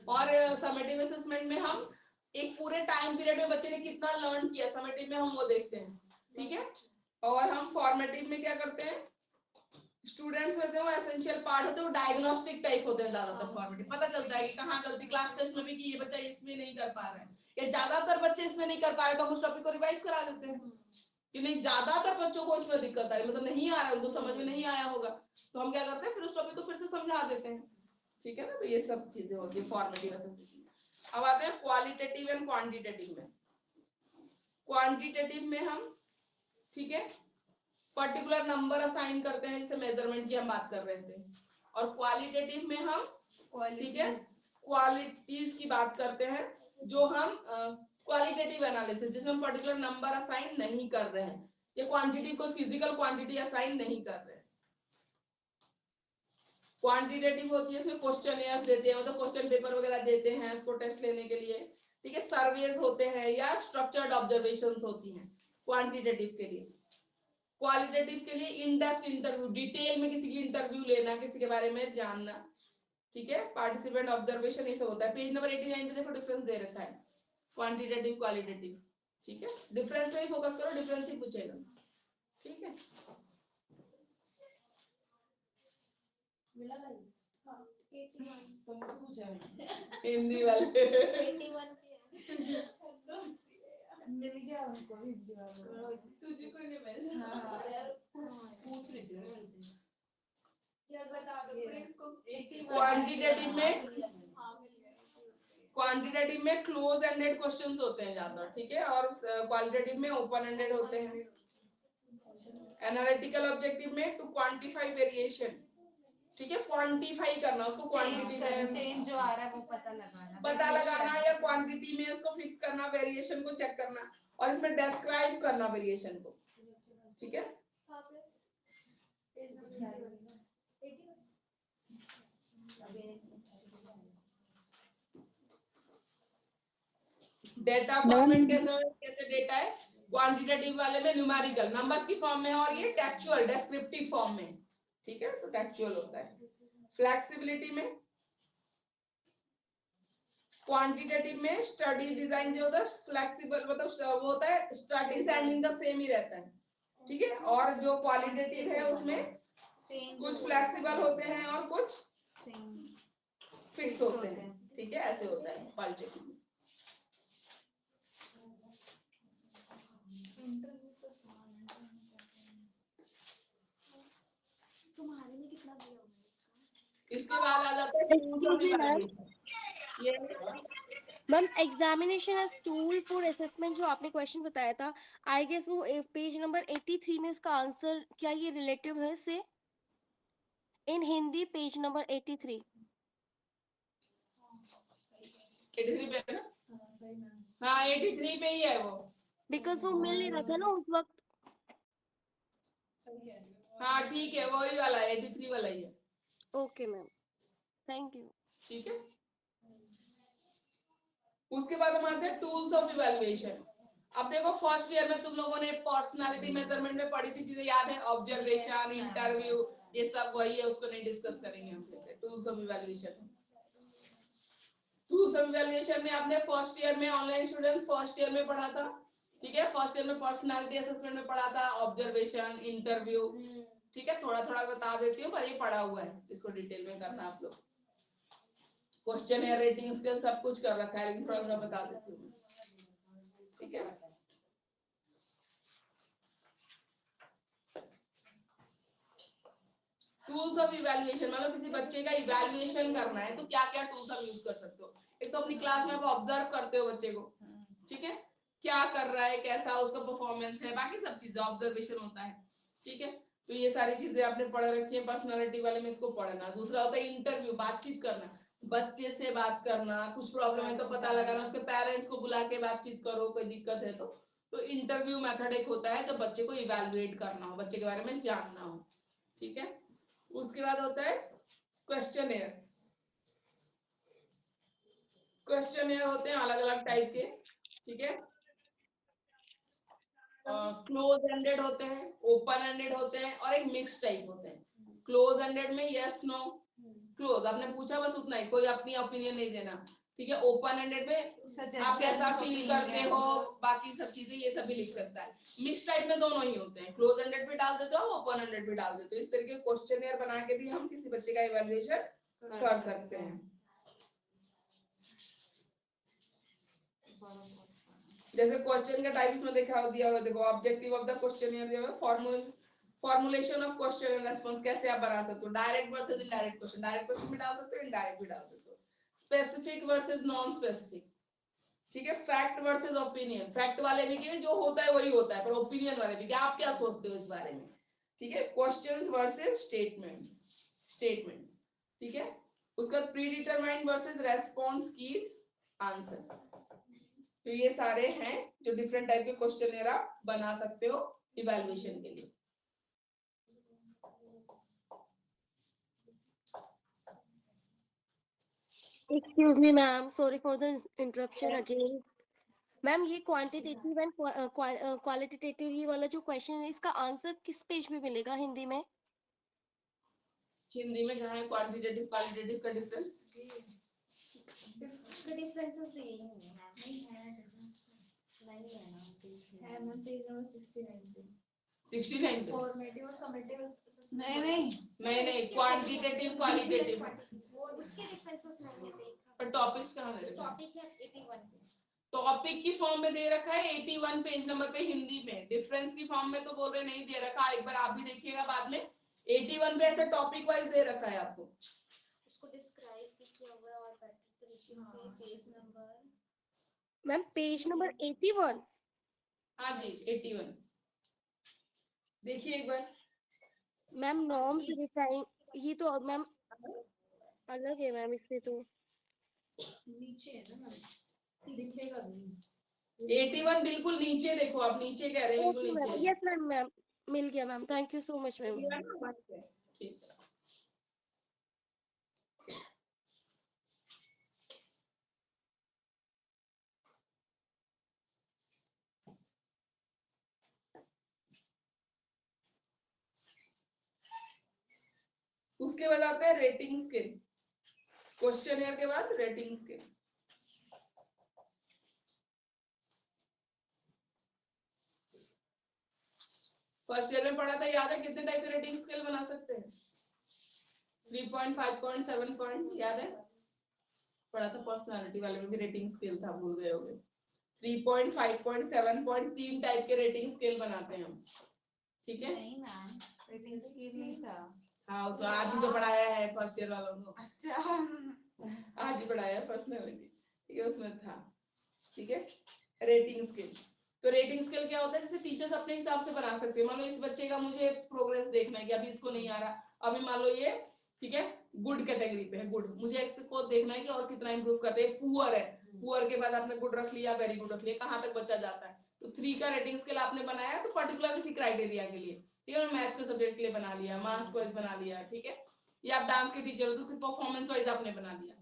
और समेटिव असेसमेंट में हम एक पूरे टाइम पीरियड में बच्चे ने कितना लर्न किया, समेटिव में हम वो देखते हैं। ठीक है, और हम फॉर्मेटिव में क्या करते हैं, स्टूडेंट्स होते हैं वो एसेंशियल पार्ट होते हैं, वो डायग्नोस्टिक टाइप होते हैं ज्यादातर फॉर्मेटिव, पता चलता है कि कहाँ गलती, क्लास टेस्ट में भी कि ये बच्चा इसमें नहीं कर पा रहा है, या ज्यादातर बच्चे इसमें नहीं कर पा रहे तो हम उस टॉपिक को रिवाइज करा देते हैं कि नहीं ज्यादातर बच्चों को इसमें दिक्कत आ रही, मतलब नहीं आ रहा है, उनको समझ में नहीं आया होगा, तो हम क्या करते हैं फिर उस टॉपिक को फिर से समझा देते हैं। ठीक है ना, तो ये सब चीजें होती है फॉर्मेटिव असेसमेंट। अब आते हैं क्वालिटेटिव एंड क्वांटिटेटिव में। क्वांटिटेटिव में हम ठीक है, पर्टिकुलर नंबर असाइन करते हैं, जिसे मेजरमेंट की हम बात कर रहे थे। और क्वालिटेटिव में हम, ठीक है, क्वालिटीज की बात करते हैं, जो हम क्वालिटेटिव एनालिसिस, जिसमें हम पर्टिकुलर नंबर असाइन नहीं कर रहे हैं, ये क्वांटिटी को फिजिकल क्वांटिटी असाइन नहीं कर रहे हैं। क्वांटिटेटिव होती है, इसमें क्वेश्चन देते हैं, मतलब क्वेश्चन पेपर वगैरह देते हैं उसको टेस्ट लेने के लिए, ठीक है, सर्वेज होते हैं या स्ट्रक्चर्ड ऑब्जर्वेशंस होती हैं क्वांटिटेटिव के लिए। क्वालिटेटिव के लिए इन डेप्थ इंटरव्यू, डिटेल में किसी की इंटरव्यू लेना, किसी के बारे में जानना, ठीक है, पार्टिसिपेंट ऑब्जर्वेशन ये सब होता है। पेज नंबर 89 पे देखो डिफरेंस दे रखा है क्वांटिटेटिव क्वालिटेटिव, ठीक है, डिफरेंस पे ही फोकस करो, डिफरेंस ही पूछेगा, ठीक है। मिला गाइस? हाँ 81 तो मुझे पूछा है हिंदी वाले 81 मिल गया उनको हिंदी वालों को। तुझको नहीं मिल हाँ यार पूछ रही थी ना मैं उनसे यार बता दो प्लीज को। क्वांटिटेटिव में, हाँ मिल गया। क्वांटिटेटिव में क्लोज एंडेड क्वेश्चंस होते हैं ज्यादा, ठीक है, और क्वालिटेटिव में ओपन एंडेड होते हैं। एनालिटिकल ऑब्जेक्टिव में टू क्वांटिफाई वेरिएशन, ठीक है, क्वांटिफाई करना, उसको क्वांटिटी में चेंज जो आ रहा है वो पता लगाना या क्वांटिटी में उसको फिक्स करना, वेरिएशन को चेक करना, और इसमें डिस्क्राइब करना वेरिएशन को, ठीक है। डेटा फॉर्मेट कैसे डेटा है, क्वांटिटेटिव वाले में न्यूमेरिकल नंबर्स की फॉर्म में है, और ये टेक्चुअल डेस्क्रिप्टिव फॉर्म में, ठीक है, तो टेक्चुअल होता है। फ्लेक्सिबिलिटी में, क्वांटिटेटिव में स्टडी डिजाइन जो होता है फ्लेक्सिबल, मतलब वो होता है स्टार्टिंग से एंडिंग तक सेम ही रहता है, ठीक है, और जो क्वालिटेटिव है उसमें कुछ फ्लेक्सिबल होते हैं और कुछ फिक्स होते हैं, ठीक है, ऐसे होता है क्वालिटेटिव में। तुम्हारे में कितना दिया होगा इसका? इसके बाद आ जाता है Excuse me, ma'am. ये ma'am examination as tool for assessment जो आपने क्वेश्चन बताया था, आई गेस वो पेज नंबर 83 में उसका आंसर क्या ये रिलेटिव है से? इन हिंदी पेज नंबर 83। 83 पे है ना? हाँ 83 पे ही है वो। बिकॉज वो मिल नहीं रहा था ना उस वक्त। हाँ ठीक है, वही वाला है, 83 वाला ही है, ओके मैम, थैंक यू। ठीक है। उसके बाद हम आते हैं टूल्स ऑफ इवैल्यूएशन। अब देखो फर्स्ट ईयर में तुम लोगों ने पर्सनालिटी मेजरमेंट में पढ़ी थी चीजें याद है, ऑब्जर्वेशन, इंटरव्यू, ये सब वही है, उसको नहीं डिस्कस करेंगे हम फिर से। Tools of evaluation, tools of evaluation में आपने फर्स्ट ईयर में, ऑनलाइन स्टूडेंट्स फर्स्ट ईयर में पढ़ा था, ठीक है, फर्स्ट ईयर में पर्सनालिटी असेसमेंट में पढ़ा था, ऑब्जर्वेशन, इंटरव्यू, ठीक है, थोड़ा थोड़ा बता देती हूँ पर ये पढ़ा हुआ है, इसको डिटेल में करना आप लोग। क्वेश्चन है, रेटिंग स्केल सब कुछ कर रखा है, लेकिन थोड़ा थोड़ा बता देती हूँ, ठीक है। टूल्स ऑफ इवैल्यूएशन, मतलब किसी बच्चे का इवैल्यूएशन करना है तो क्या क्या टूल्स आप यूज कर सकते हो। एक तो अपनी क्लास में आप ऑब्जर्व करते हो बच्चे को, ठीक है, क्या कर रहा है, कैसा उसका परफॉर्मेंस है, बाकी सब चीजें ऑब्जर्वेशन होता है, ठीक है। तो ये सारी चीजें आपने पढ़ रखी है, पर्सनालिटी वाले में इसको पढ़ना। दूसरा होता है इंटरव्यू, बातचीत करना, बच्चे से बात करना, कुछ प्रॉब्लम है तो पता लगाना, उसके पेरेंट्स को बुला के बातचीत करो, कोई दिक्कत है तो इंटरव्यू मेथड एक होता है जब बच्चे को इवैल्यूएट करना हो, बच्चे के बारे में जानना हो, ठीक है। उसके बाद होता है क्वेश्चनेयर। क्वेश्चनेयर होते हैं अलग अलग टाइप के, ठीक है, क्लोज एंडेड होते हैं, ओपन एंडेड होते हैं, और एक मिक्स टाइप होते हैं। क्लोज एंडेड में यस नो, क्लोज आपने पूछा बस उतना ही, कोई अपनी ओपिनियन नहीं देना, ठीक है। ओपन एंडेड में आप कैसा फील करते हो, बाकी सब चीजें ये सब भी लिख सकता है। मिक्स टाइप में दोनों ही होते हैं, क्लोज एंडेड भी डाल देते हो, ओपन एंडेड भी डाल देते हो। इस तरीके क्वेश्चनेयर बना के भी हम किसी बच्चे का इवैल्यूएशन कर सकते हैं। जैसे क्वेश्चन का टाइप इसमें दिया हुआ, देखो ऑब्जेक्टिव ऑफ द क्वेश्चनियर दिया हुआ, formulation of question and response कैसे आप बना सकते हो, direct versus indirect question, direct question भी डाल सकते हो, इनडायरेक्ट भी डाल सकते हो, स्पेसिफिक वर्सेस नॉन स्पेसिफिक, ठीक है, फैक्ट वर्सेस ओपिनियन, फैक्ट वाले भी कि जो होता है वही होता है, पर ओपिनियन वाले भी कि आप क्या सोचते हो इस बारे में। ठीक है, क्वेश्चंस वर्सेस स्टेटमेंट्स। ठीक है, उसका प्री डिटरमाइंड वर्सेस रेस्पॉन्स की आंसर। तो ये सारे हैं जो डिफरेंट टाइप के क्वेश्चन आप बना सकते हो इवैल्यूएशन के लिए। Excuse me, ma'am. Sorry for the interruption again. Ma'am ये क्वांटिटेटिव एंड क्वालिटेटिव ये वाला जो क्वेश्चन है इसका आंसर किस पेज पे मिलेगा हिंदी में? हिंदी में जहाँ है क्वांटिटेटिव क्वालिटेटिव का डिफरेंस, डिफरेंसेस यही है मैम, नहीं है ना है मैम, पेज नंबर 69 पे। फॉर्मेटिव और समेटिव नहीं क्वांटिटेटिव क्वालिटेटिव वो उसके डिफरेंसेस नहीं है। पर टॉपिक्स कहाँ दे रखे हैं? टॉपिक है 81 पे। टॉपिक की फॉर्म में दे रखा है 81 पेज नंबर पे हिंदी में, डिफरेंस की फॉर्म में तो बोल रहे नहीं दे रखा, एक बार आप भी देखिएगा बाद में। 81 पे ऐसे टॉपिक वाइज दे रखा है आपको, उसको डिस्क्राइब भी किया हुआ है और बेटर तरीके से page number. Ma'am page number 81। हाँ जी 81 देखिए एक बार। मैम नॉर्म्स डिफाइन, ये तो मैम अलग है मैम, इससे तो नीचे है ना मैम, दिखेगा नहीं। 81 बिल्कुल नीचे देखो, आप नीचे कह रहे हैं, बिल्कुल नीचे है। यस मैम, मैम मिल गया ma'am, thank you so much ma'am. ठीक है, उसके बाद आता है रेटिंग स्केल। क्वेश्चन के बाद रेटिंग स्केल। फर्स्ट ईयर में पढ़ा था, याद है कितने टाइप के रेटिंग स्केल बना सकते हैं? 3 पॉइंट, 5 पॉइंट, 7 पॉइंट, याद है? पढ़ा था पर्सनालिटी वाले में भी रेटिंग स्केल था, भूल गए होगे। 3 पॉइंट, 5 पॉइंट, 7 पॉइंट, 3 टाइप के रेटिंग स्केल बनाते हैं हम। ठीक है, नहीं मैम रेटिंग स्केल नहीं था। हाँ तो आज ही तो पढ़ाया है फर्स्ट ईयर वालों को। अच्छा आज ही पढ़ाया पर्सनालिटी, ठीक है, उसमें था। ठीक है, रेटिंग स्केल। तो रेटिंग स्केल क्या होता है, जैसे टीचर्स अपने हिसाब से बना सकते हैं। मान लो इस बच्चे का मुझे प्रोग्रेस देखना है कि अभी इसको नहीं आ रहा, अभी मान लो ये ठीक है गुड कैटेगरी पे है, गुड, मुझे इसको देखना है कि और कितना इंप्रूव करते हैं। पुअर है, पुअर के बाद आपने गुड रख लिया, वेरी गुड रख लिया, कहाँ तक बच्चा जाता है। तो 3 का रेटिंग स्केल आपने बनाया तो पर्टिकुलर किसी क्राइटेरिया के लिए, ठीक है, मैथ्स के सब्जेक्ट के लिए बना लिया, मार्क्स वाइज बना लिया, ठीक है, या आप डांस के टीचर हो तो सिर्फ परफॉर्मेंस वाइज आपने बना लिया,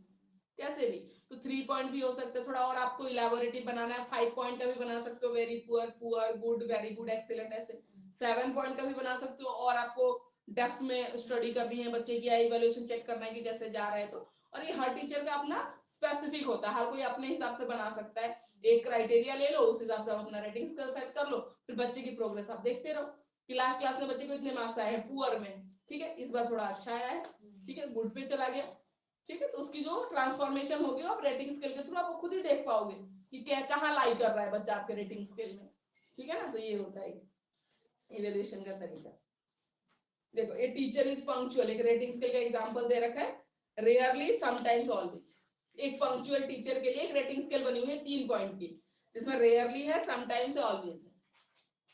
कैसे भी। तो 3 पॉइंट भी हो सकते हैं, थोड़ा और आपको इलेबोरेटिव बनाना है, 5 पॉइंट का भी बना सकते हो, very poor, poor, good, very good, excellent, ऐसे 7 पॉइंट का भी बना सकते हो। और आपको डेप्थ में स्टडी करनी है बच्चे की, इवैल्यूएशन चेक करना है कि कैसे जा रहा है। तो और ये हर टीचर का अपना स्पेसिफिक होता है, हर कोई अपने हिसाब से बना सकता है। एक क्राइटेरिया ले लो, उस हिसाब से आप अपना रेटिंग स्केल सेट कर लो, फिर बच्चे की प्रोग्रेस आप देखते रहो कि लास्ट क्लास में बच्चे को इतने मार्क्स आए हैं पुअर में, ठीक है, इस बार थोड़ा अच्छा आया है, ठीक है, गुड पे चला गया, ठीक है। तो उसकी जो ट्रांसफॉर्मेशन होगी आप रेटिंग स्केल के थ्रू आप खुद ही देख पाओगे कि क्या कहाँ लाई कर रहा है बच्चा आपके रेटिंग स्केल में, ठीक है ना। तो ये होता है इवैल्यूएशन का तरीका। देखो ये टीचर इज पंक्चुअल, एक रेटिंग स्केल का एग्जांपल दे रखा है, रेयरली, समटाइम्स, ऑलवेज। एक पंक्चुअल टीचर के लिए एक रेटिंग स्केल बनी हुई है 3 पॉइंट की, जिसमें रेयरली है, समटाइम्स है, ऑलवेज है।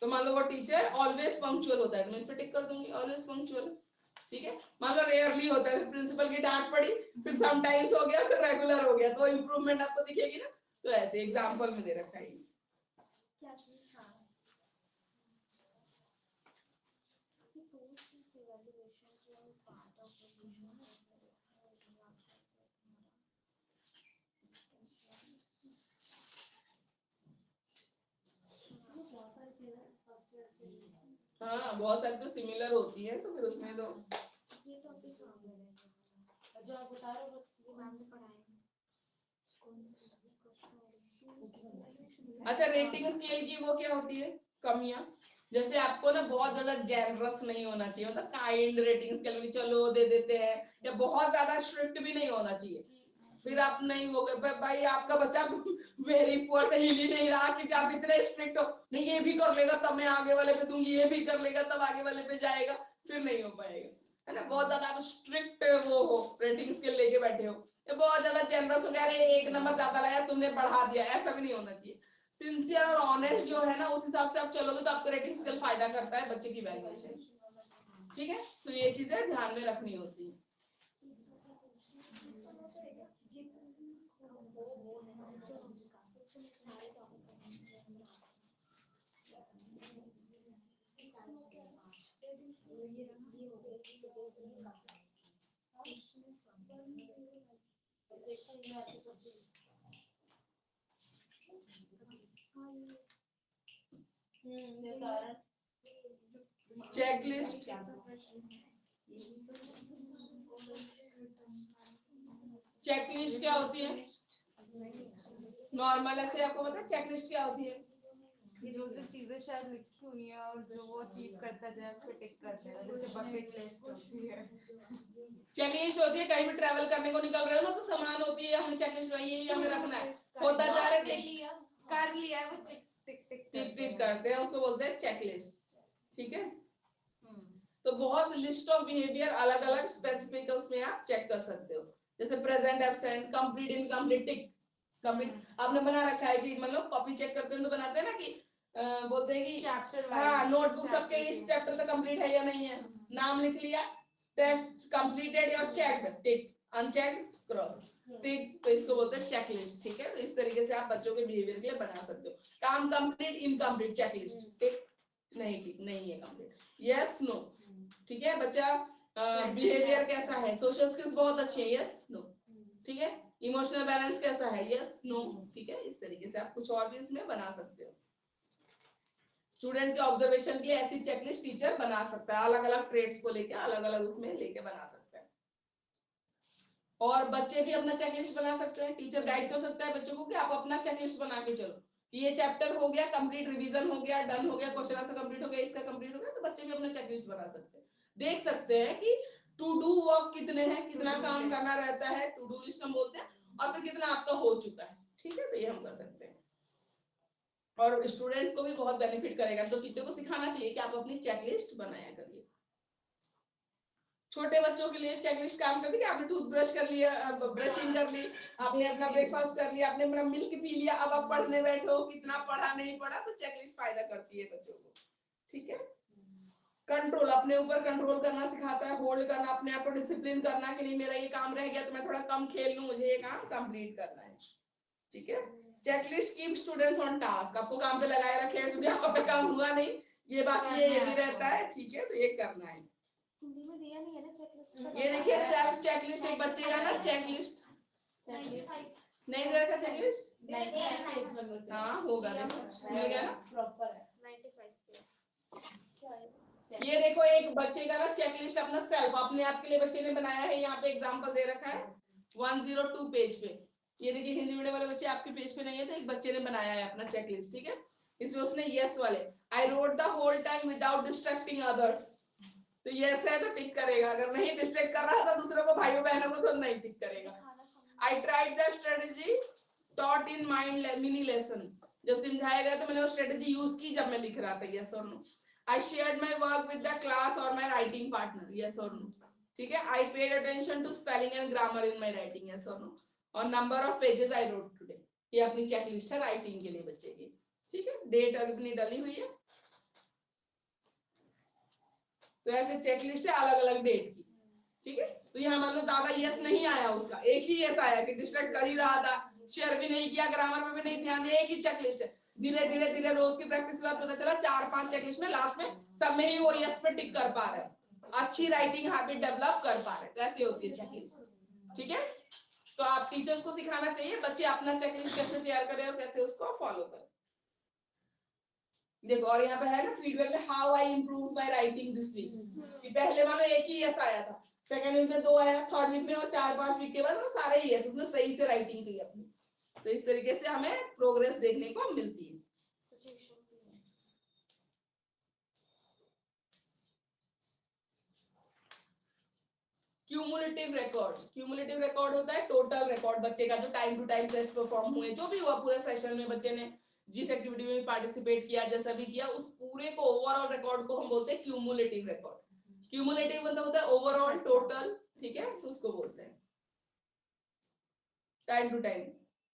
तो मान लो वो टीचर ऑलवेज पंक्चुअल होता है तो मैं इस पे टिक कर दूंगी, ऑलवेज पंक्चुअल, ठीक है। मान लो रेयरली होता है, प्रिंसिपल की डांट पड़ी, फिर समटाइम्स हो गया, फिर रेगुलर हो गया, तो इंप्रूवमेंट आपको दिखेगी ना। तो ऐसे एग्जांपल में दे रखा है। क्या चीज था evaluation जो part of हाँ बहुत सारी तो सिमिलर होती है, तो फिर उसमें तो ये टॉपिक कहाँ पे है जो आप बता रहे हो ये मैम ने पढ़ाया है। अच्छा रेटिंग स्केल की वो क्या होती है कमियां, जैसे आपको ना बहुत ज्यादा जेनरस नहीं होना चाहिए, मतलब काइंड रेटिंग स्केल में चलो दे देते हैं, या बहुत ज्यादा स्ट्रिक्ट भी नहीं होना चाहिए। फिर आप नहीं हो गए भाई आपका बच्चा वेरी पुअर से हिल ही नहीं रहा क्योंकि आप इतने स्ट्रिक्ट हो, नहीं ये भी कर लेगा तब मैं आगे वाले पे दूंगी, ये भी कर लेगा तब आगे वाले पे जाएगा, फिर नहीं हो पाएगा, है ना। बहुत ज्यादा आप स्ट्रिक्ट वो हो रेटिंग स्केल लेके बैठे हो, तो बहुत ज्यादा जेनरस हो गया, अरे 1 नंबर ज्यादा लाया तुमने बढ़ा दिया, ऐसा भी नहीं होना चाहिए। सिंसियर और ऑनेस्ट जो है ना उस हिसाब से आप चलोगे तो आपका रेटिंग स्केल फायदा करता है बच्चे की वैल्यूएशन। ठीक है, तो ये चीजें ध्यान में रखनी होती है। चेकलिस्ट, चेकलिस्ट क्या होती है? नॉर्मल ऐसे आपको पता है चेकलिस्ट क्या होती है? जो जो चीजें शायद लिखी हुई है और जो वो अचीव करता जाए उसको टिक करते हैं, जैसे बकेट लिस्ट होती है। चेकलिस्ट होती है कहीं भी ट्रैवल करने को निकल रहे हो ना तो सामान होती है, हमने चेकलिस्ट बनाई है, ये हमें रखना है, होता जा रहा है टिक कर लिया वो टिक टिक टिक टिक टिक करते हैं, उसको बोलते हैं चेकलिस्ट। ठीक है, तो बहुत लिस्ट ऑफ बिहेवियर अलग अलग स्पेसिफिक है, उसमें आप चेक कर सकते हो, जैसे प्रेजेंट एब्सेंट, कंप्लीट इनकम्प्लीट, टिक कंप्लीट आपने बना रखा है कि मतलब कॉपी चेक करते हैं तो बनाते हैं ना कि बोलते हैं कि चैप्टर हाँ नोटबुक सबके इस चैप्टर तक कंप्लीट है या नहीं है, नाम लिख लिया, टेस्ट कंप्लीटेड या चेक्ड, टिक, अनचेक्ड क्रॉस, टिक, तो इसको बोलते हैं चेकलिस्ट। ठीक है, तो इस तरीके से आप बच्चों के बिहेवियर के लिए बना सकते हो। काम कंप्लीट इनकम्प्लीट चेकलिस्ट, टिक, नहीं टिक नहीं है कंप्लीट, यस नो। ठीक है, बच्चा बिहेवियर कैसा है, सोशल स्किल्स बहुत अच्छे हैं, यस नो। ठीक है, इमोशनल बैलेंस कैसा है, यस नो। ठीक है, इस तरीके से आप कुछ और भी इसमें बना सकते हो। स्टूडेंट के ऑब्जर्वेशन के लिए ऐसी चेकलिस्ट टीचर बना सकता है, अलग अलग ट्रेड्स को लेके अलग अलग उसमें लेके बना सकता है। और बच्चे भी अपना चेकलिस्ट बना सकते हैं, टीचर गाइड कर सकता है बच्चों को कि आप अपना चेकलिस्ट बना के चलो, ये चैप्टर हो गया कंप्लीट, रिवीजन हो गया, डन हो गया, क्वेश्चन आंसर कंप्लीट हो गया, इसका कंप्लीट हो गया, तो बच्चे भी अपना चेकलिस्ट बना सकते हैं। देख सकते हैं कि टू डू वर्क कितने हैं, कितना काम करना रहता है, टू डू लिस्ट हम बोलते हैं, और फिर कितना आपका हो चुका है। ठीक है, तो ये हम कर सकते हैं और स्टूडेंट्स को भी बहुत बेनिफिट करेगा। तो टीचर को सिखाना चाहिए कि आप अपनी चेकलिस्ट बनाया करिए। छोटे बच्चों के लिए चेकलिस्ट काम करती है कि आपने टूथब्रश कर लिया, ब्रशिंग कर ली, आपने अपना ब्रेकफास्ट कर लिया, आपने अपना मिल्क पी लिया, अब आप पढ़ने बैठो, कितना पढ़ा नहीं पढ़ा, तो चेकलिस्ट फायदा करती है बच्चों को। ठीक है, कंट्रोल, अपने ऊपर कंट्रोल करना सिखाता है, होल्ड करना, अपने आप को डिसिप्लिन करना कि नहीं मेरा ये काम रह गया तो मैं थोड़ा कम खेल लूं, मुझे ये काम कंप्लीट करना है। ठीक है, checklist keep students on task, आपको काम पे लगाए रखेगा क्योंकि आपका काम हुआ नहीं, ये बाकी ये भी रहता है। ठीक है, तो ये करना है। हिंदी में दिया नहीं है ना चेकलिस्ट। ये देखिए सेल्फ चेकलिस्ट, एक बच्चे का ना चेकलिस्ट नहीं दे रखा चेकलिस्ट, हाँ होगा मिल गया ना प्रॉपर है। 95 ये देखो एक बच्चे का ना चेकलिस्ट अपना सेल्फ अपने आप के लिए बच्चे ने बनाया है, यहाँ पे एग्जांपल दे रखा है 102 पेज पे। ये देखिए हिंदी मीडियम वाले बच्चे आपके पेज पे नहीं है, तो एक बच्चे ने बनाया है अपना चेकलिस्ट। ठीक है, इसमें उसने यस वाले, I wrote the whole time without distracting others, तो यस है तो टिक करेगा, अगर नहीं डिस्ट्रैक्ट कर रहा था दूसरों को, भाइयों बहनों को, तो नहीं टिक करेगा। I tried the strategy taught in mind mini lesson, जब समझाया गया तो मैंने वो स्ट्रेटजी यूज की जब मैं लिख रहा था, यस और no. I shared my work with the class or my writing partner, yes or no. ठीक है, I paid attention to spelling and grammar in my writing, yes or no. और number of pages I wrote today, ये अपनी checklist है writing के लिए बच्चे की। ठीक है, डेट अपनी डली हुई है, तो ऐसे चेकलिस्ट है अलग अलग डेट की। ठीक है, तो यहाँ मान लो ज्यादा यस नहीं आया, उसका एक ही यस आया कि डिस्ट्रैक्ट कर ही रहा था, शेयर भी नहीं किया, ग्रामर में भी नहीं ध्यान दिया, एक ही चेकलिस्ट है। धीरे धीरे धीरे रोज की प्रैक्टिस के बाद पता चला 4-5 चेकलिस्ट में लास्ट में सब में ही वो यस पे टिक कर पा रहे हैं, अच्छी राइटिंग हैबिट डेवलप कर पा रहे हैं, तो ऐसी होती है चेकलिस्ट। ठीक है, तो आप टीचर्स को सिखाना चाहिए बच्चे अपना चेकलिस्ट कैसे तैयार करें और कैसे उसको फॉलो करें। देखो और यहाँ पे है ना फीडबैक में, how I improve my writing this week, कि पहले मानो एक ही यस आया था, सेकंड वीक में 2 आया, थर्ड वीक में और 4-5 वीक के बाद वो सारे ही यस, उसने सही से राइटिंग की अपनी। तो इस तरीके से हमें प्रोग्रेस देखने को मिलती है। क्यूमुलेटिव रिकॉर्ड, क्यूमुलेटिव रिकॉर्ड होता है टोटल रिकॉर्ड बच्चे का, जो time to time test perform हुए, जो भी हुआ पूरे सेशन में बच्चे ने जिस एक्टिविटी में पार्टिसिपेट किया, जैसा भी किया, उस पूरे को ओवरऑल रिकॉर्ड को हम बोलते हैं क्यूमुलेटिव रिकॉर्ड। क्यूमुलेटिव मतलब होता है ओवरऑल टोटल। ठीक है, तो उसको बोलते हैं। Time to time.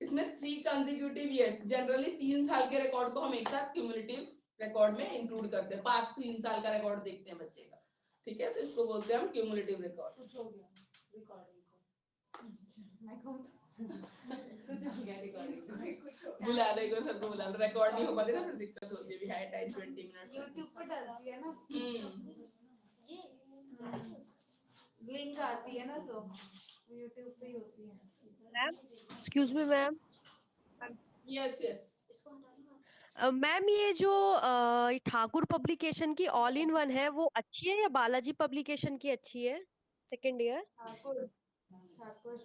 इसमें 3 कंसेक्यूटिव ईयर्स, जनरली 3 साल के रिकॉर्ड को हम एक साथ क्यूमुलेटिव रिकॉर्ड में इंक्लूड करते हैं। पास्ट 3 साल का रिकॉर्ड देखते हैं बच्चे का, ठीक है, तो इसको बोलते हैं हम क्यूमुलेटिव रिकॉर्ड। कुछ हो गया रिकॉर्डिंग को, कुछ हो गया रिकॉर्डिंग, बुला दे को, सबको बुला दे, रिकॉर्ड नहीं हो पाती ना फिर दिक्कत होती है। भी हाई टाइम 20 मिनट्स यूट्यूब पे डलती है ना, लिंक आती है ना, तो यूट्यूब पे ही होती है। Excuse me ma'am. Yes yes. Ma'am ये जो ठाकुर पब्लिकेशन की ऑल इन वन है वो अच्छी है या बालाजी पब्लिकेशन की अच्छी है सेकेंड ईयर? ठाकुर ठाकुर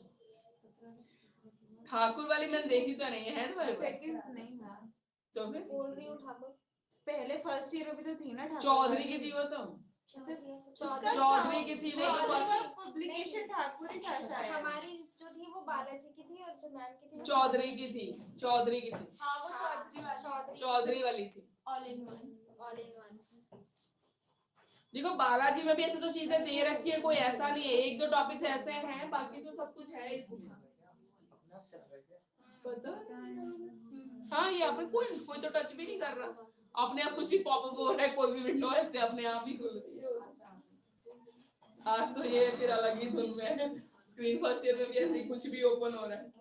ठाकुर वाली मैंने देखी तो नहीं है तुम्हारे पास? सेकंड नहीं मैम, तो फिर बोल रही हूँ ठाकुर, पहले फर्स्ट ईयर में भी तो थी ना ठाकुर चौधरी की थी वो तो, चौधरी की थी वो तो फर्स्ट। पब्लिकेशन ठाकुर ही था शायद। हमारी जो थी वो बालाजी की थी और जो मैम की थी वो चौधरी की थी, चौधरी की थी, हाँ वो चौधरी चौधरी वाली थी। All in one. All in one. देखो बालाजी में भी ऐसे तो चीजें दे रखी है, कोई ऐसा नहीं है, 1-2 टॉपिक्स ऐसे हैं, बाकी तो सब कुछ है इसमें। पता है? हाँ ये अपने कोई कोई तो टच भी नहीं कर रहा, अपने आप कुछ भी पॉपअप हो रहा है, कोई भी विंडो ऐसे अपने आप ही खुल रही है। आज तो ये फिर अलग ही धुन में है, स्क्रीन फर्स्ट ईयर में भी ऐसे ही कुछ भी ओपन हो रहा है।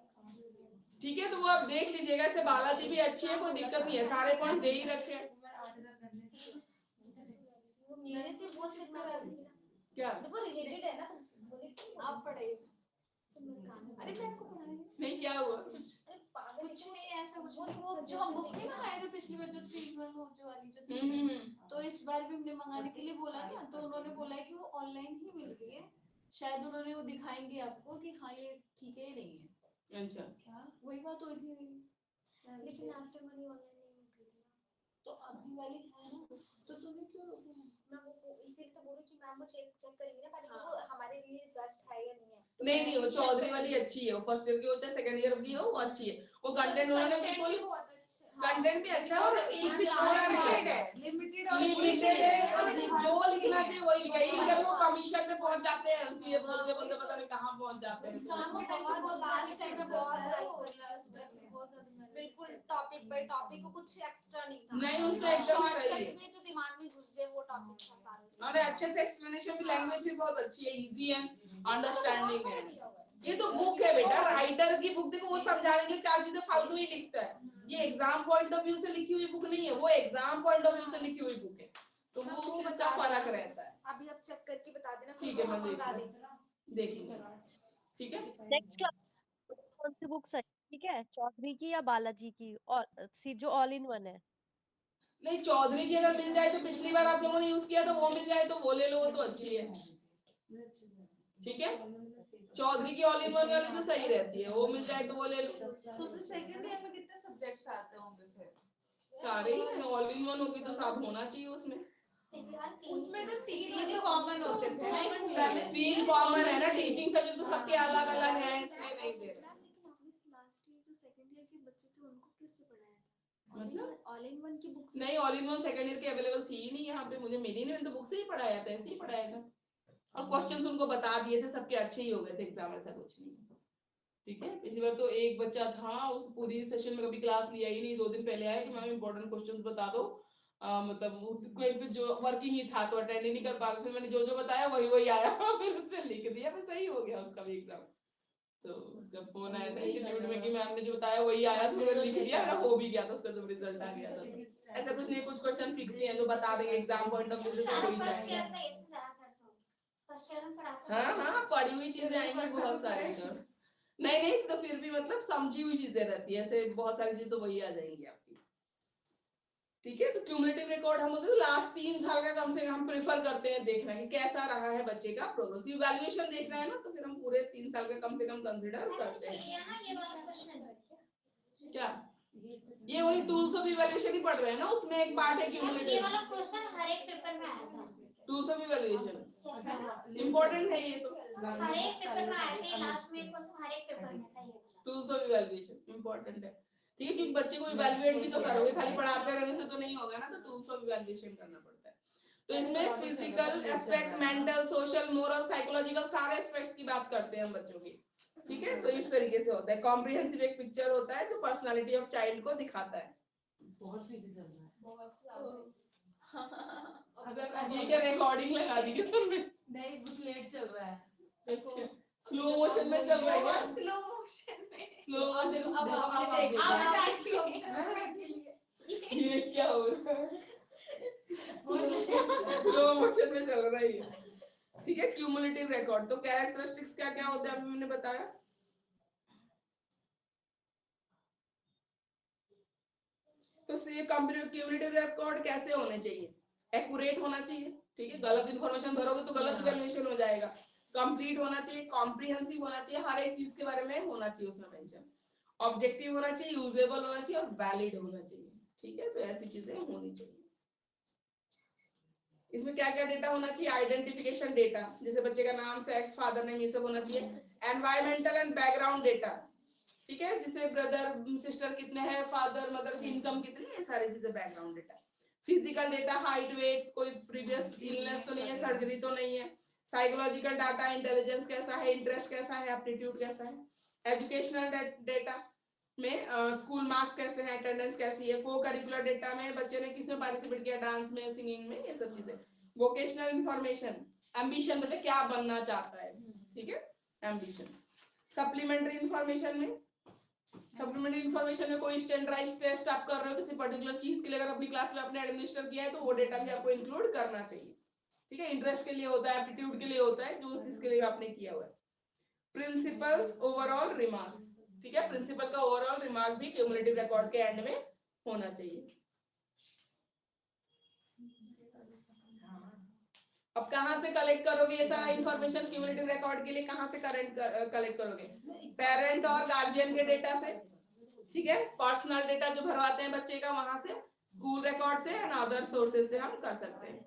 ठीक है, तो वो आप देख लीजिएगा, ऐसे बालाजी भी अच्छी है, कोई दिक्कत नहीं है, सारे पॉइंट दे ही रखे हैं। वो मेरे से बहुत फिट कर रही है। क्या वो रिलेटेड है ना, बोले आप पढ़ाइए। अरे मैं को पढ़ाई नहीं, क्या हुआ? कुछ नहीं ऐसा कुछ। वो जो हम बुक नहीं मंगाए थे पिछली बार, जो 3 जो वाली जो थी, तो इस बार भी हमने मंगाने के लिए बोला ना, तो उन्होंने बोला है कि वो ऑनलाइन ही मिल रही है, शायद उन्होंने वो दिखाएंगे आपको कि हाँ ये ठीक है नहीं है। अच्छा, क्या वही बात हुई थी, लेकिन लास्ट टाइम वाली ऑनलाइन नहीं मिल रही थी, तो अभी वाली है ना, तो तुम्हें क्यों रोकी? मैं वो इसीलिए तो बोल रही कि मैम वो चेक करेंगे ना पहले वो हमारे लिए बेस्ट है या नहीं है। नहीं नहीं, वो चौधरी वाली अच्छी है, वो फर्स्ट ईयर की हो चाहे सेकंड ईयर की हो, वो अच्छी है। वो कंटेंट उन्होंने बिल्कुल, कंटेंट भी अच्छा है और एक भी छोड़ा नहीं है, लिमिटेड है, जो लिखना चाहिए वही लिखा है। इनका वो कमीशन पे पहुंच जाते हैं, एमसीए बोलते बोलते पता नहीं कहां पहुंच जाते हैं। बहुत लास्ट टाइम में बिल्कुल टॉपिक बाय टॉपिक, को कुछ एक्स्ट्रा नहीं था। नहीं उनका एकदम सही है, जो दिमाग में घुस जाए वो टॉपिक था सारे। और अच्छे से एक्सप्लेनेशन भी, लैंग्वेज भी बहुत अच्छी है, इजी एंड अंडरस्टैंडिंग है। ये तो बुक है बेटा, राइटर की बुक। देखो वो समझाने के लिए 4 चीजें फालतू ही लिखता है, ये एग्जाम पॉइंट ऑफ व्यू से लिखी हुई बुक नहीं है, वो एग्जाम पॉइंट ऑफ व्यू से लिखी हुई बुक है, तो वो उस चीज का फर्क रहता है। अभी आप चेक करके बता देना। ठीक है, मैं देखिए, ठीक है। नेक्स्ट क्लास कौन सी बुक सही, ठीक है, चौधरी की या बालाजी की, और सी जो ऑल इन वन है? नहीं, चौधरी की अगर मिल जाए तो, पिछली बार आप लोगों ने यूज किया तो वो मिल जाए तो वो ले लो, वो तो अच्छी है, ठीक है। चौधरी की ऑल इन वन वाली तो सही रहती है, वो मिल जाए तो वो ले लो। तो उसमें सेकंड ईयर में कितने सब्जेक्ट्स आते होंगे फिर? सारे ही ऑल इन वन होगी तो साथ होना चाहिए उसमें। उसमें तो 3 कॉमन होते थे। 3 कॉमन है ना, टीचिंग सब्जेक्ट तो सबके अलग अलग है, इसलिए नहीं दे रहे। लास्ट ईयर जो सेकंड ईयर के बच्चे थे उनको किससे पढ़ाया था? मतलब ऑल इन वन की बुक्स नहीं, all in one second year की अवेलेबल थी ही नहीं यहाँ पे, मुझे मिली नहीं, मैंने तो बुक से ही पढ़ाया था, ऐसे ही पढ़ाया था, और क्वेश्चंस उनको बता दिए थे, सबके अच्छे ही हो गए थे एग्जाम, ऐसा कुछ नहीं। ठीक है, पिछली बार तो एक बच्चा था, उस पूरी सेशन में कभी क्लास लिया ही नहीं, 2 दिन पहले आया कि मैम इंपॉर्टेंट क्वेश्चंस बता दो, मतलब कोई भी जो वर्किंग ही था तो अटेंड ही नहीं कर पा रहा, फिर मैंने जो जो बताया वही वही आया फिर उसने लिख दिया, फिर सही हो गया उसका भी एग्जाम। तो उसका फोन आया था इंस्टीट्यूट में कि मैम ने जो बताया वही आया, तो मैंने लिख दिया, मेरा हो भी गया था, उसका जब रिजल्ट आ गया था। ऐसा कुछ नहीं, कुछ क्वेश्चन फिक्स ही है जो बता देंगे एग्जाम पॉइंट ऑफ व्यू से, हो ही जाएगा। हाँ हाँ, पढ़ी हुई चीजें आएंगी बहुत सारी, तो नहीं नहीं, तो फिर भी मतलब समझी हुई चीजें रहती है, ऐसे बहुत सारी चीजें वही आ जाएंगी आपकी। ठीक है, तो क्यूमुलेटिव रिकॉर्ड हम बोलते हैं लास्ट 3 साल का कम से कम प्रेफर करते हैं देखना कि कैसा रहा है बच्चे का प्रोग्रेस, इवैल्यूएशन देखना है ना, तो फिर हम पूरे 3 साल का कम से कम कंसीडर करते हैं। क्या ये वही टूल्स ऑफ इवैल्यूएशन ही पढ़ रहे हैं ना, उसमें एक पार्ट है ये क्यूमुलेटिव। वाला क्वेश्चन हर एक पेपर में आया था, टूल्स ऑफ इवैल्यूएशन इंपॉर्टेंट है ये तो, हर एक पेपर में आया था, लास्ट में क्वेश्चन हर एक पेपर में था ये। टूल्स ऑफ इवैल्यूएशन इंपॉर्टेंट है, ठीक है, क्योंकि बच्चे को इवैल्यूएट भी तो करोगे, खाली पढ़ाते रहने से तो नहीं होगा ना, तो टूल्स ऑफ इवैल्यूएशन करना पड़ता है। तो इसमें physical aspect, mental, social, moral, psychological सारे एस्पेक्ट्स की बात करते हैं हम बच्चों की, ठीक है, तो इस तरीके से होता है। कॉम्प्रिहेंसिव एक पिक्चर होता है जो पर्सनालिटी ऑफ चाइल्ड को दिखाता है। बहुत बिजी चल रहा है। ये क्या रिकॉर्डिंग लगा दी किसने? नहीं, कुछ लेट चल रहा है। अच्छा, स्लो मोशन में चल रहा है क्या? स्लो मोशन में स्लो अब ये क्या हो रहा है? स्लो मोशन में चल रहा है ये। ठीक है, क्यूमुलेटिव रिकॉर्ड। तो कैरेक्टरिस्टिक्स क्या क्या होते हैं अभी मैंने बताया। तो ये क्यूमुलेटिव रिकॉर्ड कैसे होने चाहिए? एक्यूरेट होना चाहिए, ठीक है, गलत इन्फॉर्मेशन भरोगे तो गलत इवैल्यूएशन हो जाएगा। कंप्लीट होना चाहिए, कॉम्प्रिहेंसिव होना चाहिए, हर एक चीज के बारे में होना चाहिए उसमें मेंशन। ऑब्जेक्टिव होना चाहिए, यूजेबल होना चाहिए और वैलिड होना चाहिए। ठीक है, तो ऐसी चीजें होनी चाहिए। इसमें क्या क्या डेटा होना चाहिए? आइडेंटिफिकेशन डेटा, जैसे बच्चे का नाम, सेक्स, फादर नेम, ये सब होना चाहिए। एनवायरमेंटल एंड बैकग्राउंड डेटा, ठीक है, जैसे ब्रदर सिस्टर कितने हैं, फादर मदर की इनकम कितनी है, ये सारी चीजें background data. Physical data, height, weight, कोई प्रीवियस इलनेस तो नहीं है, सर्जरी तो नहीं है। साइकोलॉजिकल डाटा, इंटेलिजेंस कैसा है, इंटरेस्ट कैसा है, एप्टीट्यूड कैसा है। एजुकेशनल डेटा में स्कूल मार्क्स कैसे हैं, अटेंडेंस कैसी है। को करिकुलर डेटा में बच्चे ने किसमें पार्टिसिपेट किया, डांस में, सिंगिंग में, ये सब चीजें। वोकेशनल इंफॉर्मेशन, एम्बिशन, बच्चा क्या बनना चाहता है, ठीक है, एम्बिशन। सप्लीमेंट्री इंफॉर्मेशन में, सप्लीमेंट्री इंफॉर्मेशन में कोई स्टैंडर्डाइज्ड टेस्ट आप कर रहे हो किसी पर्टिकुलर चीज के लिए, अगर अपनी क्लास में आपने एडमिनिस्टर किया है तो वो डेटा भी आपको इंक्लूड करना चाहिए। ठीक है, इंटरेस्ट के लिए होता है, एप्टीट्यूड के लिए होता है, जो चीज के लिए आपने किया हुआ है। प्रिंसिपल्स, ओवरऑल रिमार्क्स, ठीक है, प्रिंसिपल का ओवरऑल रिमार्क भी क्यूमुलेटिव रिकॉर्ड के एंड में होना चाहिए। अब कहां से कलेक्ट करोगे ये सारा इंफॉर्मेशन क्यूमुलेटिव रिकॉर्ड के लिए? कहां से कलेक्ट करोगे? पेरेंट और गार्जियन के डेटा से, ठीक है, पर्सनल डेटा जो भरवाते हैं बच्चे का वहां से, स्कूल रिकॉर्ड से, एंड अदर सोर्सेज से हम कर सकते हैं।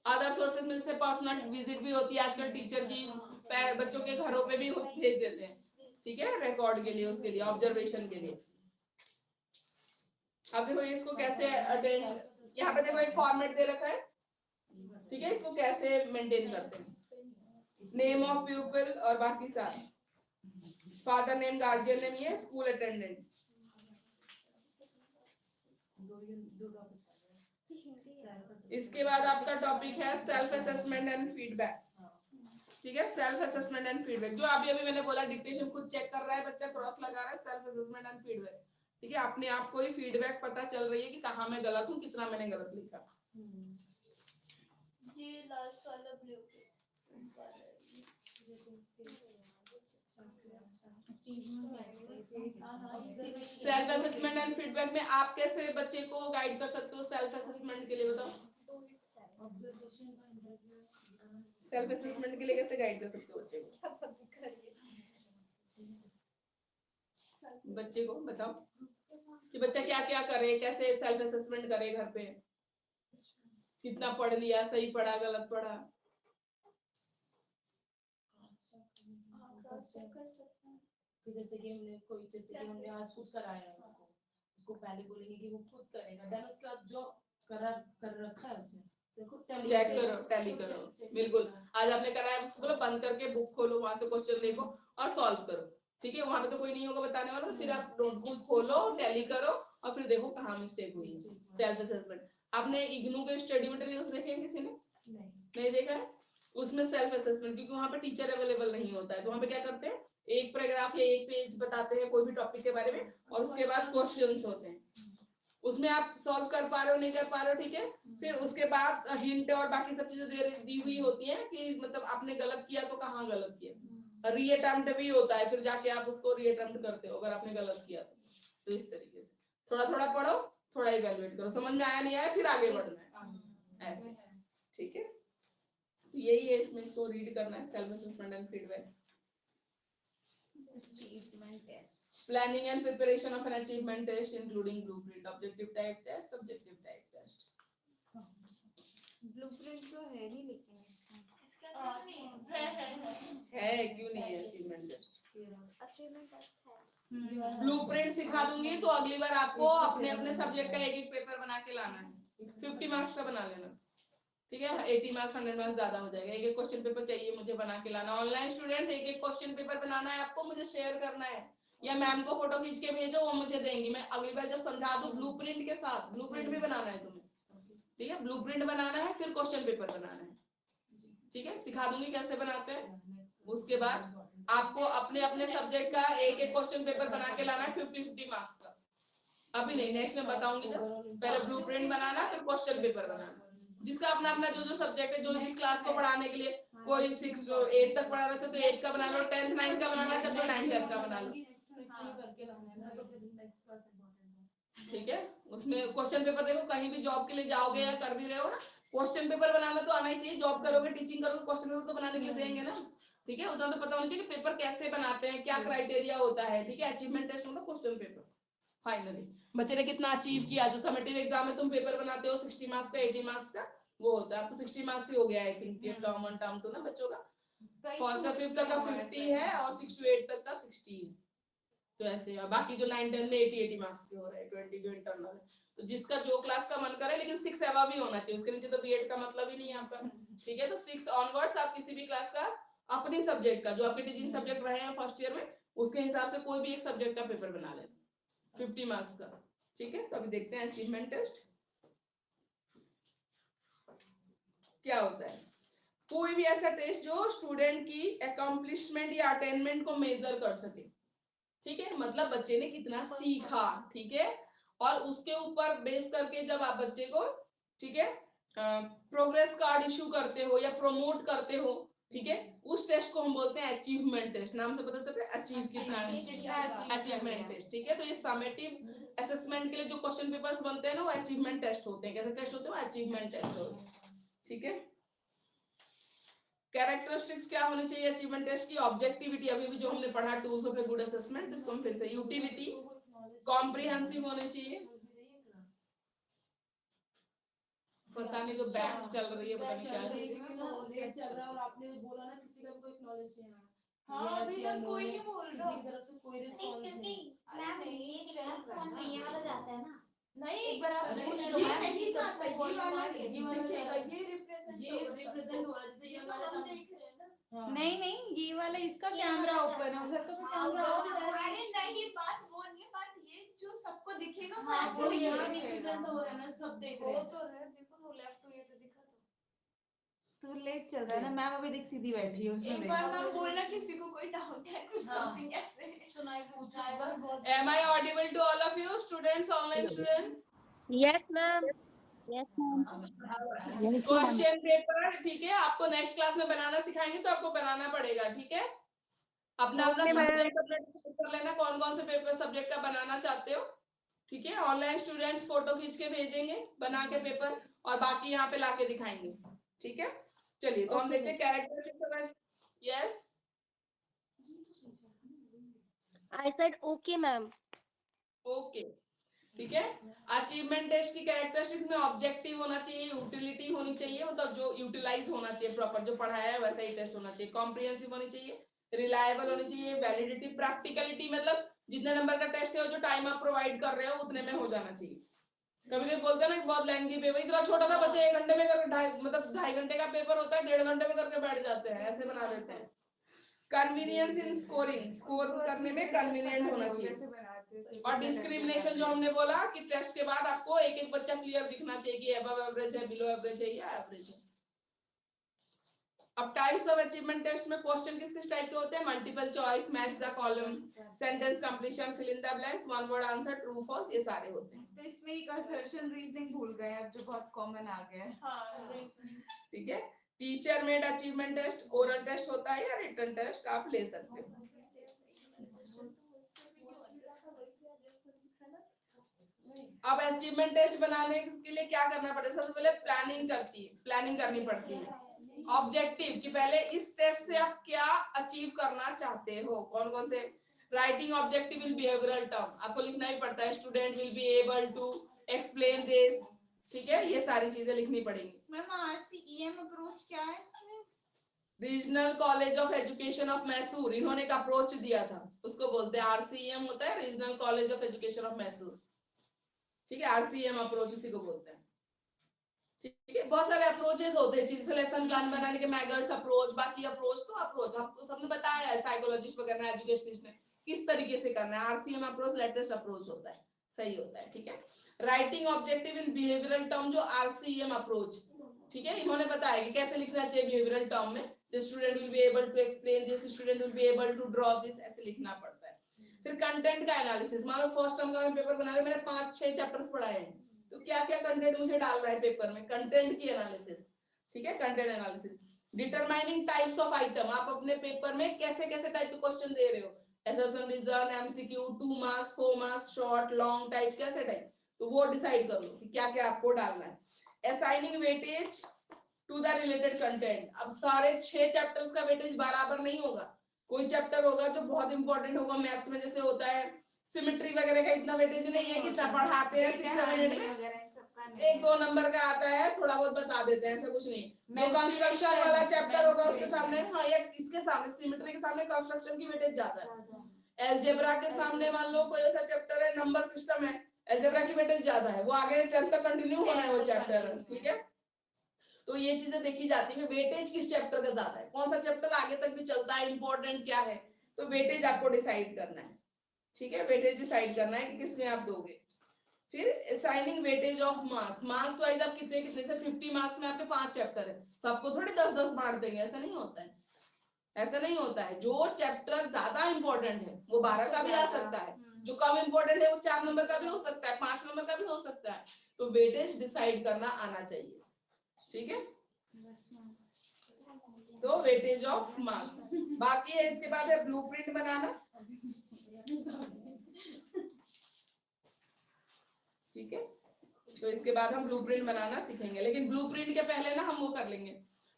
अदर सोर्सेज में से पर्सनल विजिट भी होती है आजकल, टीचर की बच्चों के घरों पे भी भेज देते हैं, ठीक है, रिकॉर्ड के लिए, उसके लिए, ऑब्जर्वेशन के लिए। अब देखो इसको कैसे अटेंड, यहाँ पे देखो एक फॉर्मेट दे रखा है, ठीक है, इसको कैसे मेंटेन करते हैं। नेम ऑफ प्यूपिल और बाकी सारे, फादर नेम, गार्जियन नेम, ये स्कूल अटेंडेंट। इसके बाद आपका टॉपिक है सेल्फ असेसमेंट एंड फीडबैक, ठीक है, सेल्फ असेसमेंट एंड फीडबैक। जो अभी अभी मैंने बोला, डिक्टेशन खुद चेक कर रहा है बच्चा, क्रॉस लगा रहा है, सेल्फ असेसमेंट एंड फीडबैक, ठीक है, अपने आप को ही फीडबैक पता चल रही है कि कहाँ मैं गलत हूँ, कितना मैंने गलत लिखा। ये लास्ट वाला blue self assessment and feedback में आप कैसे बच्चे को गाइड कर सकते हो सेल्फ असेसमेंट के लिए, बताओ। सेल्फ असेसमेंट के लिए कैसे गाइड कर सकते हो बच्चे को? बच्चे को बताओ कि बच्चा क्या क्या करे, कैसे सेल्फ असेसमेंट करे घर पे, कितना पढ़ लिया, सही पढ़ा, गलत पढ़ा। तो जैसे कि हमने आज कुछ कराया उसको पहले बोलेंगे कि वो खुद करेगा, देन उसके बाद जो कर रखा है उसने चेक करो, टैली करो, बिल्कुल। आज आपने कराया, उसको बोलो बंद करके बुक खोलो, वहां से क्वेश्चन देखो और सॉल्व करो, ठीक है, वहां पे तो कोई नहीं होगा बताने वाला, फिर आप नोटबुक खोलो, टैली करो और फिर देखो कहाँ मिस्टेक हुई है। सेल्फ असेसमेंट, आपने इग्नू के स्टडी मटेरियल्स देखे हैं किसी ने? नहीं देखा है? उसमें सेल्फ असेसमेंट, क्योंकि वहां पे टीचर अवेलेबल नहीं होता है, तो वहां पे क्या करते हैं, एक पैराग्राफ या एक पेज बताते हैं कोई भी टॉपिक के बारे में, और उसके बाद क्वेश्चंस होते हैं, उसमें आप सॉल्व कर पा रहे हो नहीं कर पा रहे हो, ठीक है, फिर उसके बाद हिंट और बाकी सब चीजें दी हुई होती हैं कि मतलब आपने गलत किया तो कहाँ गलत किया। रीअटेम्प्ट भी होता है, फिर जाके आप उसको रीअटेम्प्ट करते हो अगर आपने गलत किया तो इस तरीके से थोड़ा थोड़ा पढ़ो, थोड़ा इवैल्यूएट करो, समझ में आया नहीं आया फिर आगे बढ़ना है, ऐसे, ठीक है। तो यही है, इसमें इसको रीड करना है, self assessment and feedback. Achievement test. Planning and preparation of an achievement test including blueprint, objective type test, subjective type test. Blueprint तो है नहीं लेकिन है क्यों नहीं है अचीवमेंट टेस्ट? अचीवमेंट टेस्ट है। ब्लूप्रिंट सिखा दूंगी तो अगली बार आपको अपने अपने सब्जेक्ट का एक एक पेपर बना के लाना है, 50 मार्क्स का बना लेना। ठीक है 80 मार्क्स 100 मार्क्स ज्यादा हो जाएगा। एक एक क्वेश्चन पेपर चाहिए मुझे बना के लाना। ऑनलाइन स्टूडेंट्स एक एक क्वेश्चन पेपर बनाना है आपको, मुझे शेयर करना है या मैम को फोटो खींच के भेजो, वो मुझे देंगी। मैं अगली बार जब समझा दूं ब्लूप्रिंट के साथ, ब्लूप्रिंट भी बनाना है तुम्हें, ठीक है ब्लूप्रिंट बनाना है, फिर क्वेश्चन पेपर बनाना है, ठीक है सिखा दूंगी कैसे बनाते हैं। उसके बाद आपको अपने अपने सब्जेक्ट का एक एक क्वेश्चन पेपर बना के लाना है 50-50 मार्क्स का। अभी नहीं, नेक्स्ट में बताऊंगी जब। पहले ब्लूप्रिंट बनाना फिर क्वेश्चन पेपर बनाना। जिसका अपना अपना जो जो सब्जेक्ट है, जो जिस क्लास को पढ़ाने के लिए, कोई 6 to 8 तक पढ़ा रहा है तो 8 का बना लो, 10th 9th का बनाना चाहते तो 9th 10th का बना लो, ठीक है। उसमें क्वेश्चन पेपर देखो, कहीं भी जॉब के लिए जाओगे या कर भी रहे हो ना, क्वेश्चन पेपर बनाना तो आना ही चाहिए। जॉब करोगे, टीचिंग करोगे, क्वेश्चन पेपर तो बनाने के लिए देंगे ना, ठीक है। उतना तो पता होना चाहिए कि पेपर कैसे बनाते हैं, क्या क्राइटेरिया होता है, ठीक है। अचीवमेंट टेस्ट मतलब क्वेश्चन पेपर। फाइनली बच्चे ने कितना अचीव किया। जो समेटिव एग्जाम में तुम पेपर बनाते हो 60 मार्क्स का 80 मार्क्स का, वो होता है। अब तो 60 मार्क्स ही हो गया आई थिंक, टर्म 1 टर्म 2 ना बच्चों का। फर्स्ट से 5th तक का 50 है और 6 to 8 तक का 60 है। तो ऐसे, और बाकी जो 9 10 में 80 मार्क्स के हो रहे हैं, 20 जो इंटरनल है। तो जिसका जो क्लास का मन करे, लेकिन 6 अबव ही होना चाहिए, उसके नीचे तो बीएड का मतलब ही नहीं है आपका, ठीक है। तो 6 ऑनवर्ड्स आप किसी भी क्लास का अपने सब्जेक्ट का, जो आपके टीचिंग सब्जेक्ट रहे हैं फर्स्ट ईयर में, उसके हिसाब से कोई भी एक सब्जेक्ट का पेपर बना लेना 50 मार्क्स का, ठीक है। तो अभी देखते हैं अचीवमेंट टेस्ट क्या होता है। कोई भी ऐसा टेस्ट जो स्टूडेंट की अकम्प्लिशमेंट या अटेनमेंट को मेजर कर सके, ठीक है। मतलब बच्चे ने कितना सीखा, ठीक है। और उसके ऊपर बेस करके जब आप बच्चे को, ठीक है, प्रोग्रेस कार्ड इशू करते हो या प्रमोट करते हो, ठीक है, उस टेस्ट को हम बोलते हैं अचीवमेंट टेस्ट। नाम से पता चलता है अचीव कितना है, अचीवमेंट टेस्ट, ठीक है। तो ये समेटिव असेसमेंट के लिए जो क्वेश्चन पेपर्स बनते हैं ना, वो अचीवमेंट टेस्ट होते हैं। कैसे टेस्ट होते हैं? अचीवमेंट टेस्ट होते हैं, ठीक है। कैरेक्टरिस्टिक्स क्या होनी चाहिए अचीवमेंट टेस्ट की? ऑब्जेक्टिविटी, अभी भी जो हमने पढ़ा tools of a good assessment, जिसको हम फिर से, यूटिलिटी, कॉम्प्रिहेंसिव होनी चाहिए। पता नहीं जो बैक चल रही है, पता नहीं क्या है। चल रहा है और आपने बोला ना किसी का भी कोई नॉलेज नहीं है। हाँ अभी तक कोई नहीं बोल रहा, किसी की तरफ से कोई रिस्पॉन्स नहीं। मैम ये फोन में ये वाला जाता है ना, नहीं एक बार आप पूछ लो, ये मैम नहीं जी जाता, सबको ये वाला बोलना दिखेगा, ये रिप्रेजेंट ये रिप्रेजेंट हो रहा है, जैसे ये ये तो हमारे हम सामने। देख रहे हैं ना। हाँ। नहीं ये वाला इसका ये कैमरा वाला ओपन है, उधर का तो हाँ, कैमरा उधर ऑफ से- है। अरे नहीं, बात वो नहीं है, बात ये जो सबको दिखेगा वो हाँ ऐसे वो यहाँ दिखेगा। रिप्रेजेंट हो रहा है ना, सब देख रहे वो हैं। तो रहे, देखो वो लेफ्ट हुई है तो दिखा तो। तू लेट चल रहा है ना मैम, अभी देख सीधी बैठी है उसमें एक देख। बार मैम बोलना किसी को कोई डाउट है कुछ हाँ। समथिंग ऐसे। सुनाई पूछा है ना बहुत। Am I audible to all of you students, online students? Yes, ma'am. Yes, ma'am. Question paper, ठीक है, आपको नेक्स्ट क्लास में बनाना सिखाएंगे तो आपको बनाना पड़ेगा, ठीक है। अपना अपना Okay, ma'am. सब्जेक्ट कर लेना, कौन कौन से पेपर सब्जेक्ट का बनाना चाहते हो, ठीक है। ऑनलाइन स्टूडेंट्स फोटो खींच के भेजेंगे बना के पेपर, और बाकी यहाँ पे लाके दिखाएंगे, ठीक है। चलिए तो हम Okay, देखते हैं character. Yes, I said okay, ma'am. Okay, ठीक है। अचीवमेंट टेस्ट की कैरेक्टरिस्टिक्स में ऑब्जेक्टिव होना चाहिए, यूटिलिटी होनी चाहिए, मतलब जो यूटिलाइज होना चाहिए प्रॉपर, जो पढ़ाया है वैसा ही टेस्ट होना चाहिए। कॉम्प्रिहेंसिव होनी चाहिए, रिलायबल होनी चाहिए, वैलिडिटी, प्रैक्टिकलिटी, मतलब जितने नंबर का टेस्ट है, जो टाइम आप प्रोवाइड कर रहे हो उतने में हो जाना चाहिए। कभी कभी बोलते हैं ना बहुत लेंथी पेपर, इतना छोटा सा बच्चा 1 घंटे में करके मतलब 2.5 घंटे का पेपर होता है, 1.5 घंटे में करके बैठ जाते हैं, ऐसे बना देते हैं। कन्वीनियंस इन स्कोरिंग, स्कोर करने में कन्वीनियंट होना चाहिए। और डिस्क्रिमिनेशन जो हमने बोला कि टेस्ट के बाद आपको एक एक बच्चा क्लियर दिखना चाहिए कि अबव एवरेज है, बिलो एवरेज है या एवरेज है। अब टाइप्स ऑफ अचीवमेंट टेस्ट में क्वेश्चन किस किस टाइप के होते हैं? Multiple choice, match the column, sentence completion, fill in the blanks, one word answer, true false, ये सारे होते हैं। तो इसमें एक असर्शन रीजनिंग भूल गए अब, जो बहुत कॉमन आ गया है। हाँ ठीक है। Teacher made achievement test, oral test होता है या रिटन टेस्ट आप ले सकते हो। अब अचीवमेंट टेस्ट बनाने के लिए क्या करना पड़ता है? सबसे पहले प्लानिंग करनी पड़ती है। ऑब्जेक्टिव कि पहले इस टेस्ट से आप क्या अचीव करना चाहते हो, कौन कौन से। Writing objective in behavioural term, आपको लिखना ही पड़ता है। Student will be able to explain this, ठीक है, ये सारी चीजें लिखनी पड़ेंगी। मैम आरसीईएम अप्रोच क्या है इसमें? Regional college of education of Mysore, इन्होंने एक अप्रोच दिया था, उसको बोलते हैं आरसीएम, होता है regional college of education of Mysore, ठीक है। आरसीएम अप्रोच उसी को बोलते हैं। ठीक है, बहुत सारे अप्रोचेस होते हैं चीज लेसन प्लान बनाने के, मैगर्स अप्रोच, बाकी अप्रोच, तो अप्रोच हमको सबने बताया है, साइकोलॉजिस्ट वगैरह ने, एजुकेशनिस्ट ने किस तरीके से करना है। आरसीएम अप्रोच लेटेस्ट अप्रोच होता है, सही होता है। ठीक है, writing objective in behavioural term जो आरसीएम अप्रोच, ठीक है, इन्होंने बताया कि कैसे लिखना चाहिए बिहेवियरल टर्म में। The student will be able to explain this, student will be able to draw this, ऐसे लिखना पड़ता है। फिर कंटेंट का एनालिसिस, मान लो फर्स्ट टर्म का मैं पेपर बना रहा हूं, मैंने 5-6 चैप्टर्स पढ़ाए हैं, तो क्या क्या कंटेंट मुझे डालना है पेपर में, कंटेंट की एनालिसिस। ठीक है, content analysis. Determining types of item, आप अपने पेपर में कैसे कैसे टाइप के क्वेश्चन दे रहे हो, assertion, reason, MCQ, 2 marks, 4 marks, short, long type, कैसे टाइप, तो वो डिसाइड कर लो कि क्या क्या आपको डालना है। Assigning weightage to the related content, अब सारे 6 चैप्टर्स का वेटेज बराबर नहीं होगा, कोई चैप्टर होगा जो बहुत इंपॉर्टेंट होगा, मैथ्स में जैसे होता है सिमेट्री वगैरह का इतना वेटेज नहीं है कि पढ़ाते हैं 6 मिनट में 1-2 नंबर का आता है, थोड़ा बहुत बता देते हैं, ऐसा कुछ नहीं। जो कंस्ट्रक्शन वाला चैप्टर होगा उसके सामने, हाँ या इसके सामने सिमेट्री के सामने कंस्ट्रक्शन की वेटेज ज्यादा है। अलजेब्रा के सामने मान लो कोई ऐसा चैप्टर है, नंबर सिस्टम है, अलजेब्रा की वेटेज ज्यादा है, वो आगे 10th तक कंटिन्यू होना है वो चैप्टर। ठीक है, तो ये चीजें देखी जाती है, वेटेज किस चैप्टर का ज्यादा है, कौन सा चैप्टर आगे तक भी चलता है, इंपॉर्टेंट क्या है, तो वेटेज आपको डिसाइड करना है। ठीक है, वेटेज डिसाइड करना है कि किसमें आप दोगे। फिर assigning weightage of marks, marks wise आप कितने कितने से, 50 मार्क्स में आपके 5 चैप्टर है, सबको थोड़ी 10-10 मार्क्स देंगे, ऐसा नहीं होता है, ऐसा नहीं होता है। जो चैप्टर ज्यादा इंपॉर्टेंट है वो 12 का भी आ सकता है, जो कम इंपॉर्टेंट है वो 4 नंबर का भी हो सकता है, 5 नंबर का भी हो सकता है, तो वेटेज डिसाइड करना आना चाहिए। ठीक है, तो वेटेज ऑफ मार्क्स। बाकी है इसके बाद है ब्लूप्रिंट बनाना। ठीक है, तो इसके बाद हम ब्लूप्रिंट बनाना सीखेंगे, लेकिन ब्लूप्रिंट के पहले ना हम वो कर लेंगे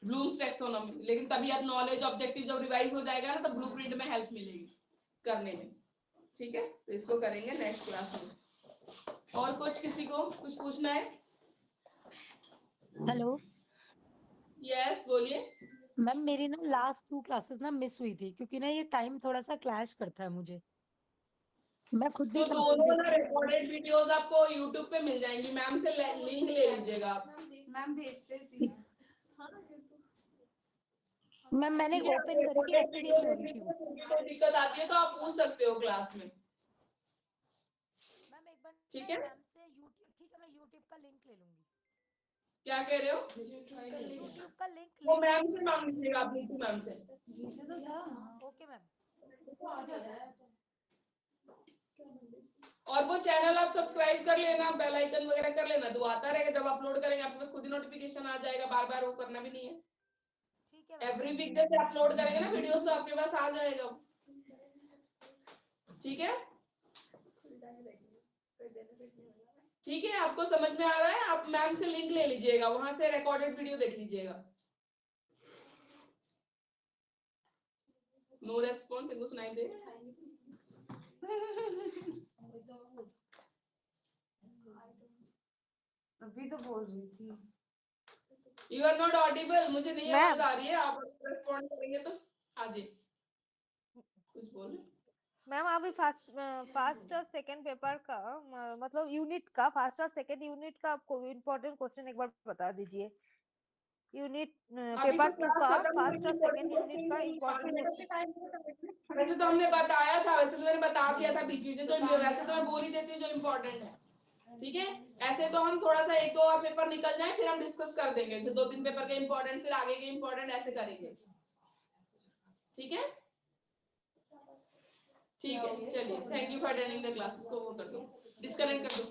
ब्लूम्स टैक्सोनॉमी, लेकिन तभी आप नॉलेज ऑब्जेक्टिव जब रिवाइज हो जाएगा ना, तब ब्लूप्रिंट में हेल्प मिलेगी करने में। ठीक है, तो इसको करेंगे नेक्स्ट क्लास में। और कुछ किसी को कुछ पूछना है? हेलो यस, बोलिए। मैम, मेरी ना लास्ट 2 क्लासेस ना मिस हुई थी, क्योंकि ना ये टाइम थोड़ा सा क्लैश करता है मुझे। मैं खुद भी तो क्लासेस दोनों ना देखती हूँ। रिकॉर्डेड वीडियोस आपको यूट्यूब पे मिल जाएंगी, मैम से लिंक ले लीजिएगा आप। मैम भेजते थी। मैम मैंने ठीक है, ओपन करी थी, रिकॉर्डेड एक्टिव वीडियो नहीं हो रही थी वो। कोई दिक्कत आती है तो आप पूछ सकते हो क्लास में। मैम एक बार ठीक मैं है, मैम से यूट्यूब, ठीक है, मैं यूट्यूब का लिंक ले लूंगी। क्या कह रहे हो? यूट्यूब का लिंक वो ले मैम लूंगी से मैं। मांग लीजिएगा, आप नीतू मैम से। Okay ma'am. और वो चैनल आप सब्सक्राइब कर लेना, बेल आइकन वगैरह कर लेना, तो आता रहेगा, जब अपलोड करेंगे आपके पास खुद ही नोटिफिकेशन आ जाएगा, बार बार वो करना भी नहीं है। ठीक है मैम। एवरी वीक जैसे अपलोड करेंगे ना वीडियोस, तो आपके पास आ जाएगा। ठीक है, ठीक है, आपको समझ में आ रहा है? आप मैम से लिंक ले लीजिएगा, वहां से रिकॉर्डेड वीडियो देख लीजिएगा। नो रेस्पॉन्स, इनको सुनाई दे अभी तो बोल रही थी। यू आर नॉट ऑडिबल, मुझे नहीं आवाज आ रही है, आप रेस्पॉन्ड करेंगे तो। हाँ जी, कुछ बोल रहे? मैम अभी फर्स्ट और सेकंड पेपर का मतलब यूनिट का फर्स्ट और सेकंड यूनिट का आपको इम्पोर्टेंट क्वेश्चन एक बार बता दीजिए। यूनिट अभी तो पेपर 2 क्लास का खत्म हुई फर्स्ट थी, और सेकंड यूनिट का इम्पोर्टेंट क्वेश्चन। वैसे तो हमने बताया था, वैसे तो मैंने बता दिया था बीच में, तो वैसे तो मैं बोल ही देती हूँ जो इम्पोर्टेंट है। ठीक है, ऐसे तो हम थोड़ा सा 1-2 और पेपर निकल जाए, फिर हम डिस्कस कर देंगे, जो 2-3 पेपर के इम्पोर्टेंट, फिर आगे के इम्पोर्टेंट, ऐसे करेंगे। ठीक है, ठीक है, चलिए, thank you for attending the class. इसको वो कर दो, डिस्कनेक्ट कर दो।